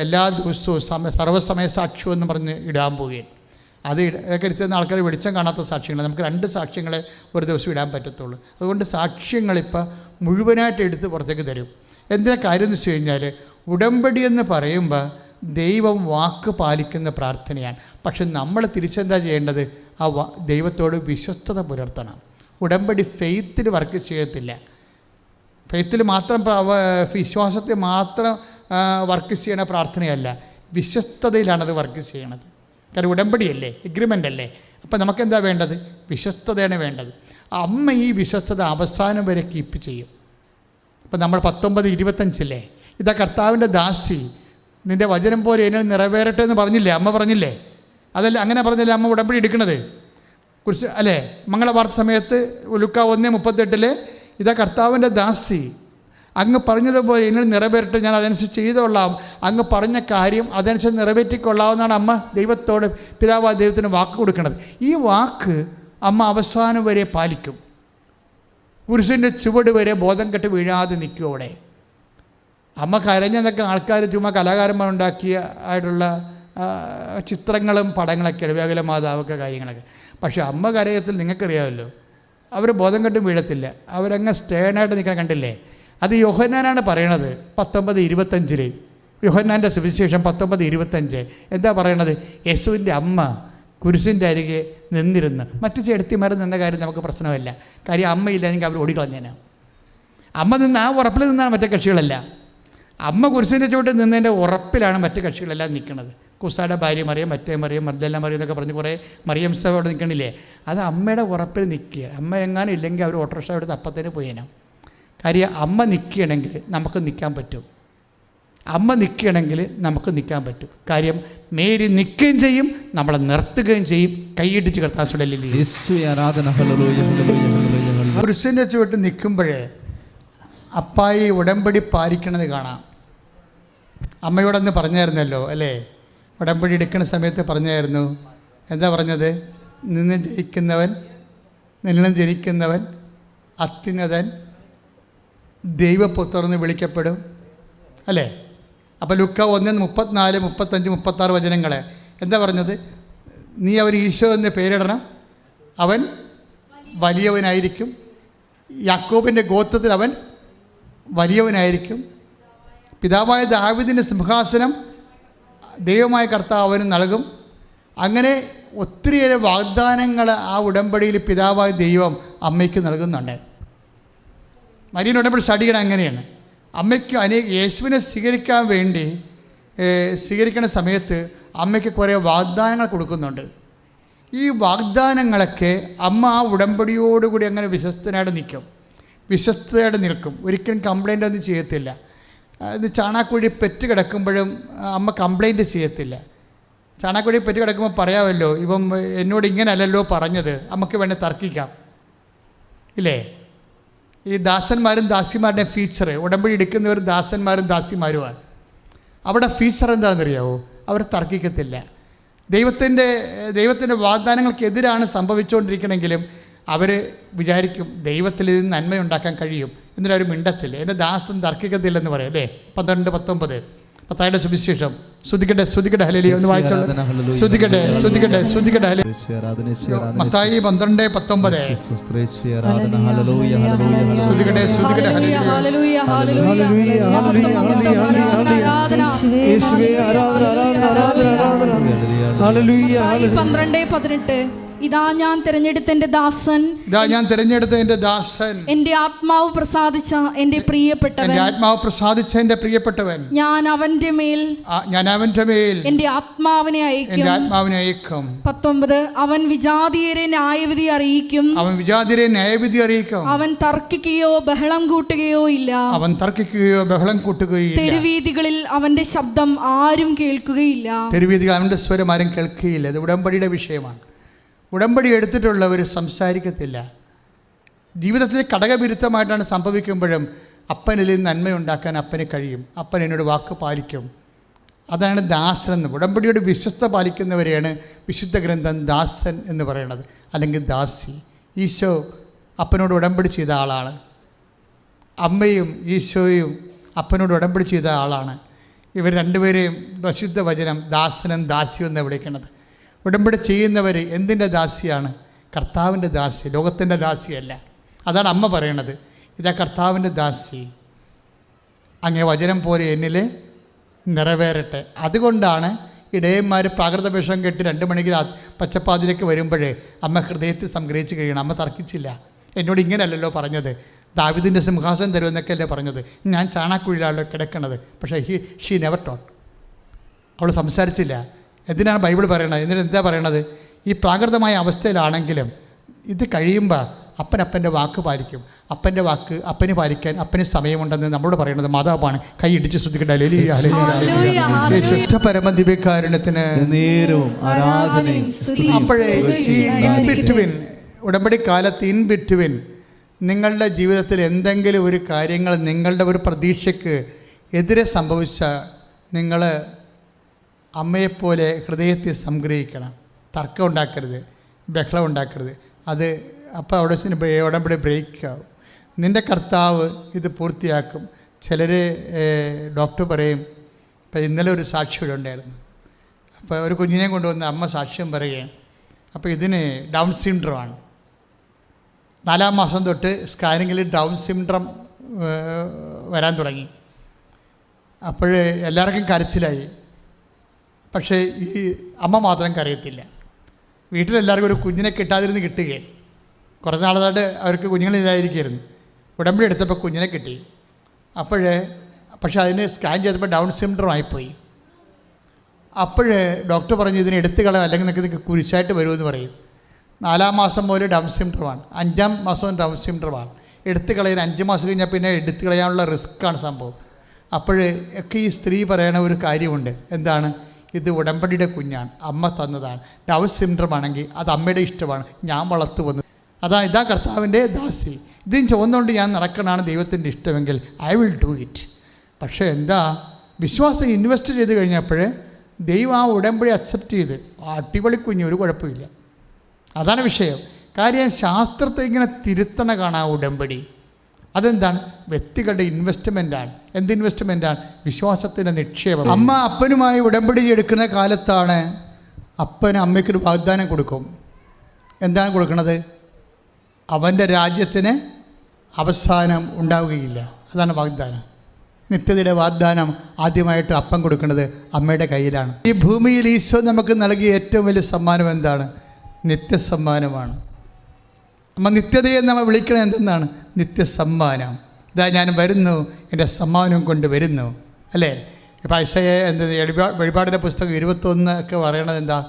എല്ലാ ദിവസവും സർവ്വസമയ സാക്ഷ്യം എന്ന് പറഞ്ഞ് ഇടാൻ പോവുകയാണ്. അത് ഇതൊക്കെ എടുത്തുന്ന ആൾക്കാർ വെളിച്ചം കാണാത്ത സാക്ഷ്യങ്ങൾ. നമുക്ക് 2 സാക്ഷ്യങ്ങളെ ഒരു ദിവസം ഇടാൻ പറ്റത്തുള്ളൂ. അതുകൊണ്ട് സാക്ഷ്യങ്ങളിപ്പോൾ മുഴുവനായിട്ട് എടുത്ത് പുറത്തേക്ക് തരും. എന്തിനാ കാര്യം എന്ന് വെച്ച് കഴിഞ്ഞാൽ, ഉടമ്പടി എന്ന് പറയുമ്പോൾ ദൈവം വാക്ക് പാലിക്കുന്ന പ്രാർത്ഥനയാണ്. പക്ഷെ നമ്മൾ തിരിച്ചെന്താ ചെയ്യേണ്ടത്? ആ ദൈവത്തോട് വിശ്വസ്തത പുലർത്തണം. ഉടമ്പടി ഫെയ്ത്തിൽ വർക്ക് ചെയ്യത്തില്ല. ഫെയ്ത്തിൽ മാത്രം വിശ്വാസത്തെ മാത്രം വർക്ക് ചെയ്യണ പ്രാർത്ഥനയല്ല, വിശ്വസ്തതയിലാണത് വർക്ക് ചെയ്യണത്. കാരണം ഉടമ്പടിയല്ലേ, എഗ്രിമെൻ്റ് അല്ലേ. അപ്പം നമുക്കെന്താ വേണ്ടത്? വിശ്വസ്തതയാണ് വേണ്ടത്. അമ്മ ഈ വിശ്വസ്തത അവസാനം വരെ കീപ്പ് ചെയ്യും. ഇപ്പം നമ്മൾ 19:25 ഇതാ കർത്താവിൻ്റെ ദാസി, നിൻ്റെ വചനം പോലെ എന്നിൽ നിറവേറട്ടെ എന്ന് പറഞ്ഞില്ലേ, അമ്മ പറഞ്ഞില്ലേ? അതല്ല, അങ്ങനെ പറഞ്ഞില്ലേ അമ്മ ഉടമ്പടി എടുക്കുന്നത് കുറിച്ച് അല്ലേ? മംഗളവാർത്ത സമയത്ത് ലുക്ക 1:38 ഇതാ കർത്താവിൻ്റെ ദാസി, അങ്ങ് പറഞ്ഞതുപോലെ എന്നിൽ നിറവേറട്ടെ, ഞാൻ അതനുസരിച്ച് ചെയ്തോളാം, അങ്ങ് പറഞ്ഞ കാര്യം അതനുസരിച്ച് നിറവേറ്റിക്കൊള്ളാമെന്നാണ് അമ്മ ദൈവത്തോട്, പിതാവായ ദൈവത്തിന് വാക്ക് കൊടുക്കുന്നത്. ഈ വാക്ക് അമ്മ അവസാനം വരെ പാലിക്കും. കുരിശിൻ്റെ ചുവട് വരെ ബോധം കെട്ട് വീഴാതെ നിൽക്കും അവിടെ. അമ്മ കരഞ്ഞെന്നൊക്കെ ആൾക്കാർ ചുമ്മാ കലാകാരന്മാരുണ്ടാക്കിയ ആയിട്ടുള്ള ചിത്രങ്ങളും പടങ്ങളൊക്കെയാണ്, വ്യാകുല മാതാവൊക്കെ കാര്യങ്ങളൊക്കെ. പക്ഷേ അമ്മ കരയത്തിൽ നിങ്ങൾക്കറിയാമല്ലോ, അവർ ബോധം കെട്ടും വീഴത്തില്ല, അവരങ്ങ് സ്റ്റേണായിട്ട് നിൽക്കാൻ കണ്ടില്ലേ? അത് യോഹന്നാനാണ് പറയണത് 19:25 യോഹന്നാൻ്റെ സുവിശേഷം 19:25 എന്താ പറയണത്? യേശുവിൻ്റെ അമ്മ കുരിശിൻ്റെ അരികെ നിന്നിരുന്നു. മറ്റു ചേട്ടത്തിമാർ നിന്ന കാര്യം നമുക്ക് പ്രശ്നമല്ല. കാര്യം അമ്മയില്ലെങ്കിൽ അവർ ഓടിക്കളഞ്ഞേനാ. അമ്മ നിന്ന് ആ ഉറപ്പിൽ നിന്നാണ് മറ്റേ കക്ഷികളല്ല. അമ്മ കുരിശിൻ്റെ ചുവട്ടിൽ നിന്നതിൻ്റെ ഉറപ്പിലാണ് മറ്റു കക്ഷികളെല്ലാം നിൽക്കുന്നത്. കുസായുടെ ഭാര്യ മറിയം, മറ്റേ മറിയം, മർദ്ദല മറിയം എന്നൊക്കെ പറഞ്ഞ് കുറേ മറിയംസ അവിടെ നിൽക്കണില്ലേ? അത് അമ്മയുടെ ഉറപ്പിൽ നിൽക്കുക. അമ്മ എങ്ങാനും ഇല്ലെങ്കിൽ അവർ ഓട്ടോറിക്ഷ അവിടെ അപ്പത്തിന് പോയേനാ. കാര്യം അമ്മ നിൽക്കുകയാണെങ്കിൽ നമുക്ക് നിൽക്കാൻ പറ്റും. അമ്മ നിൽക്കുകയാണെങ്കിൽ നമുക്ക് നിൽക്കാൻ പറ്റും. കാര്യം മേരി നിൽക്കുകയും ചെയ്യും, നമ്മളെ നിർത്തുകയും ചെയ്യും. കൈയിടിച്ച് കർത്താസുടലില്ലേ പുരുഷൻ്റെ ചുവട്ട് നിൽക്കുമ്പോഴേ അപ്പായി ഉടമ്പടി പാലിക്കണത് കാണാം. അമ്മയോടൊന്ന് പറഞ്ഞായിരുന്നല്ലോ അല്ലേ? ഉടമ്പടി എടുക്കുന്ന സമയത്ത് പറഞ്ഞായിരുന്നു. എന്താ പറഞ്ഞത്? നിന്നും ജനിക്കുന്നവൻ അത്യുന്നതൻ ദൈവപുത്രന്ന് വിളിക്കപ്പെടും അല്ലേ? അപ്പോൾ ലുക്ക 1:34, 35, 36 വചനങ്ങളെ എന്താ പറഞ്ഞത്? നീ അവൻ ഈശോ എന്ന് പേരിടണം, അവൻ വലിയവനായിരിക്കും, യാക്കോബിൻ്റെ ഗോത്രത്തിൽ അവൻ വലിയവനായിരിക്കും, പിതാവായ ദാവീദിൻ്റെ സിംഹാസനം ദൈവമായ കർത്താവ് അവന് നൽകും. അങ്ങനെ ഒത്തിരിയേറെ വാഗ്ദാനങ്ങൾ ആ ഉടമ്പടിയിൽ പിതാവായ ദൈവം അമ്മയ്ക്ക് നൽകുന്നുണ്ട്. മരിയൻ ഉടമ്പടി സ്റ്റഡിക്കണം അങ്ങനെയാണ്. അമ്മയ്ക്ക് യേശുവിനെ സ്വീകരിക്കാൻ വേണ്ടി സ്വീകരിക്കുന്ന സമയത്ത് അമ്മയ്ക്ക് കുറേ വാഗ്ദാനങ്ങൾ കൊടുക്കുന്നുണ്ട്. ഈ വാഗ്ദാനങ്ങളൊക്കെ അമ്മ ആ ഉടമ്പടിയോടുകൂടി അങ്ങനെ വിശ്വസ്തനായിട്ട് നിൽക്കും, വിശ്വസ്തയായിട്ട് നിൽക്കും. ഒരിക്കലും കംപ്ലൈൻ്റ് ഒന്നും ചെയ്യത്തില്ല. ഇത് ചാണാക്കുഴി പെറ്റ് കിടക്കുമ്പോഴും അമ്മ കംപ്ലൈൻറ്റ് ചെയ്യത്തില്ല. ചാണാക്കുഴി പെറ്റ് കിടക്കുമ്പോൾ പറയാമല്ലോ, ഇവൻ എന്നോട് ഇങ്ങനെയല്ലല്ലോ പറഞ്ഞത്, നമുക്ക് വേണേൽ തർക്കിക്കാം ഇല്ലേ? ഈ ദാസന്മാരും ദാസിമാരുടെ ഫീച്ചർ, ഉടമ്പടി എടുക്കുന്നവർ ദാസന്മാരും ദാസിമാരുമാണ്. അവിടെ ഫീച്ചർ എന്താണെന്നറിയാവോ? അവർ തർക്കിക്കത്തില്ല. ദൈവത്തിൻ്റെ വാഗ്ദാനങ്ങൾക്കെതിരാണ് സംഭവിച്ചുകൊണ്ടിരിക്കണമെങ്കിലും അവർ വിചാരിക്കും ദൈവത്തിൽ ഇത് നന്മയുണ്ടാക്കാൻ കഴിയും, എന്നിട്ട് അവർ മിണ്ടത്തില്ല. എൻ്റെ ദാസൻ തർക്കിക്കത്തില്ലെന്ന് പറയും അല്ലേ? 12-19 മത്തായിയുടെ സുവിശേഷം. ശ്രുതിക്കട്ടെ ഹല്ലേലൂയ ഒന്ന് വായിച്ചോളൂ. ശ്രുതിക്കട്ടെ ഹല്ലേലൂയ. മത്തായി 12-19. ശ്രുതിക്കട്ടെ ഹല്ലേലൂയ. മത്തായി 12:18. ഇതാ ഞാൻ തിരഞ്ഞെടുത്ത എൻ്റെ ദാസൻ, എൻ്റെ ആത്മാവ് പ്രസാദിച്ച എൻ്റെ പ്രിയപ്പെട്ടവൻ, ഞാൻ അവന്റെ മേൽ എൻ്റെ ആത്മാവിനെ അയക്കും. 19. അവൻ വിജാതിയരെ ന്യായവിധി അറിയിക്കും. അവൻ തർക്കിക്കുകയോ ബഹളം കൂട്ടുകയോ ഇല്ല. തെരുവീതികളിൽ അവന്റെ ശബ്ദം ആരും കേൾക്കുകയില്ല. അവന്റെ സ്വരം ആരും കേൾക്കുകയില്ല. ഇത് ഉടമ്പടിയുടെ വിഷയമാണ്. ഉടമ്പടി എടുത്തിട്ടുള്ളവർ സംസാരിക്കത്തില്ല. ജീവിതത്തിൽ ഘടകവിരുദ്ധമായിട്ടാണ് സംഭവിക്കുമ്പോഴും അപ്പനിൽ നന്മയുണ്ടാക്കാൻ അപ്പന് കഴിയും. അപ്പൻ എന്നോട് വാക്ക് പാലിക്കും. അതാണ് ദാസൻ എന്ന്. ഉടമ്പടിയോട് വിശ്വസ്ത പാലിക്കുന്നവരെയാണ് വിശുദ്ധ ഗ്രന്ഥം ദാസൻ എന്ന് പറയുന്നത്, അല്ലെങ്കിൽ ദാസി. ഈശോ അപ്പനോട് ഉടമ്പടി ചെയ്ത ആളാണ്. അമ്മയും ഈശോയും അപ്പനോട് ഉടമ്പടി ചെയ്ത ആളാണ്. ഇവർ രണ്ടുപേരെയും വിശുദ്ധ വചനം ദാസനും ദാസിയും എന്ന് വിളിക്കുന്നത്. ഉടമ്പടി ചെയ്യുന്നവർ എന്തിൻ്റെ ദാസിയാണ്? കർത്താവിൻ്റെ ദാസി, ലോകത്തിൻ്റെ ദാസിയല്ല. അതാണ് അമ്മ പറയണത്, ഇതാ കർത്താവിൻ്റെ ദാസി, അങ്ങേ വചനം പോലെ എന്നിൽ നിറവേറട്ടെ. അതുകൊണ്ടാണ് ഇടയന്മാർ പ്രാകൃത വേഷം കെട്ടി 2 മണിക്ക് പച്ചപ്പാതിലേക്ക് വരുമ്പോഴേ അമ്മ ഹൃദയത്തിൽ സംഗ്രഹിച്ച് കഴിയണം. അമ്മ തർക്കിച്ചില്ല. എന്നോട് ഇങ്ങനെയല്ലല്ലോ പറഞ്ഞത്, ദാവീദിൻ്റെ സിംഹാസനം തരുമെന്നൊക്കെ അല്ലേ പറഞ്ഞത്, ഞാൻ ചാണാക്കുഴിയിലാണല്ലോ കിടക്കണത്. പക്ഷേ ഷീ നെവർ ടോട്ട്. അവൾ സംസാരിച്ചില്ല. എന്തിനാണ് ബൈബിൾ പറയണത്? എന്നിട്ട് എന്താ പറയണത്? ഈ പ്രാകൃതമായ അവസ്ഥയിലാണെങ്കിലും ഇത് കഴിയുമ്പോൾ അപ്പൻ്റെ വാക്ക് പാലിക്കും. അപ്പൻ്റെ വാക്ക് അപ്പന് പാലിക്കാൻ അപ്പന് സമയമുണ്ടെന്ന് നമ്മളോട് പറയുന്നത് മാതാവാണ്. കൈ ഇടിച്ച് ശ്രദ്ധിക്കട്ടെ. പരമദിവ്യകാരുണ്യത്തിന് നേരവും ആരാധനയും. അപ്പോഴേ ഇൻ ബിറ്റ്വീൻ, ഉടമ്പടി കാലത്ത് ഇൻ ബിറ്റ്വീൻ നിങ്ങളുടെ ജീവിതത്തിൽ എന്തെങ്കിലും ഒരു കാര്യങ്ങൾ നിങ്ങളുടെ ഒരു പ്രതീക്ഷയ്ക്ക് എതിരെ സംഭവിച്ച നിങ്ങൾ അമ്മയെപ്പോലെ ഹൃദയത്തിൽ സംഗ്രഹിക്കണം. തർക്കം ഉണ്ടാക്കരുത്, ബഹളം ഉണ്ടാക്കരുത്. അത് അപ്പോൾ അവിടെ ഉടമ്പടി ബ്രേക്ക് ആവും. നിൻ്റെ കർത്താവ് ഇത് പൂർത്തിയാക്കും. ചിലർ ഡോക്ടർ പറയും, ഇപ്പം ഇന്നലെ ഒരു സാക്ഷി ഇവിടെ ഉണ്ടായിരുന്നു. അപ്പോൾ ഒരു കുഞ്ഞിനെ കൊണ്ടുവന്ന് അമ്മ സാക്ഷ്യം പറയുകയാണ്. അപ്പോൾ ഇതിന് ഡൗൺ സിൻഡ്രോമാണ്. 4-ാം മാസം തൊട്ട് സ്കാനിങ്ങിൽ ഡൗൺ സിൻഡ്രം വരാൻ തുടങ്ങി. അപ്പോൾ എല്ലാവർക്കും കരച്ചിലായി. പക്ഷേ ഈ അമ്മ മാത്രം കരയത്തില്ല. വീട്ടിലെല്ലാവർക്കും ഒരു കുഞ്ഞിനെ കിട്ടാതിരുന്ന് കിട്ടുകയും കുറച്ച് നാളായിട്ട് അവർക്ക് കുഞ്ഞുങ്ങളില്ലായിരിക്കുമായിരുന്നു. ഉടമ്പടി എടുത്തപ്പോൾ കുഞ്ഞിനെ കിട്ടി. പക്ഷേ അതിന് സ്കാൻ ചെയ്തപ്പോൾ ഡൗൺ സിൻഡ്രോം ആയിപ്പോയി. ഡോക്ടർ പറഞ്ഞു ഇതിന് എടുത്തു കളയാം, അല്ലെങ്കിൽ നിങ്ങൾക്ക് കുരിശായിട്ട് വരുമെന്ന് പറയും. 4-ാം മാസം മുതൽ ഡൗൺ സിൻഡ്രോമാണ്, 5-ാം മാസവും ഡൗൺ സിൻഡ്രോമാണ്. എടുത്തു കളയാൻ 5 മാസം കഴിഞ്ഞാൽ പിന്നെ എടുത്തു കളയാനുള്ള റിസ്ക്കാണ് സംഭവം. ഒക്കെ ഈ സ്ത്രീ പറയണ ഒരു കാര്യമുണ്ട്. എന്താണ്? ഇത് ഉടമ്പടിയുടെ കുഞ്ഞാണ്, അമ്മ തന്നതാണ്. ഡൗൺ സിൻഡ്രോം ആണെങ്കിൽ അത് അമ്മയുടെ ഇഷ്ടമാണ്, ഞാൻ വളർത്തു വന്നത്. ഇതാ കർത്താവിൻ്റെ ദാസി. ഇതിന് ചുവന്നുകൊണ്ട് ഞാൻ നടക്കണമാണ് ദൈവത്തിൻ്റെ ഇഷ്ടമെങ്കിൽ ഐ വിൽ ഡു ഇറ്റ്. പക്ഷേ എന്താ, വിശ്വാസം ഇൻവെസ്റ്റ് ചെയ്ത് കഴിഞ്ഞപ്പോൾ ദൈവം ആ ഉടമ്പടി അക്സെപ്റ്റ് ചെയ്ത് അടിപൊളി കുഞ്ഞ്, ഒരു കുഴപ്പമില്ല. അതാണ് വിഷയം. കാര്യം ശാസ്ത്രത്തെ ഇങ്ങനെ തിരുത്തണ കാണാം ഉടമ്പടി. അതെന്താണ്? വ്യക്തികളുടെ ഇൻവെസ്റ്റ്മെൻറ്റാണ്. എന്ത് ഇൻവെസ്റ്റ്മെൻറ്റാണ്? വിശ്വാസത്തിൻ്റെ നിക്ഷേപം. അമ്മ അപ്പനുമായി ഉടമ്പടി എടുക്കുന്ന കാലത്താണ് അപ്പന് അമ്മയ്ക്കൊരു വാഗ്ദാനം കൊടുക്കും. എന്താണ് കൊടുക്കുന്നത്? അവൻ്റെ രാജ്യത്തിന് അവസാനം ഉണ്ടാവുകയില്ല. അതാണ് വാഗ്ദാനം. നിത്യതയുടെ വാഗ്ദാനം ആദ്യമായിട്ട് അപ്പം കൊടുക്കുന്നത് അമ്മയുടെ കയ്യിലാണ്. ഈ ഭൂമിയിൽ ഈശോ നമുക്ക് നൽകിയ ഏറ്റവും വലിയ സമ്മാനം എന്താണ്? നിത്യസമ്മാനമാണ്. അമ്മ നിത്യതയെ നമ്മൾ വിളിക്കണത് എന്തെന്നാണ്? നിത്യസമ്മാനം. ഇതാ ഞാൻ വരുന്നു, എൻ്റെ സമ്മാനം കൊണ്ട് വരുന്നു, അല്ലേ? ഇപ്പം വെളിപാടിൻ്റെ പുസ്തകം 21 ഒക്കെ പറയണത് എന്താ?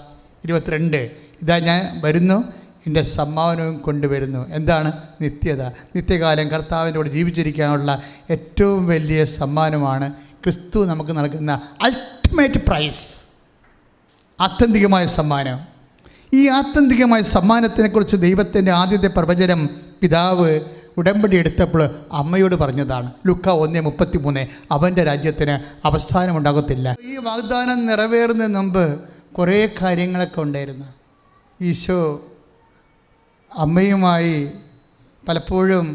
22 ഇതാ ഞാൻ വരുന്നു, എൻ്റെ സംഭാവനവും കൊണ്ടുവരുന്നു. എന്താണ്? നിത്യത. നിത്യകാലം കർത്താവിൻ്റെ കൂടെ ജീവിച്ചിരിക്കാനുള്ള ഏറ്റവും വലിയ സമ്മാനമാണ് ക്രിസ്തു നമുക്ക് നൽകുന്ന അൾട്ടിമേറ്റ് പ്രൈസ്, ആത്യന്തികമായ സമ്മാനം. ഈ ആത്യന്തികമായ സമ്മാനത്തിനെക്കുറിച്ച് ദൈവത്തിൻ്റെ ആദ്യത്തെ പ്രവചനം പിതാവ് ഉടമ്പടി എടുത്തപ്പോൾ അമ്മയോട് പറഞ്ഞതാണ്. ലൂക്ക 1:33, അവൻ്റെ രാജ്യത്തിന് അവസാനമുണ്ടാകത്തില്ല. ഈ വാഗ്ദാനം നിറവേറുന്നതിന് മുമ്പ് കുറേ കാര്യങ്ങളൊക്കെ ഉണ്ടായിരുന്നു. ഈശോ അമ്മയുമായി പലപ്പോഴും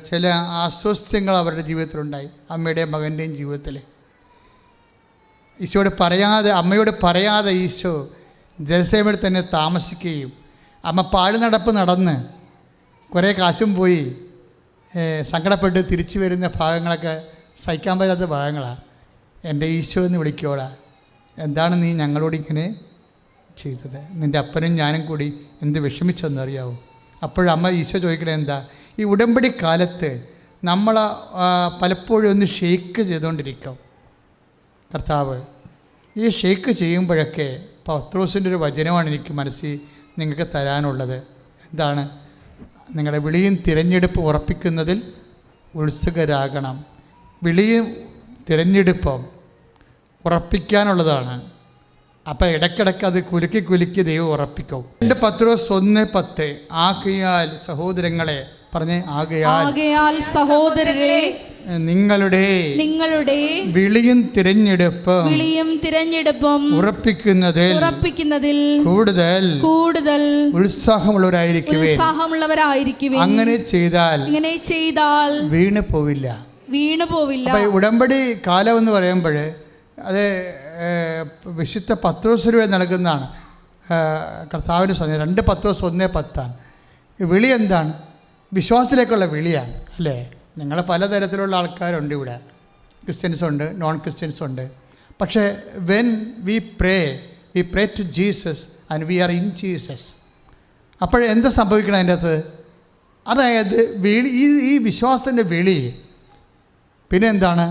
ചില അസ്വസ്ഥ്യങ്ങൾ അവരുടെ ജീവിതത്തിലുണ്ടായി, അമ്മയുടെയും മകൻ്റെയും ജീവിതത്തിൽ. അമ്മയോട് പറയാതെ ഈശോ ജെറുസലേമിൽ തന്നെ താമസിക്കുകയും അമ്മ പാഴ്നടപ്പ് നടന്ന് കുറേ കാശും പോയി സങ്കടപ്പെട്ട് തിരിച്ചു വരുന്ന ഭാഗങ്ങളൊക്കെ സഹിക്കാൻ പറ്റാത്ത ഭാഗങ്ങളാണ്. എൻ്റെ ഈശോ എന്ന് വിളിക്കോടാ, എന്താണ് നീ ഞങ്ങളോട് ഇങ്ങനെ ചെയ്തത്? നിൻ്റെ അപ്പനും ഞാനും കൂടി എന്ത് വിഷമിച്ചെന്നറിയാവോ? അപ്പോഴമ്മ ഈശോ ചോദിക്കണേ, എന്താ ഈ ഉടമ്പടി കാലത്ത് നമ്മൾ പലപ്പോഴും ഒന്ന് ഷെയ്ക്ക് ചെയ്തുകൊണ്ടിരിക്കും. കർത്താവ് ഈ ഷെയ്ക്ക് ചെയ്യുമ്പോഴൊക്കെ പത്രോസിൻ്റെ ഒരു വചനമാണ് എനിക്ക് മനസ്സിൽ നിങ്ങൾക്ക് തരാനുള്ളത്. എന്താണ്? നിങ്ങളുടെ വിളിയും തിരഞ്ഞെടുപ്പ് ഉറപ്പിക്കുന്നതിൽ ഉത്സുകരാകണം. വിളിയും തിരഞ്ഞെടുപ്പും ഉറപ്പിക്കാനുള്ളതാണ്. അപ്പം ഇടയ്ക്കിടയ്ക്ക് അത് കുലുക്കി ദൈവം ഉറപ്പിക്കും. 2 പത്രോസ് 1:10, ആകയാൽ സഹോദരങ്ങളെ പറഞ്ഞേ, ആകയാൽ സഹോദരരെ നിങ്ങളുടെ വിളിയും തിരഞ്ഞെടുപ്പും ഉറപ്പിക്കുന്നതിൽ കൂടുതൽ ഉത്സാഹമുള്ളവരായിരിക്കുവേ. അങ്ങനെ ചെയ്താൽ വീണു പോവില്ല. ഉടമ്പടി കാലം എന്ന് പറയുമ്പോൾ അത് വിശുദ്ധ പത്രോസിലൂടെ നൽകുന്നതാണ് കർത്താവിൻ്റെ സന്ദേശം. 2 പത്രോസ് 1:10. വിളി എന്താണ്? വിശ്വാസത്തിലേക്കുള്ള വിളിയാണ്, അല്ലേ? നിങ്ങൾ പലതരത്തിലുള്ള ആൾക്കാരുണ്ട് ഇവിടെ. ക്രിസ്ത്യൻസ് ഉണ്ട്, നോൺ ക്രിസ്ത്യൻസ് ഉണ്ട്. പക്ഷേ when we pray to Jesus and we are in Jesus. അപ്പോഴെന്താ സംഭവിക്കണം അതിൻ്റെ അകത്ത്? അതായത് ഈ വിശ്വാസത്തിൻ്റെ വിളി, പിന്നെ എന്താണ്?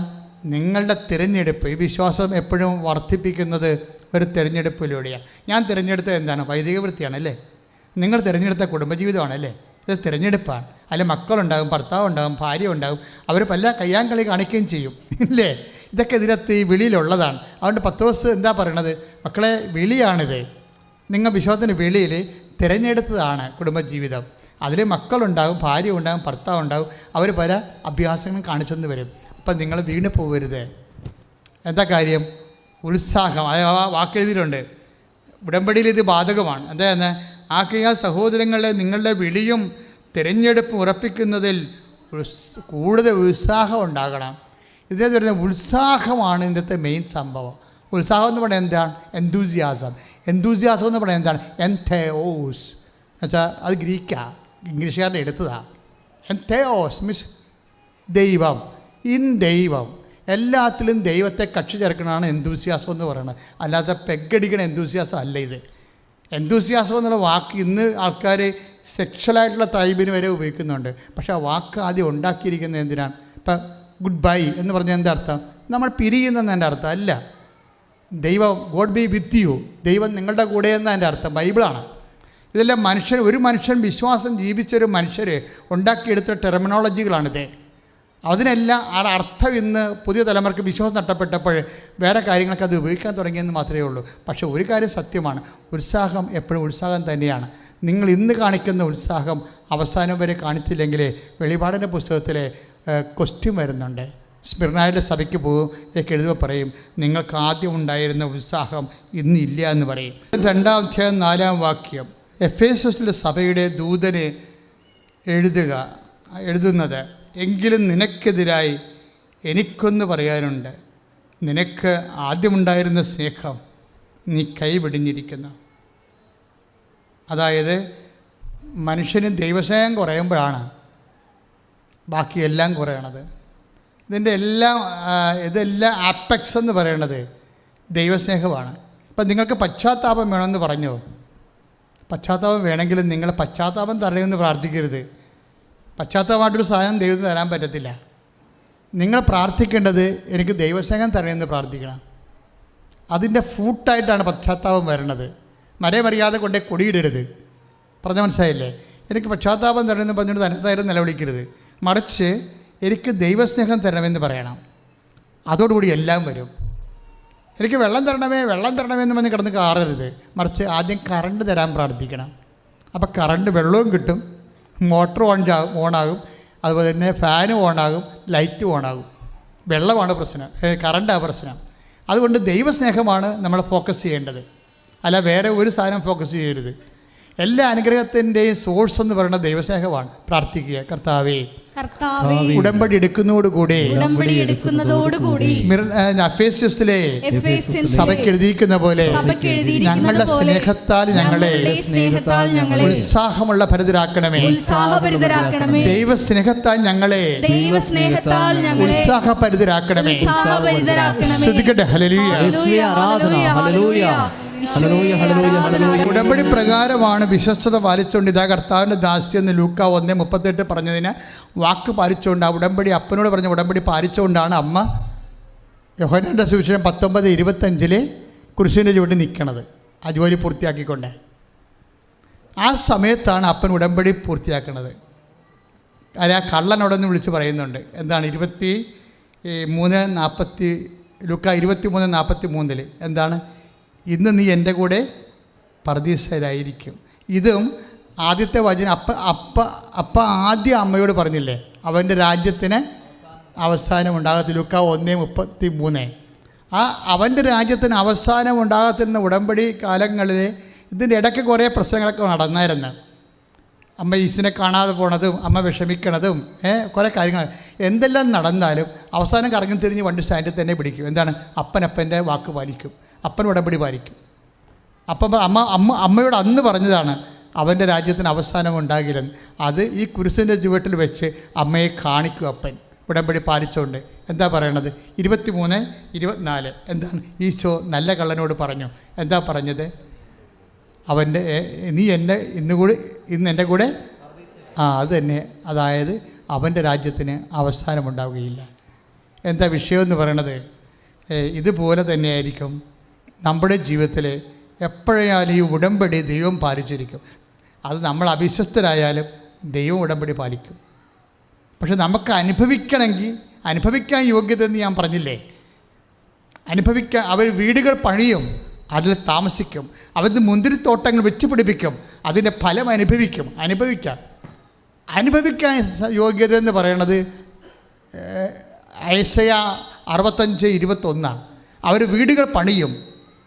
നിങ്ങളുടെ തിരഞ്ഞെടുപ്പ്. ഈ വിശ്വാസം എപ്പോഴും വർദ്ധിപ്പിക്കുന്നത് ഒരു തിരഞ്ഞെടുപ്പിലൂടെയാണ്. ഞാൻ തിരഞ്ഞെടുത്തത് എന്താണ്? വൈദിക വൃത്തിയാണ്, അല്ലേ? നിങ്ങൾ തിരഞ്ഞെടുത്ത കുടുംബജീവിതമാണ്, അല്ലേ? ഇത് തിരഞ്ഞെടുപ്പാണ്. അതിൽ മക്കളുണ്ടാകും, ഭർത്താവുണ്ടാകും, ഭാര്യ ഉണ്ടാകും. അവർ പല കയ്യാങ്കളി കാണിക്കുകയും ചെയ്യും, ഇല്ലേ? ഇതൊക്കെ ഇതിനകത്ത് ഈ വിളിയിലുള്ളതാണ്. അതുകൊണ്ട് പത്രോസ് എന്താ പറയണത്? മക്കളെ, വിളിയാണിത്. നിങ്ങൾ വിശ്വാസത്തിൻ്റെ വിളിയിൽ തിരഞ്ഞെടുത്തതാണ് കുടുംബജീവിതം. അതിൽ മക്കളുണ്ടാകും, ഭാര്യ ഉണ്ടാകും, ഭർത്താവുണ്ടാകും. അവർ പല അഭ്യാസങ്ങളും കാണിച്ചെന്ന് വരും. അപ്പം നിങ്ങൾ വീണ് പോകരുത്. എന്താ കാര്യം? ഉത്സാഹം. ആ വാക്കെഴുതിയിട്ടുണ്ട്. ഉടമ്പടിയിൽ ഇത് ബാധകമാണ്. എന്താ? ആകയാൽ സഹോദരങ്ങളെ നിങ്ങളുടെ വിളിയും തിരഞ്ഞെടുപ്പ് ഉറപ്പിക്കുന്നതിൽ കൂടുതൽ ഉത്സാഹം ഉണ്ടാകണം. ഇതിൽ വരുന്ന ഉത്സാഹമാണ് ഇതിൻ്റെ മെയിൻ സംഭവം. ഉത്സാഹം എന്ന് പറയുന്നത് എന്താണ്? എന്തൂസിയാസം എന്ന് പറയുന്നത് എന്താണ്? എൻതേയോസ് എന്നുവെച്ചാൽ അത് ഗ്രീക്കാണ്, ഇംഗ്ലീഷുകാരുടെ എടുത്തതാണ്. എൻതേയോസ് മീൻസ് ദൈവം, ദൈവം. എല്ലാത്തിലും ദൈവത്തെ കക്ഷി ചേർക്കണതാണ് എന്തൂസിയാസം എന്ന് പറയുന്നത്. അല്ലാതെ പെഗടിക്കണ എന്തൂസിയാസം അല്ല ഇത്. എന്തൂസിയാസം എന്നുള്ള വാക്ക് ഇന്ന് ആൾക്കാർ സെക്ഷലായിട്ടുള്ള തൈബിന് വരെ ഉപയോഗിക്കുന്നുണ്ട്. പക്ഷേ ആ വാക്ക് ആദ്യം ഉണ്ടാക്കിയിരിക്കുന്നത് എന്തിനാണ്? ഇപ്പം ഗുഡ് ബൈ എന്ന് പറഞ്ഞാൽ എന്താ അർത്ഥം? നമ്മൾ പിരിയുന്നെന്ന് എൻ്റെ അർത്ഥം അല്ല. ദൈവം ഗോഡ് ബി വിത്ത് യു, ദൈവം നിങ്ങളുടെ കൂടെ എന്നാണ് എൻ്റെ അർത്ഥം. ബൈബിളാണ്. ഇതെല്ലാം ഒരു മനുഷ്യൻ വിശ്വാസം ജീവിച്ചൊരു മനുഷ്യർ ഉണ്ടാക്കിയെടുത്ത ടെർമിനോളജികളാണിത്. അതിനെല്ലാം ആ അർത്ഥം ഇന്ന് പുതിയ തലമുറയ്ക്ക് വിശ്വാസം നഷ്ടപ്പെട്ടപ്പോൾ വേറെ കാര്യങ്ങളൊക്കെ അത് ഉപയോഗിക്കാൻ തുടങ്ങിയെന്ന് മാത്രമേ ഉള്ളൂ. പക്ഷേ ഒരു കാര്യം സത്യമാണ്, ഉത്സാഹം എപ്പോഴും ഉത്സാഹം തന്നെയാണ്. നിങ്ങൾ ഇന്ന് കാണിക്കുന്ന ഉത്സാഹം അവസാനം വരെ കാണിച്ചില്ലെങ്കിൽ വെളിപാടിൻ്റെ പുസ്തകത്തിലെ ക്വസ്റ്റ്യൻ വരുന്നുണ്ട്. സ്മിർനായിലെ സഭയ്ക്ക് പോകും, ഇതൊക്കെ എഴുതുമ്പോൾ പറയും നിങ്ങൾക്ക് ആദ്യം ഉണ്ടായിരുന്ന ഉത്സാഹം ഇന്നില്ല എന്ന് പറയും. 2-ാം അധ്യായം 4-ാം വാക്യം, എഫേസസിലെ സഭയുടെ ദൂതന് എഴുതുന്നത്, എങ്കിലും നിനക്കെതിരായി എനിക്കൊന്ന് പറയാനുണ്ട്. നിനക്ക് ആദ്യമുണ്ടായിരുന്ന സ്നേഹം നീ കൈവിടിഞ്ഞിരിക്കുന്നു. അതായത് മനുഷ്യന് ദൈവസ്നേഹം കുറയുമ്പോഴാണ് ബാക്കിയെല്ലാം കുറയണത്. ഇതെല്ലാം ആപ്പെക്സ് എന്ന് പറയണത് ദൈവസ്നേഹമാണ്. അപ്പം നിങ്ങൾക്ക് പശ്ചാത്താപം വേണമെന്ന് പറഞ്ഞോ? പശ്ചാത്താപം വേണമെങ്കിലും നിങ്ങൾ പശ്ചാത്താപം തരണമെന്ന് പ്രാർത്ഥിക്കരുത്. പശ്ചാത്തലമായിട്ടൊരു സാധനം ദൈവത്തിന് തരാൻ പറ്റത്തില്ല. നിങ്ങൾ പ്രാർത്ഥിക്കേണ്ടത് എനിക്ക് ദൈവസ്നേഹം തരണമെന്ന് പ്രാർത്ഥിക്കണം. അതിൻ്റെ ഫ്രൂട്ടായിട്ടാണ് പശ്ചാത്താപം വരണത്. മരമറിയാതെ കൊണ്ടേ കൊടിയിടരുത്. പറഞ്ഞ മനസ്സിലായില്ലേ? എനിക്ക് പശ്ചാത്താപം തരണമെന്ന് പറഞ്ഞുകൊണ്ട് തനത്താരും നിലവിളിക്കരുത്. മറിച്ച് എനിക്ക് ദൈവസ്നേഹം തരണമെന്ന് പറയണം. അതോടുകൂടി എല്ലാം വരും. എനിക്ക് വെള്ളം തരണമേ എന്ന് പറഞ്ഞ് കിടന്ന് കാറരുത്. മറിച്ച് ആദ്യം കറണ്ട് തരാൻ പ്രാർത്ഥിക്കണം. അപ്പോൾ കറണ്ട്, വെള്ളവും കിട്ടും, മോട്ടർ ഓണാകും, അതുപോലെ തന്നെ ഫാനും ഓണാകും, ലൈറ്റും ഓണാകും. വെള്ളമാണ് പ്രശ്നം, കറണ്ടാണ് പ്രശ്നം. അതുകൊണ്ട് ദൈവസ്നേഹമാണ് നമ്മൾ ഫോക്കസ് ചെയ്യേണ്ടത്, അല്ല വേറെ ഒരു സാധനം ഫോക്കസ് ചെയ്യരുത്. എല്ലാ അനുഗ്രഹത്തിൻ്റെയും സോഴ്സ് എന്ന് പറയുന്നത് ദൈവസ്നേഹമാണ്. പ്രാർത്ഥിക്കുക, കർത്താവേ ഉടമ്പടി എടുക്കുന്നതോടുകൂടി സഭയ്ക്ക് എഴുതിയിരിക്കുന്ന പോലെ ഞങ്ങളുടെ സ്നേഹത്താൽ ഞങ്ങളെ ഉത്സാഹമുള്ള ഭരിതരാക്കണമേ. ദൈവസ്നേഹത്താൽ ഞങ്ങളെ ഉത്സാഹഭരിതരാക്കണമേ. ശ്രദ്ധിക്കട്ടെ. ഹല്ലേലൂയ. ഉടമ്പടി പ്രകാരമാണ് വിശ്വസ്തത പാലിച്ചുകൊണ്ട് ഇതാ കർത്താവിൻ്റെ ദാസി എന്ന് ലൂക്ക 1:38 പറഞ്ഞതിന് വാക്ക് പാലിച്ചുകൊണ്ട്, ആ ഉടമ്പടി അപ്പനോട് പറഞ്ഞ ഉടമ്പടി പാലിച്ചുകൊണ്ടാണ് അമ്മ യോഹന്നാന്റെ സുവിശേഷം 19:25 കുരിശിൻ്റെ ചുവട്ടിൽ നിൽക്കണത്, ആ ജോലി പൂർത്തിയാക്കിക്കൊണ്ട്. ആ സമയത്താണ് അപ്പൻ ഉടമ്പടി പൂർത്തിയാക്കുന്നത്. ആ കള്ളനോടൊന്ന് വിളിച്ച് പറയുന്നുണ്ട്. എന്താണ്? 23:40 ലൂക്ക 23:43 എന്താണ്? ഇന്ന് നീ എൻ്റെ കൂടെ പർദീസയിലായിരിക്കും. ഇതും ആദ്യത്തെ വചനം അപ്പ ആദ്യം അമ്മയോട് പറഞ്ഞില്ലേ, അവൻ്റെ രാജ്യത്തിന് അവസാനം ഉണ്ടാകത്തില്ല. ലൂക്ക 1:33. ആ അവൻ്റെ രാജ്യത്തിന് അവസാനം ഉണ്ടാകത്തിരുന്ന ഉടമ്പടി കാലങ്ങളിൽ ഇതിൻ്റെ ഇടയ്ക്ക് കുറേ പ്രശ്നങ്ങളൊക്കെ നടന്നായിരുന്നു. അമ്മ ഈസിനെ കാണാതെ പോണതും അമ്മ വിഷമിക്കണതും കുറേ കാര്യങ്ങൾ എന്തെല്ലാം നടന്നാലും അവസാനം കറങ്ങി തിരിഞ്ഞ് വണ്ടി സ്റ്റാൻഡിൽ തന്നെ പിടിക്കും. എന്താണ്? അപ്പൻ്റെ വാക്ക് പാലിക്കും, അപ്പൻ ഉടമ്പടി പാലിക്കും. അപ്പം അമ്മയോട് അന്ന് പറഞ്ഞതാണ് അവൻ്റെ രാജ്യത്തിന് അവസാനം ഉണ്ടാകില്ലെന്ന്. അത് ഈ കുരിശിൻ്റെ ചുവട്ടിൽ വെച്ച് അമ്മയെ കാണിക്കും അപ്പൻ ഉടമ്പടി പാലിച്ചുകൊണ്ട്. എന്താ പറയണത്? 23:24 എന്താണ്? ഈശോ നല്ല കള്ളനോട് പറഞ്ഞു. എന്താ പറഞ്ഞത്? നീ ഇന്ന് എൻ്റെ കൂടെ അത് തന്നെ. അതായത് അവൻ്റെ രാജ്യത്തിന് അവസാനമുണ്ടാവുകയില്ല. എന്താ വിഷയമെന്ന് പറയണത്? ഇതുപോലെ തന്നെയായിരിക്കും നമ്മുടെ ജീവിതത്തിൽ എപ്പോഴായാലും ഈ ഉടമ്പടി ദൈവം പാലിച്ചിരിക്കും. അത് നമ്മൾ അവിശ്വസ്തരായാലും ദൈവം ഉടമ്പടി പാലിക്കും. പക്ഷെ നമുക്ക് അനുഭവിക്കാൻ യോഗ്യത എന്ന് ഞാൻ പറഞ്ഞില്ലേ, അവർ വീടുകൾ പണിയും, അതിൽ താമസിക്കും, അവർ മുന്തിരിത്തോട്ടങ്ങൾ വെച്ച് പിടിപ്പിക്കും, അതിൻ്റെ ഫലം അനുഭവിക്കാൻ യോഗ്യത എന്ന് പറയണത് ഐസയ 65:21. അവർ വീടുകൾ പണിയും,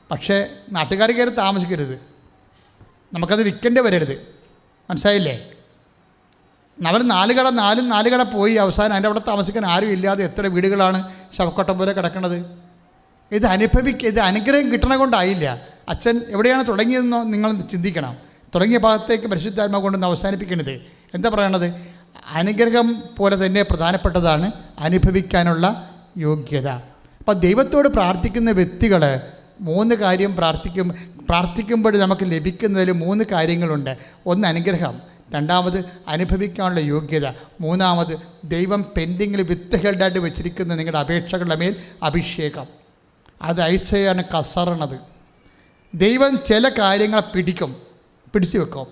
പക്ഷേ നാട്ടുകാർ കയറി താമസിക്കരുത്, നമുക്കത് വിൽക്കേണ്ടി വരരുത്. മനസ്സിലായില്ലേ? അവർ നാല് കട പോയി അവസാനം അതിൻ്റെ അവിടെ താമസിക്കാൻ ആരും ഇല്ലാതെ എത്ര വീടുകളാണ് ശവക്കൊട്ടം പോലെ കിടക്കുന്നത്. ഇത് അനുഗ്രഹം കിട്ടണ കൊണ്ടായില്ല. അച്ഛൻ എവിടെയാണ് തുടങ്ങിയതെന്നോ നിങ്ങൾ ചിന്തിക്കണം. തുടങ്ങിയ ഭാഗത്തേക്ക് പരിശുദ്ധാത്മാവ് കൊണ്ടൊന്ന് അവസാനിപ്പിക്കുന്നത്. എന്താ പറയണത്? അനുഗ്രഹം പോലെ തന്നെ പ്രധാനപ്പെട്ടതാണ് അനുഭവിക്കാനുള്ള യോഗ്യത. അപ്പോൾ ദൈവത്തോട് പ്രാർത്ഥിക്കുന്ന വ്യക്തികൾ 3 കാര്യം പ്രാർത്ഥിക്കുമ്പോൾ നമുക്ക് ലഭിക്കുന്നതിൽ 3 കാര്യങ്ങളുണ്ട്. ഒന്ന് അനുഗ്രഹം, രണ്ടാമത് അനുഭവിക്കാനുള്ള യോഗ്യത, മൂന്നാമത് ദൈവം പെൻഡിങ്ങിൽ വിത്ത് ഹെൽഡായിട്ട് വെച്ചിരിക്കുന്ന നിങ്ങളുടെ അപേക്ഷകളുടെ മേൽ അഭിഷേകം. അത് ഐസയാണ് കസറണത്. ദൈവം ചില കാര്യങ്ങളെ പിടിച്ചു വെക്കും,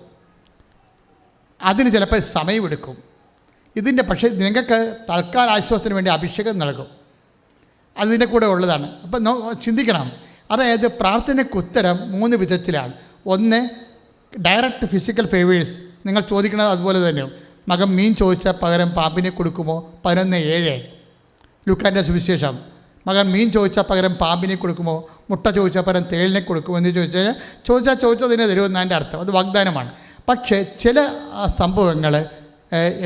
അതിന് ചിലപ്പോൾ സമയമെടുക്കും. പക്ഷേ നിങ്ങൾക്ക് തൽക്കാല ആശ്വാസത്തിന് വേണ്ടി അഭിഷേകം നൽകും, അതിൻ്റെ കൂടെ ഉള്ളതാണ്. അപ്പം ചിന്തിക്കണം. അതായത് പ്രാർത്ഥനയ്ക്ക് ഉത്തരം 3 വിധത്തിലാണ്. ഒന്ന്, ഡയറക്റ്റ് ഫിസിക്കൽ ഫേവേഴ്സ്. നിങ്ങൾ ചോദിക്കുന്നത് അതുപോലെ തന്നെ. മകൻ മീൻ ചോദിച്ചാൽ പകരം പാമ്പിനെ കൊടുക്കുമോ? 11:7 ലൂക്കാൻ്റെ സുവിശേഷം. മകൻ മീൻ ചോദിച്ചാൽ പകരം പാമ്പിനെ കൊടുക്കുമോ? മുട്ട ചോദിച്ചാൽ പകരം തേളിനെ കൊടുക്കുമോ എന്ന് ചോദിച്ചതിനെ തരുമെന്നതിൻ്റെ അർത്ഥം. അത് വാഗ്ദാനമാണ്. പക്ഷേ ചില സംഭവങ്ങൾ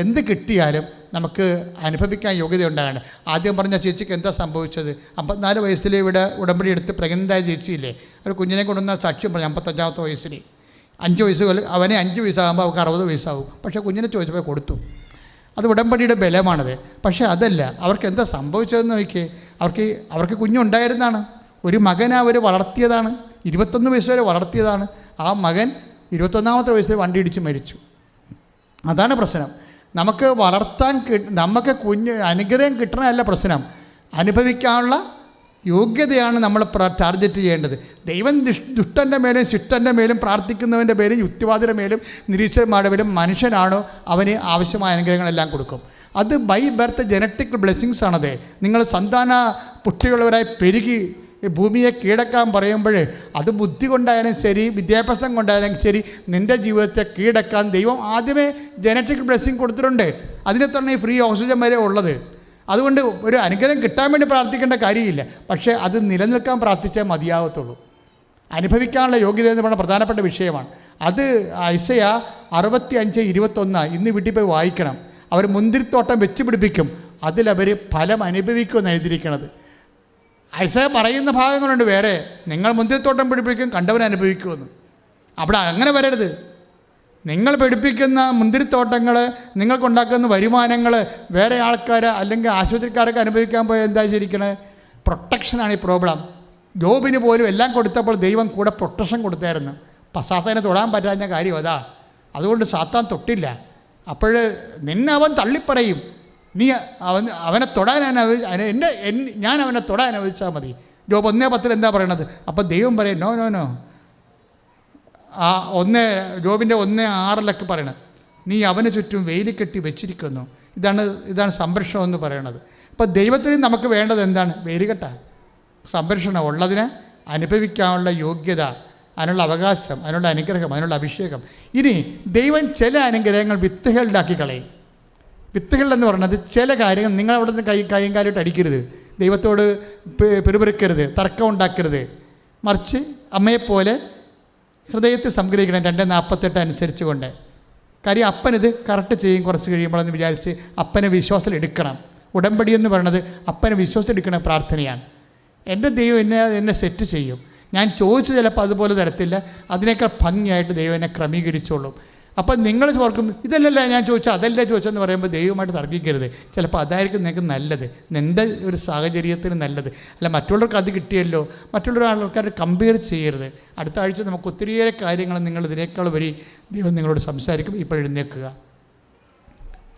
എന്ത് കിട്ടിയാലും നമുക്ക് അനുഭവിക്കാൻ യോഗ്യത ഉണ്ടാകണം. ആദ്യം പറഞ്ഞ ചേച്ചിക്ക് എന്താ സംഭവിച്ചത്? 54 വയസ്സിൽ ഇവിടെ ഉടമ്പടി എടുത്ത് പ്രഗ്നൻ്റായ ചേച്ചിയില്ലേ, ഒരു കുഞ്ഞിനെ കൊണ്ടുവന്ന സാക്ഷ്യം പറഞ്ഞു. 55-ാമത്തെ വയസ്സിൽ 5 വയസ്സ് അവനെ 5 വയസ്സാകുമ്പോൾ അവർക്ക് 60 വയസ്സാകും. പക്ഷേ കുഞ്ഞിനെ ചോദിച്ചപ്പോൾ കൊടുത്തു. അത് ഉടമ്പടിയുടെ ബലമാണത്. പക്ഷേ അതല്ല, അവർക്ക് എന്താ സംഭവിച്ചതെന്ന് നോക്കിയേ. അവർക്ക് കുഞ്ഞുണ്ടായിരുന്നതാണ്. ഒരു മകനെ അവർ വളർത്തിയതാണ്, 21 വയസ്സ് വരെ വളർത്തിയതാണ്. ആ മകൻ 21-ാമത്തെ വയസ്സിൽ വണ്ടി ഇടിച്ച് മരിച്ചു. അതാണ് പ്രശ്നം. നമുക്ക് അനുഗ്രഹം കിട്ടണമല്ല പ്രശ്നം, അനുഭവിക്കാനുള്ള യോഗ്യതയാണ് നമ്മൾ ടാർഗറ്റ് ചെയ്യേണ്ടത്. ദൈവം ദുഷ്ടൻ്റെ മേലും ശിഷ്ടൻ്റെ മേലും പ്രാർത്ഥിക്കുന്നവൻ്റെ പേരും യുക്തിവാദിയുടെ മേലും നിരീശ്വരന്മാരുടെ മേലും മനുഷ്യനാണോ അവന് ആവശ്യമായ അനുഗ്രഹങ്ങളെല്ലാം കൊടുക്കും. അത് ബൈ ബർത്ത് ജനറ്റിക് ബ്ലെസ്സിങ്സ് ആണത്. നിങ്ങൾ സന്താന പുഷ്ടിയുള്ളവരായി പെരുകി ഭൂമിയെ കീഴടക്കാൻ പറയുമ്പോൾ അത് ബുദ്ധി കൊണ്ടായാലും ശരി, വിദ്യാഭ്യാസം കൊണ്ടായാലും ശരി, നിൻ്റെ ജീവിതത്തെ കീഴടക്കാൻ ദൈവം ആദ്യമേ ജനറ്റിക് ബ്ലെസ്സിങ് കൊടുത്തിട്ടുണ്ട്. അതിനെ തന്നെ ഈ ഫ്രീ ഓക്സിജൻ വരെ ഉള്ളത്. അതുകൊണ്ട് ഒരു അനുഗ്രഹം കിട്ടാൻ വേണ്ടി പ്രാർത്ഥിക്കേണ്ട കാര്യമില്ല, പക്ഷേ അത് നിലനിൽക്കാൻ പ്രാർത്ഥിച്ചാൽ മതിയാകത്തുള്ളൂ. അനുഭവിക്കാനുള്ള യോഗ്യത എന്ന് പറയുന്ന പ്രധാനപ്പെട്ട വിഷയമാണ്. അത് ഐസയ 65:21 ഇന്ന് വീട്ടിൽ പോയി വായിക്കണം. അവർ മുന്തിരിത്തോട്ടം വെച്ച് പിടിപ്പിക്കും, അതിലവർ ഫലം അനുഭവിക്കുമെന്ന് എഴുതിയിരിക്കുന്നത്. ഐസയ പറയുന്ന ഭാഗങ്ങളുണ്ട് വേറെ. നിങ്ങൾ മുന്തിരിത്തോട്ടം പിടിപ്പിക്കും, കണ്ടവൻ അനുഭവിക്കുമെന്ന്. അവിടെ അങ്ങനെ വരരുത്. നിങ്ങൾ പഠിപ്പിക്കുന്ന മുന്തിരിത്തോട്ടങ്ങൾ, നിങ്ങൾക്കുണ്ടാക്കുന്ന വരുമാനങ്ങൾ വേറെ ആൾക്കാർ അല്ലെങ്കിൽ ആശുപത്രിക്കാരൊക്കെ അനുഭവിക്കാൻ പോയാൽ എന്താ ശരിക്കണേ? പ്രൊട്ടക്ഷനാണ് ഈ പ്രോബ്ലം. ജോബിന് പോലും എല്ലാം കൊടുത്തപ്പോൾ ദൈവം കൂടെ പ്രൊട്ടക്ഷൻ കൊടുത്തായിരുന്നു. സാത്താനെ തൊടാൻ പറ്റാത്ത കാര്യം അതാ. അതുകൊണ്ട് സാത്താൻ തൊട്ടില്ല. അപ്പോൾ നിന്നെ അവൻ തള്ളിപ്പറയും. നീ അവനെ തൊടാൻ ഞാൻ അവനെ തൊടാൻ അനുവദിച്ചാൽ മതി. ജോബ് 1:10 എന്താ പറയണത്? അപ്പം ദൈവം പറയും നോ നോ നോ. ആ ജോബിൻ്റെ 1:6 പറയണത്, നീ അവന് ചുറ്റും വേലി കെട്ടി വെച്ചിരിക്കുന്നു. ഇതാണ് സംരക്ഷണം എന്ന് പറയണത്. അപ്പോൾ ദൈവത്തിന് നമുക്ക് വേണ്ടത് എന്താണ്? വേലികെട്ടാണ്. സംരക്ഷണം ഉള്ളതിന് അനുഭവിക്കാനുള്ള യോഗ്യത, അതിനുള്ള അവകാശം, അതിനുള്ള അനുഗ്രഹം, അതിനുള്ള അഭിഷേകം. ഇനി ദൈവം ചില അനുഗ്രഹങ്ങൾ വിത്തുകളുണ്ടാക്കി കളയും. വിത്തുകളെന്ന് പറയുന്നത് ചില കാര്യങ്ങൾ നിങ്ങൾ അവിടെ നിന്ന് കൈയും കാലിട്ട് അടിക്കരുത്, ദൈവത്തോട് പെരുപെറുക്കരുത്, തർക്കം ഉണ്ടാക്കരുത്. മറിച്ച് അമ്മയെപ്പോലെ ഹൃദയത്തെ സംഗ്രഹിക്കണം. 2:48 അനുസരിച്ച് കൊണ്ട്. കാര്യം അപ്പനിത് കറക്റ്റ് ചെയ്യും കുറച്ച് കഴിയുമ്പോഴെന്ന് വിചാരിച്ച് അപ്പനെ വിശ്വാസത്തിൽ എടുക്കണം. ഉടമ്പടി എന്ന് പറയുന്നത് അപ്പനെ വിശ്വാസത്തിൽ എടുക്കുന്ന പ്രാർത്ഥനയാണ്. എൻ്റെ ദൈവം എന്നെ സെറ്റ് ചെയ്യും. ഞാൻ ചോദിച്ചു ചിലപ്പോൾ അതുപോലെ തരത്തില്ല, അതിനേക്കാൾ ഭംഗിയായിട്ട് ദൈവം എന്നെ ക്രമീകരിച്ചോളും. അപ്പം നിങ്ങൾ ഓർക്കും ഇതല്ലല്ല ഞാൻ ചോദിച്ചാൽ അതല്ല ചോദിച്ചെന്ന് പറയുമ്പോൾ ദൈവമായിട്ട് തർക്കിക്കരുത്. ചിലപ്പോൾ അതായിരിക്കും നിങ്ങൾക്ക് നല്ലത്, നിൻ്റെ ഒരു സാഹചര്യത്തിന് നല്ലത്. അല്ല മറ്റുള്ളവർക്ക് അത് കിട്ടിയല്ലോ, മറ്റുള്ള ആൾക്കാരെ കമ്പയർ ചെയ്യരുത്. അടുത്ത ആഴ്ച നമുക്ക് ഒത്തിരിയേറെ കാര്യങ്ങൾ നിങ്ങൾ ഇതിനേക്കാൾ വരി ദൈവം നിങ്ങളോട് സംസാരിക്കും. ഇപ്പോൾ എഴുന്നേൽക്കുക,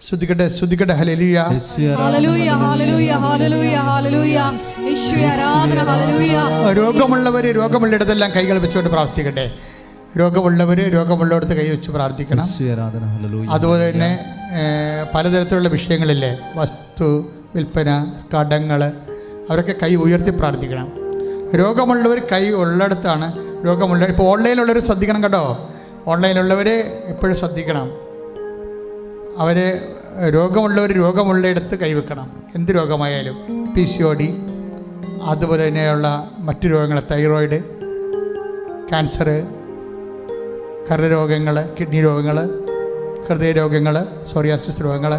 ശ്രദ്ധിക്കട്ടെ. Hallelujah, hallelujah, hallelujah, hallelujah, hallelujah. യേശുവേ ആരാധന. ഹല്ലേലൂയ. രോഗമുള്ളിടത്തെല്ലാം കൈകൾ വെച്ചുകൊണ്ട് പ്രാർത്ഥിക്കട്ടെ. രോഗമുള്ളവർക്ക് കൈ വെച്ച് പ്രാർത്ഥിക്കണം. അതുപോലെ തന്നെ പലതരത്തിലുള്ള വിഷയങ്ങളില്ലേ, വസ്തു വിൽപ്പന, കടങ്ങൾ, അവരൊക്കെ കൈ ഉയർത്തി പ്രാർത്ഥിക്കണം. രോഗമുള്ളവർ കൈ ഉള്ളിടത്താണ് രോഗമുള്ളവർ. ഇപ്പോൾ ഓൺലൈനിലുള്ളവർ ശ്രദ്ധിക്കണം കേട്ടോ. ഓൺലൈനിലുള്ളവർ എപ്പോഴും ശ്രദ്ധിക്കണം. അവർ രോഗമുള്ളയിടത്ത് കൈവെക്കണം. എന്ത് രോഗമായാലും, PCOD, അതുപോലെ തന്നെയുള്ള മറ്റു രോഗങ്ങൾ, തൈറോയിഡ്, ക്യാൻസർ, കരരോഗങ്ങൾ, കിഡ്നി രോഗങ്ങൾ, ഹൃദയരോഗങ്ങൾ, സോറിയാസിസ് രോഗങ്ങൾ,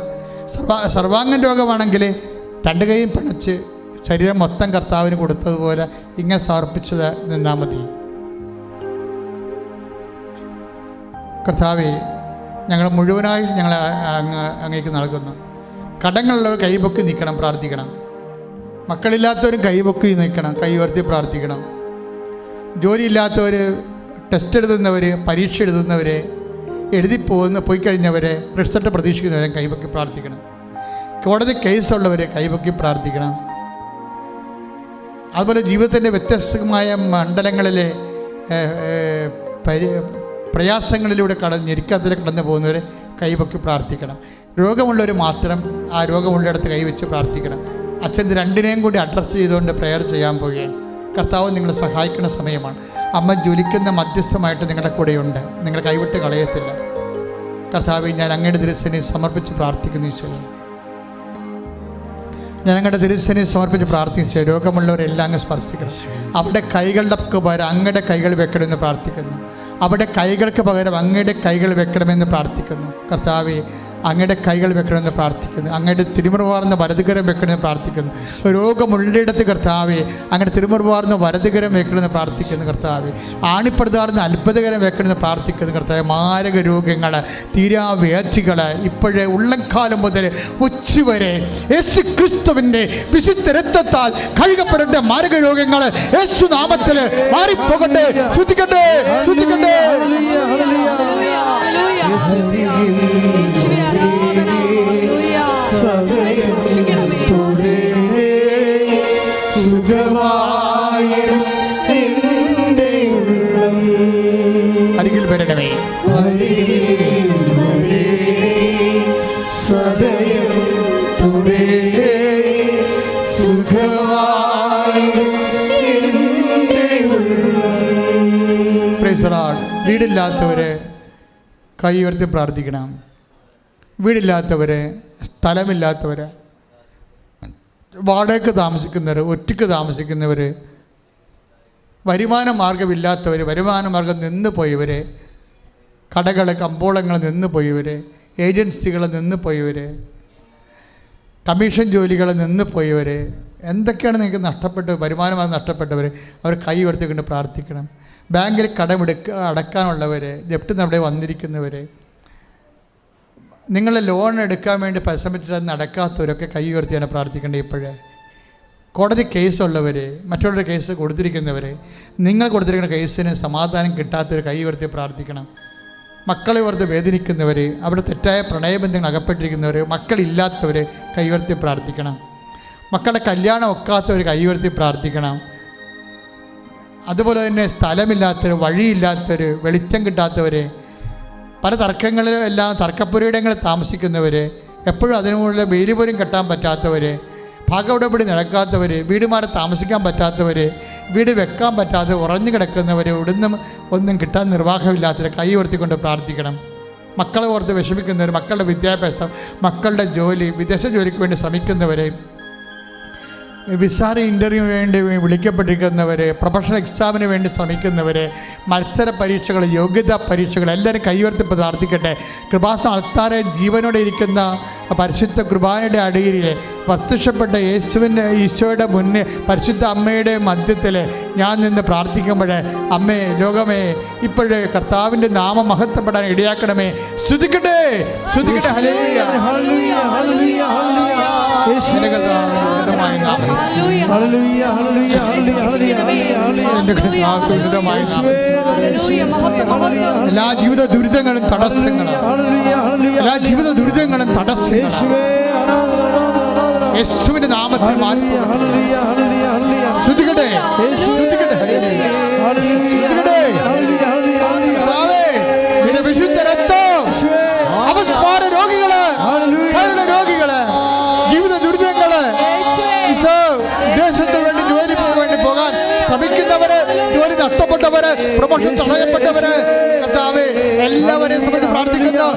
സർവാംഗൻ രോഗമാണെങ്കിൽ 2 കൈയും പിണച്ച് ശരീരം മൊത്തം കർത്താവിന് കൊടുത്തതുപോലെ ഇങ്ങനെ സമർപ്പിച്ചത് നിന്നാൽ മതി. കർത്താവേ, ഞങ്ങൾ മുഴുവനായി അങ്ങേക്ക് നൽകുന്നു. കടങ്ങളുള്ളവർ കൈപൊക്കി നിൽക്കണം, പ്രാർത്ഥിക്കണം. മക്കളില്ലാത്തവരും കൈപൊക്കി നിൽക്കണം, കൈ ഉയർത്തി പ്രാർത്ഥിക്കണം. ജോലിയില്ലാത്തവർ, ടെസ്റ്റ് എഴുതുന്നവർ, പരീക്ഷ എഴുതുന്നവർ, പോയി കഴിഞ്ഞവർ, റിസൾട്ട് പ്രതീക്ഷിക്കുന്നവരെ കൈപൊക്കി പ്രാർത്ഥിക്കണം. കോടതി കേസുള്ളവർ കൈപൊക്കി പ്രാർത്ഥിക്കണം. അതുപോലെ ജീവിതത്തിൻ്റെ വ്യത്യസ്തമായ മണ്ഡലങ്ങളിലെ പ്രയാസങ്ങളിലൂടെ ഞെരുക്കത്തിൽ കടന്നു പോകുന്നവർ കൈപൊക്കി പ്രാർത്ഥിക്കണം. രോഗമുള്ളവർ മാത്രം ആ രോഗമുള്ളിടത്ത് കൈവച്ച് പ്രാർത്ഥിക്കണം. അച്ഛൻ ഇത് 2നെയും കൂടി അഡ്രസ്സ് ചെയ്തുകൊണ്ട് പ്രെയർ ചെയ്യാൻ പോവുകയാണ്. കർത്താവ് നിങ്ങളെ സഹായിക്കുന്ന സമയമാണ്. അമ്മ ജ്വലിക്കുന്ന മധ്യസ്ഥമായിട്ട് നിങ്ങളുടെ കൂടെയുണ്ട്. നിങ്ങൾ കൈവിട്ട് കളയത്തില്ല. കർത്താവ്, ഞാൻ അങ്ങയുടെ തിരുസനെ സമർപ്പിച്ച് പ്രാർത്ഥിക്കുന്നു. ഈശോയെ, ഞാൻ അങ്ങയുടെ തിരുസനെ സമർപ്പിച്ച് പ്രാർത്ഥിച്ചു. രോഗമുള്ളവരെല്ലാം അങ്ങ് സ്പർശിക്കണം. അവിടെ കൈകളുടെ പകരം അങ്ങയുടെ കൈകൾ വെക്കണമെന്ന് പ്രാർത്ഥിക്കുന്നു. അവിടെ കൈകൾക്ക് പകരം അങ്ങയുടെ കൈകൾ വെക്കണമെന്ന് പ്രാർത്ഥിക്കുന്നു. കർത്താവേ, അങ്ങയുടെ കൈകൾ വെക്കണമെന്ന് പ്രാർത്ഥിക്കുന്നു. അങ്ങയുടെ തിരുമുറുവാർന്ന വലതുകരം വെക്കണമെന്ന് പ്രാർത്ഥിക്കുന്നു. രോഗമുള്ളിടത്ത് കർത്താവേ, അങ്ങയുടെ തിരുമുറുവാർന്ന വലതുകരം വെക്കണമെന്ന് പ്രാർത്ഥിക്കുന്നു. കർത്താവേ, ആണിപ്പെടുത്താർന്ന അത്ഭുതകരം വെക്കണമെന്ന് പ്രാർത്ഥിക്കുന്നു. കർത്താവേ, മാരക രോഗങ്ങൾ, തീരാവ്യാധികൾ ഇപ്പോഴേ ഉള്ളംകാലം മുതൽ ഉച്ചവരെ യേശു ക്രിസ്തുവിൻ്റെ വിശുദ്ധ രക്തത്താൽ കഴുകപ്പെടേണ്ട മാരക രോഗങ്ങൾ യേശു നാമത്തിൽ മാറിപ്പോകട്ടെ. ശ്രദ്ധിക്കട്ടെ, ശ്രദ്ധിക്കട്ടെ. സുഖമാ വീടില്ലാത്തവരെ കൈ ഉയർത്തി പ്രാർത്ഥിക്കണം. വീടില്ലാത്തവരെ, സ്ഥലമില്ലാത്തവരെ, വാടകയ്ക്ക് താമസിക്കുന്നവർ, ഒറ്റയ്ക്ക് താമസിക്കുന്നവർ, വരുമാന മാർഗമില്ലാത്തവർ, വരുമാന മാർഗം നിന്ന് പോയവർ, കടകൾ കമ്പോളങ്ങൾ നിന്ന് പോയവർ, ഏജൻസികൾ നിന്ന് പോയവർ, കമ്മീഷൻ ജോലികൾ നിന്ന് പോയവർ, എന്തൊക്കെയാണ് നിങ്ങൾക്ക് നഷ്ടപ്പെട്ട് വരുമാനമാർഗം നഷ്ടപ്പെട്ടവർ, അവർ കൈ ഉയർത്തിക്കൊണ്ട് പ്രാർത്ഥിക്കണം. ബാങ്കിൽ അടക്കാനുള്ളവർ, ജപ്തി അവിടെ വന്നിരിക്കുന്നവർ, നിങ്ങൾ ലോൺ എടുക്കാൻ വേണ്ടി പരിശ്രമിച്ചിട്ട് അത് നടക്കാത്തവരൊക്കെ കൈ ഉയർത്തിയാണ് പ്രാർത്ഥിക്കേണ്ടത്. ഇപ്പോഴേ കോടതി കേസുള്ളവർ, മറ്റുള്ളവരുടെ കേസ് കൊടുത്തിരിക്കുന്നവർ, നിങ്ങൾ കൊടുത്തിരിക്കുന്ന കേസിന് സമാധാനം കിട്ടാത്തവർ കൈ ഉയർത്തി പ്രാർത്ഥിക്കണം. മക്കളെ ഓർത്ത് വേദനിക്കുന്നവർ, അവിടെ തെറ്റായ പ്രണയബന്ധങ്ങൾ അകപ്പെട്ടിരിക്കുന്നവർ, മക്കളില്ലാത്തവർ കൈ ഉയർത്തി പ്രാർത്ഥിക്കണം. മക്കളുടെ കല്യാണം ഒക്കാത്തവർ കൈ ഉയർത്തി പ്രാർത്ഥിക്കണം. അതുപോലെ തന്നെ സ്ഥലമില്ലാത്തവർ, വഴിയില്ലാത്തവർ, വെളിച്ചം കിട്ടാത്തവർ, പല തർക്കങ്ങളിലും എല്ലാം തർക്കപ്പുരയിടങ്ങളിൽ താമസിക്കുന്നവർ, എപ്പോഴും അതിനുള്ള വേലി പോലും കെട്ടാൻ പറ്റാത്തവർ, ഭാഗവിടപടി നടക്കാത്തവർ, വീട് മാറി താമസിക്കാൻ പറ്റാത്തവർ, വീട് വെക്കാൻ പറ്റാതെ ഉറഞ്ഞു കിടക്കുന്നവർ, ഇവിടുന്ന് ഒന്നും കിട്ടാൻ നിർവാഹമില്ലാത്തവർ കൈ ഉയർത്തിക്കൊണ്ട് പ്രാർത്ഥിക്കണം. മക്കളെ ഓർത്ത് വിഷമിക്കുന്നവർ, മക്കളുടെ വിദ്യാഭ്യാസം, മക്കളുടെ ജോലി, വിദേശ ജോലിക്ക് വേണ്ടി ശ്രമിക്കുന്നവർ, വിസാര ഇൻ്റർവ്യൂവിന് വേണ്ടി വിളിക്കപ്പെട്ടിരിക്കുന്നവർ, പ്രൊഫഷണൽ എക്സാമിന് വേണ്ടി ശ്രമിക്കുന്നവർ, മത്സര പരീക്ഷകൾ, യോഗ്യതാ പരീക്ഷകൾ, എല്ലാവരും കൈയുയർത്തി പ്രാർത്ഥിക്കട്ടെ. കൃപാസന ആൾക്കാരെ ജീവനോടെ ഇരിക്കുന്ന പരിശുദ്ധ കുർബാനയുടെ അടിയിൽ പ്രത്യക്ഷപ്പെട്ട ഈശോയുടെ മുന്നേ പരിശുദ്ധ അമ്മയുടെ മധ്യത്തിൽ ഞാൻ നിന്ന് പ്രാർത്ഥിക്കുമ്പോൾ, അമ്മേ, ലോകമേ, ഇപ്പോഴേ കർത്താവിൻ്റെ നാമം മഹത്വപ്പെടാൻ ഇടയാക്കണമേ. സ്തുതിക്കട്ടെ, സ്തുതിക്കട്ടെ. Hallelujah, hallelujah, hallelujah, hallelujah. എല്ലാ ജീവിത ദുരിതങ്ങളും തടസ്സങ്ങളും, എല്ലാ ജീവിത ദുരിതങ്ങളും തടസ്സങ്ങളും യേശുവിന്റെ നാമത്തിൽ മാറ്റി. ശ്രുതികട്ടെ, വിശുദ്ധ രക്തം അവസ്മാര രോഗികള്, രോഗികള്, ജീവിത ദുരിതങ്ങള്, ദേശത്തിന് വേണ്ടി ജോലിക്ക് വേണ്ടി പോകാൻ ശ്രമിക്കുന്നവര്, ജോലി നഷ്ടപ്പെട്ടവര്, പ്രൊമോഷൻ തടയപ്പെട്ടവര്, കർത്താവേ, എല്ലാവരെയും സമയത്ത് പ്രാർത്ഥിക്കുന്നു.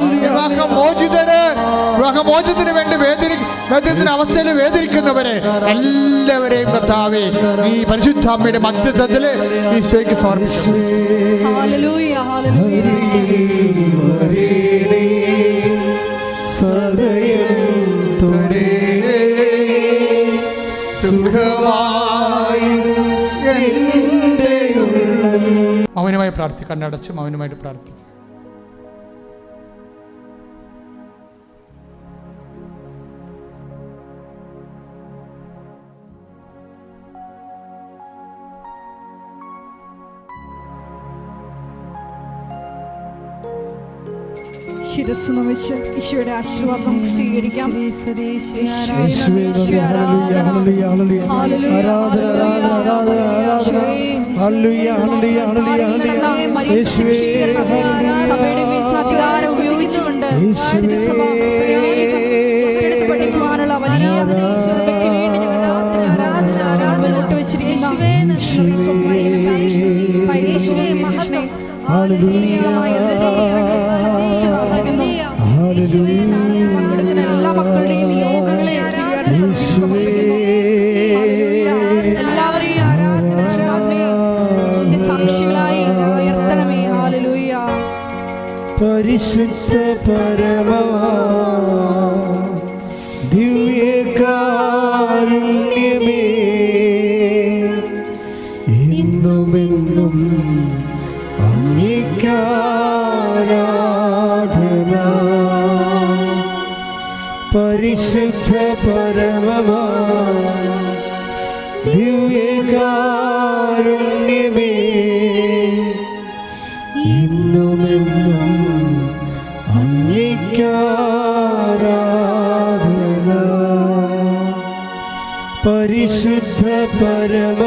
വിവാഹമോചനത്തിന് വേണ്ടി വേദനത്തിന് അവസ്ഥയിൽ വേദനിക്കുന്നവരെ എല്ലാവരെയും കർത്താവേ, ഈ പരിശുദ്ധ അമ്മയുടെ മധ്യസ്ഥത്തില് ഈശോയ്ക്ക് സമർപ്പിച്ചു. മൗനമായി പ്രാർത്ഥിക്കാൻ അടച്ച് മൗനമായിട്ട് പ്രാർത്ഥിക്കും. ശിരസ്സ് നമിച്ച് ഈശോയുടെ ആശീർവാദം സ്വീകരിക്കാം. സഭയുടെ അധികാരം ഉപയോഗിച്ചുകൊണ്ട് പഠിക്കുവാനുള്ള വലിയ മുന്നോട്ട് വെച്ചിരിക്കുന്ന എല്ലാ മക്കളുടെയും യോഗങ്ങളെ എല്ലാവരെയും സാക്ഷികളായി ഉയർത്തണമേ. ഹല്ലേലൂയ. പരിശുദ്ധ പരമ ദിവ്യകാരുണ്യമേ, എന്നുമെന്നും അങ്ങേക്കാരാധന. പരിശുദ്ധ പരമ ദിവ്യകാരുണ്യമേ, എന്നുമെന്നും അങ്ങേക്കാരാധന. പരിശുദ്ധ പരമ